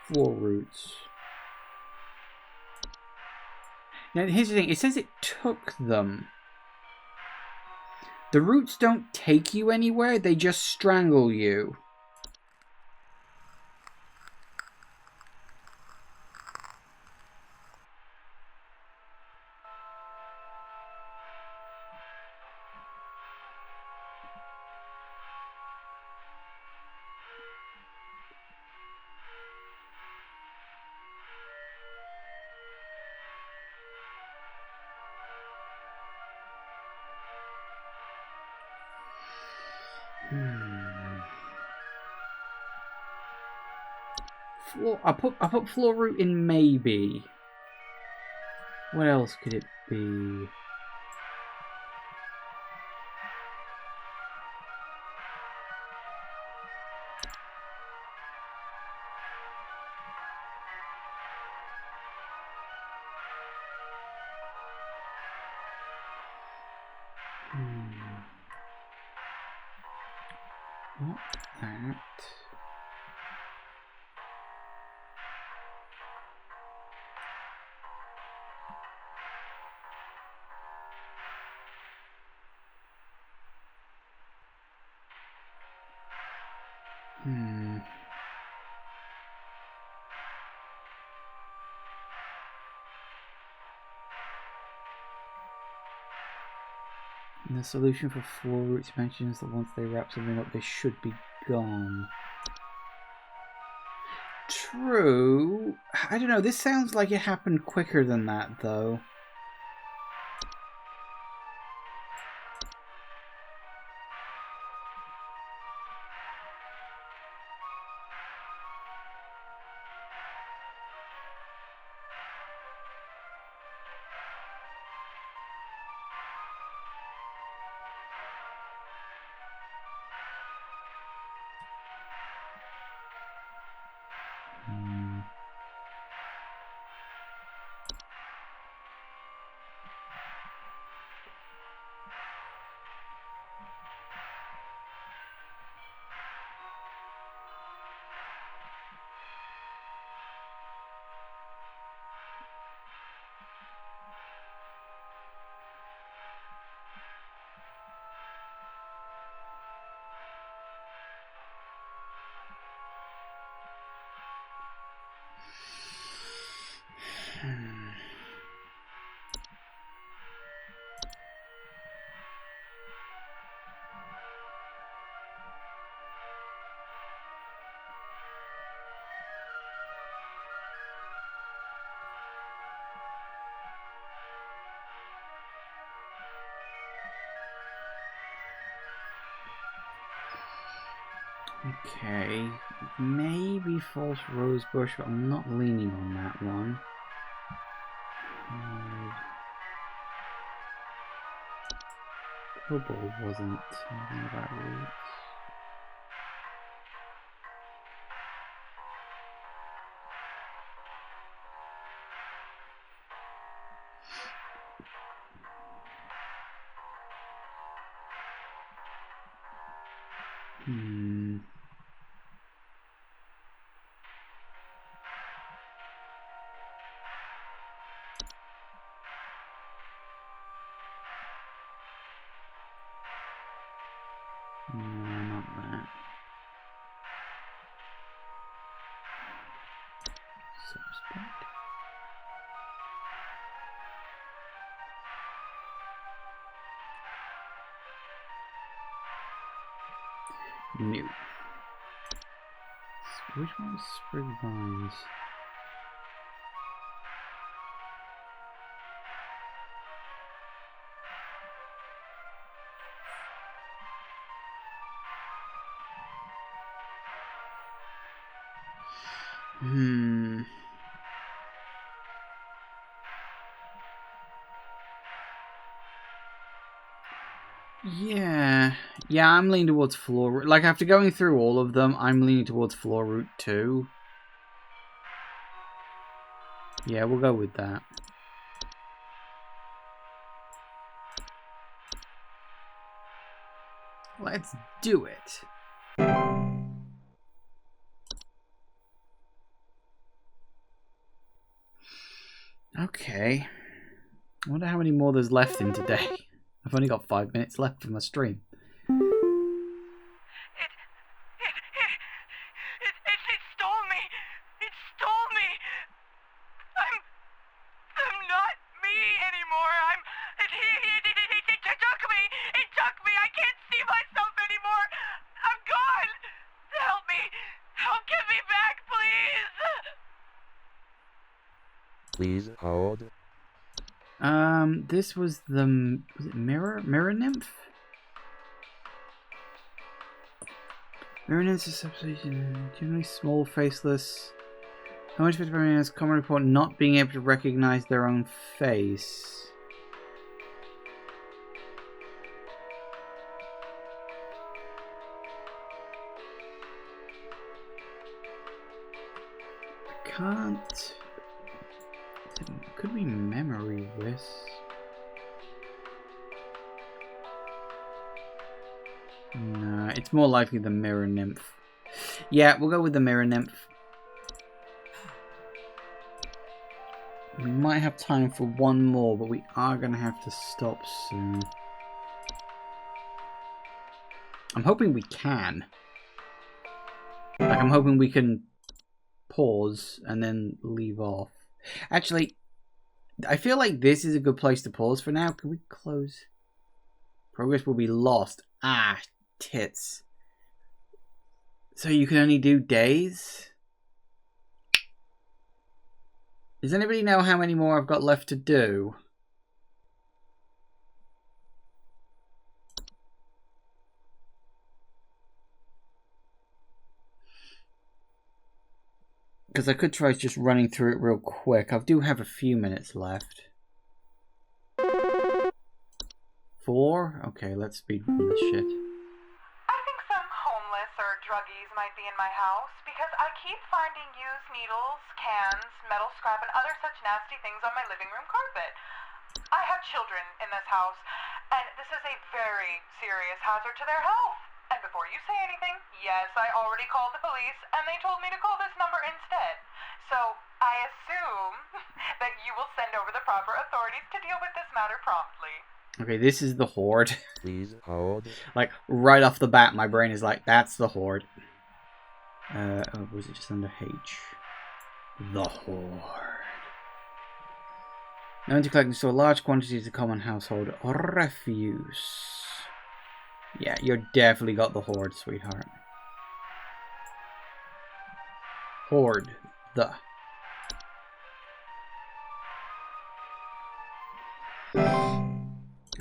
Floor roots. Now here's the thing. It says it took them. The roots don't take you anywhere. They just strangle you. I put floor root in maybe. What else could it be? Not that. And the solution for floor roots mentions that once they wrap something up, they should be gone. True. I don't know. This sounds like it happened quicker than that, though. Okay, maybe false rose bush, but I'm not leaning on that one. Kobold wasn't anything about roots. No, not that. Suspect. New. Which one's sprig vines? Yeah, I'm leaning towards floor root. Like, after going through all of them, I'm leaning towards floor root too. Yeah, we'll go with that. Let's do it. Okay. I wonder how many more there's left in today. I've only got 5 minutes left for my stream. It stole me! It stole me! I'm not me anymore! It took me! It took me! I can't see myself anymore! I'm gone! Help me! Help get me back, please! Please hold. This was the... Was it Mirror Nymph? Mirror Nymphs is substation, generally small, faceless. How much Veterinarian has common report not being able to recognize their own face? I can't... Could be memory whisk. No, it's more likely the Mirror Nymph. Yeah, we'll go with the Mirror Nymph. We might have time for one more, but we are going to have to stop soon. I'm hoping we can. Like, I'm hoping we can pause and then leave off. Actually, I feel like this is a good place to pause for now. Can we close? Progress will be lost. Ah, tits. So you can only do days? Does anybody know how many more I've got left to do? Because I could try just running through it real quick. I do have a few minutes left. 4? Okay, let's speed run this shit. I think some homeless or druggies might be in my house because I keep finding used needles, cans, metal scrap, and other such nasty things on my living room carpet. I have children in this house, and this is a very serious hazard to their health. And before you say anything, yes, I already called the police, and they told me to call this number instead. So I assume that you will send over the proper authorities to deal with this matter promptly. Okay, this is the Horde. Please hold. Like, right off the bat, my brain is like, that's the Horde. Oh, was it just under H? The Horde. Known to collect and store large quantities of common household refuse. Yeah, you definitely got the hoard, sweetheart. Hoard the.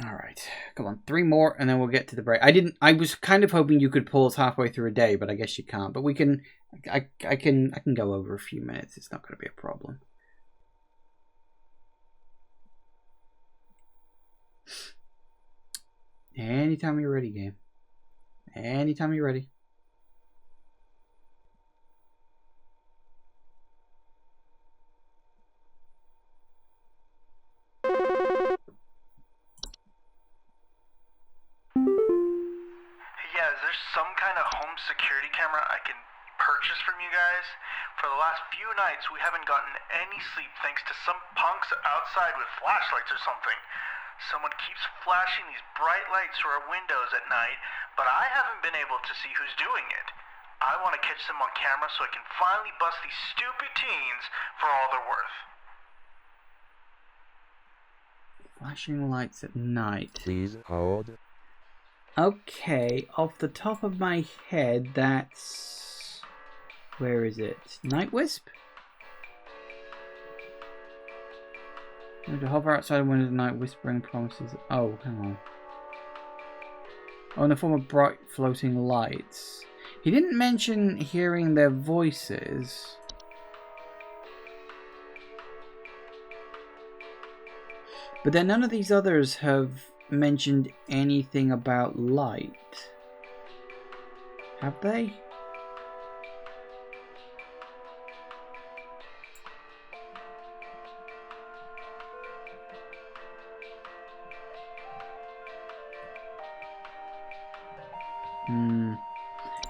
Alright, come on, 3 more and then we'll get to the break. I was kind of hoping you could pause halfway through a day, but I guess you can't. But we can, I can go over a few minutes. It's not going to be a problem. Anytime you're ready, game. Anytime you're ready. Yeah, is there some kind of home security camera I can purchase from you guys? For the last few nights, we haven't gotten any sleep thanks to some punks outside with flashlights or something. Someone keeps flashing these bright lights through our windows at night, but I haven't been able to see who's doing it. I want to catch them on camera so I can finally bust these stupid teens for all they're worth. Flashing lights at night. Please hold. Okay, off the top of my head, that's... Where is it? Night Wisp? To hover outside the window at night, whispering promises... Oh, hang on. Oh, in the form of bright floating lights. He didn't mention hearing their voices. But then none of these others have mentioned anything about light. Have they?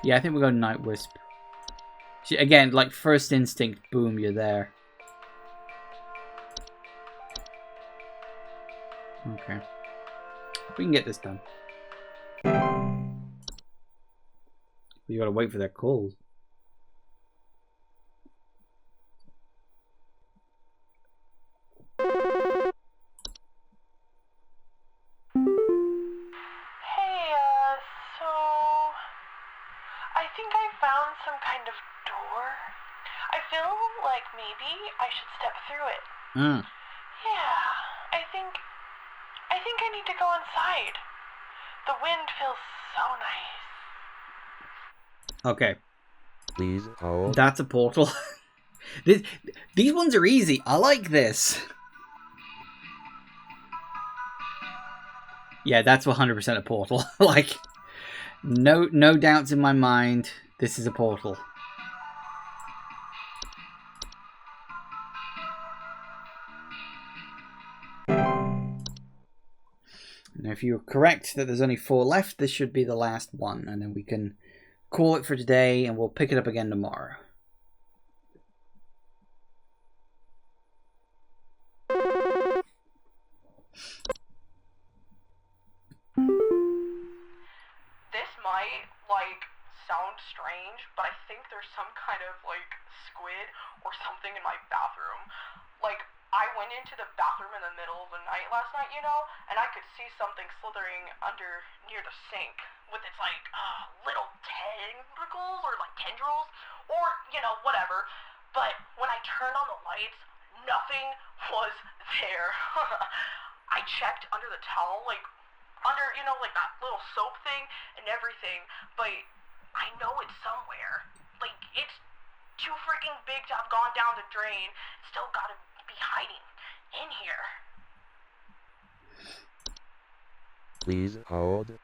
Yeah, I think we'll go Night Wisp. See, again, like first instinct, boom, you're there. Okay. We can get this done. You gotta wait for their calls. Hey, so I think I found some kind of door. I feel like maybe I should step through it. Yeah, I think I need to go inside. The wind feels so nice. Okay. Please hold. That's a portal. These ones are easy. I like this. Yeah, that's 100% a portal. Like, no doubts in my mind. This is a portal. Now, if you're correct that there's only 4 left, this should be the last one, and then we can call it for today, and we'll pick it up again tomorrow. This might, like, sound strange, but I think there's some kind of, like, squid or something in my bathroom. Like, I went into the bathroom in the middle of the night last night, you know, and I could see something slithering under near the sink with its, like, little tentacles or, like, tendrils or, you know, whatever. But when I turned on the lights, nothing was there. I checked under the towel, like, under, you know, like that little soap thing and everything, but I know it's somewhere. Like, it's too freaking big to have gone down the drain. Still gotta be hiding in here. Please hold.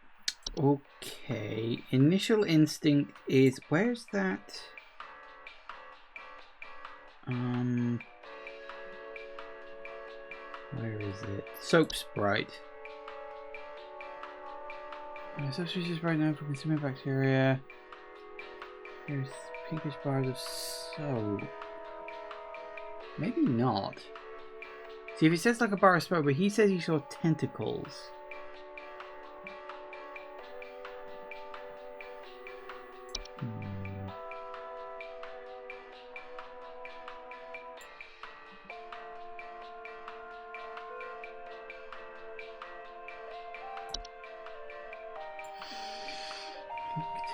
Okay. Initial instinct is... Where's that? Where is it? Soap Sprite. Soap Sprite is right now for consuming bacteria. There's pinkish bars of soap. Maybe not. See, if it says like a bar of smoke, but he says he saw tentacles.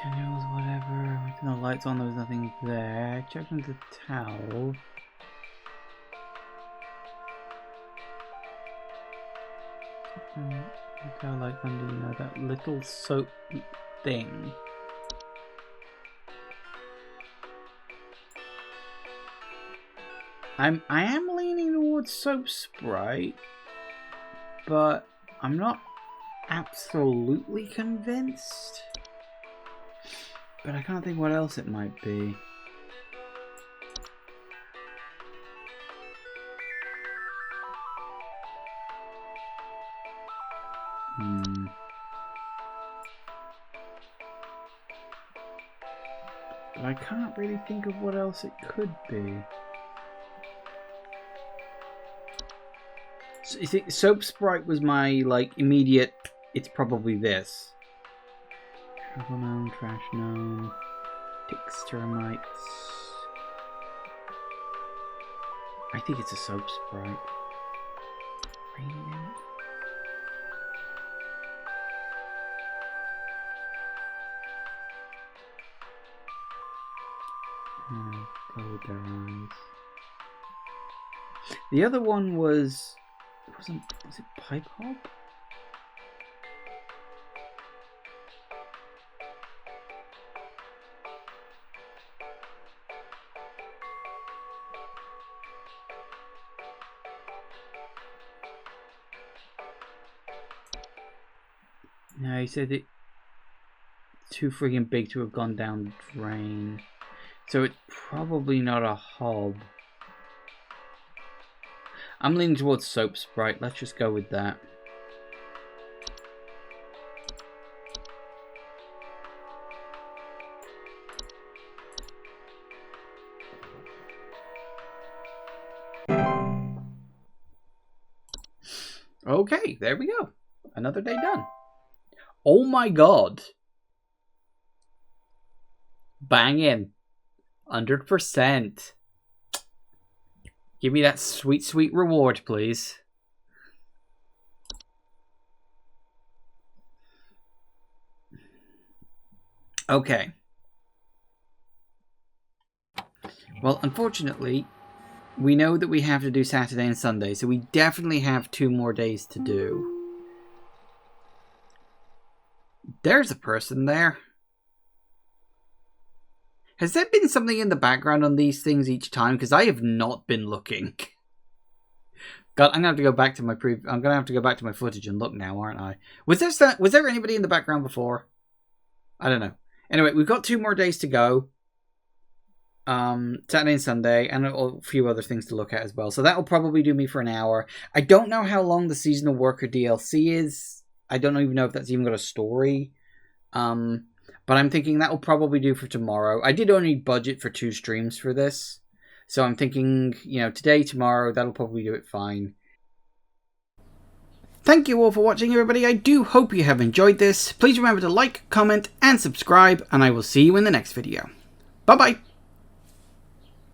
Candles, whatever. We turned the lights on, there was nothing there. Checked on the towel. Look how like under, you know, that little soap thing. I am leaning towards Soap Sprite, but I'm not absolutely convinced. But I can't think what else it might be. But I can't really think of what else it could be. So you think Soap Sprite was my like immediate? It's probably this. Travel gnome, trash gnome, ticks, termites. I think it's a Soap Sprite. Rain nymph. Go with their eyes. The other one was it Pipe Hop? No, he said it too friggin' big to have gone down the drain. So it's probably not a hob. I'm leaning towards Soap Sprite. Let's just go with that. Okay, there we go. Another day done. Oh my god. Banging. 100%. Give me that sweet, sweet reward, please. Okay. Well, unfortunately, we know that we have to do Saturday and Sunday, so we definitely have 2 more days to do. There's a person there. Has there been something in the background on these things each time? Because I have not been looking. God, I'm gonna have to go back to my I'm gonna have to go back to my footage and look now, aren't I? Was there anybody in the background before? I don't know. Anyway, we've got 2 more days to go. Saturday and Sunday, and a few other things to look at as well. So that'll probably do me for an hour. I don't know how long the Seasonal Worker DLC is. I don't even know if that's even got a story. But I'm thinking that will probably do for tomorrow. I did only budget for 2 streams for this. So I'm thinking, you know, today, tomorrow, that'll probably do it fine. Thank you all for watching, everybody. I do hope you have enjoyed this. Please remember to like, comment, and subscribe, and I will see you in the next video. Bye-bye.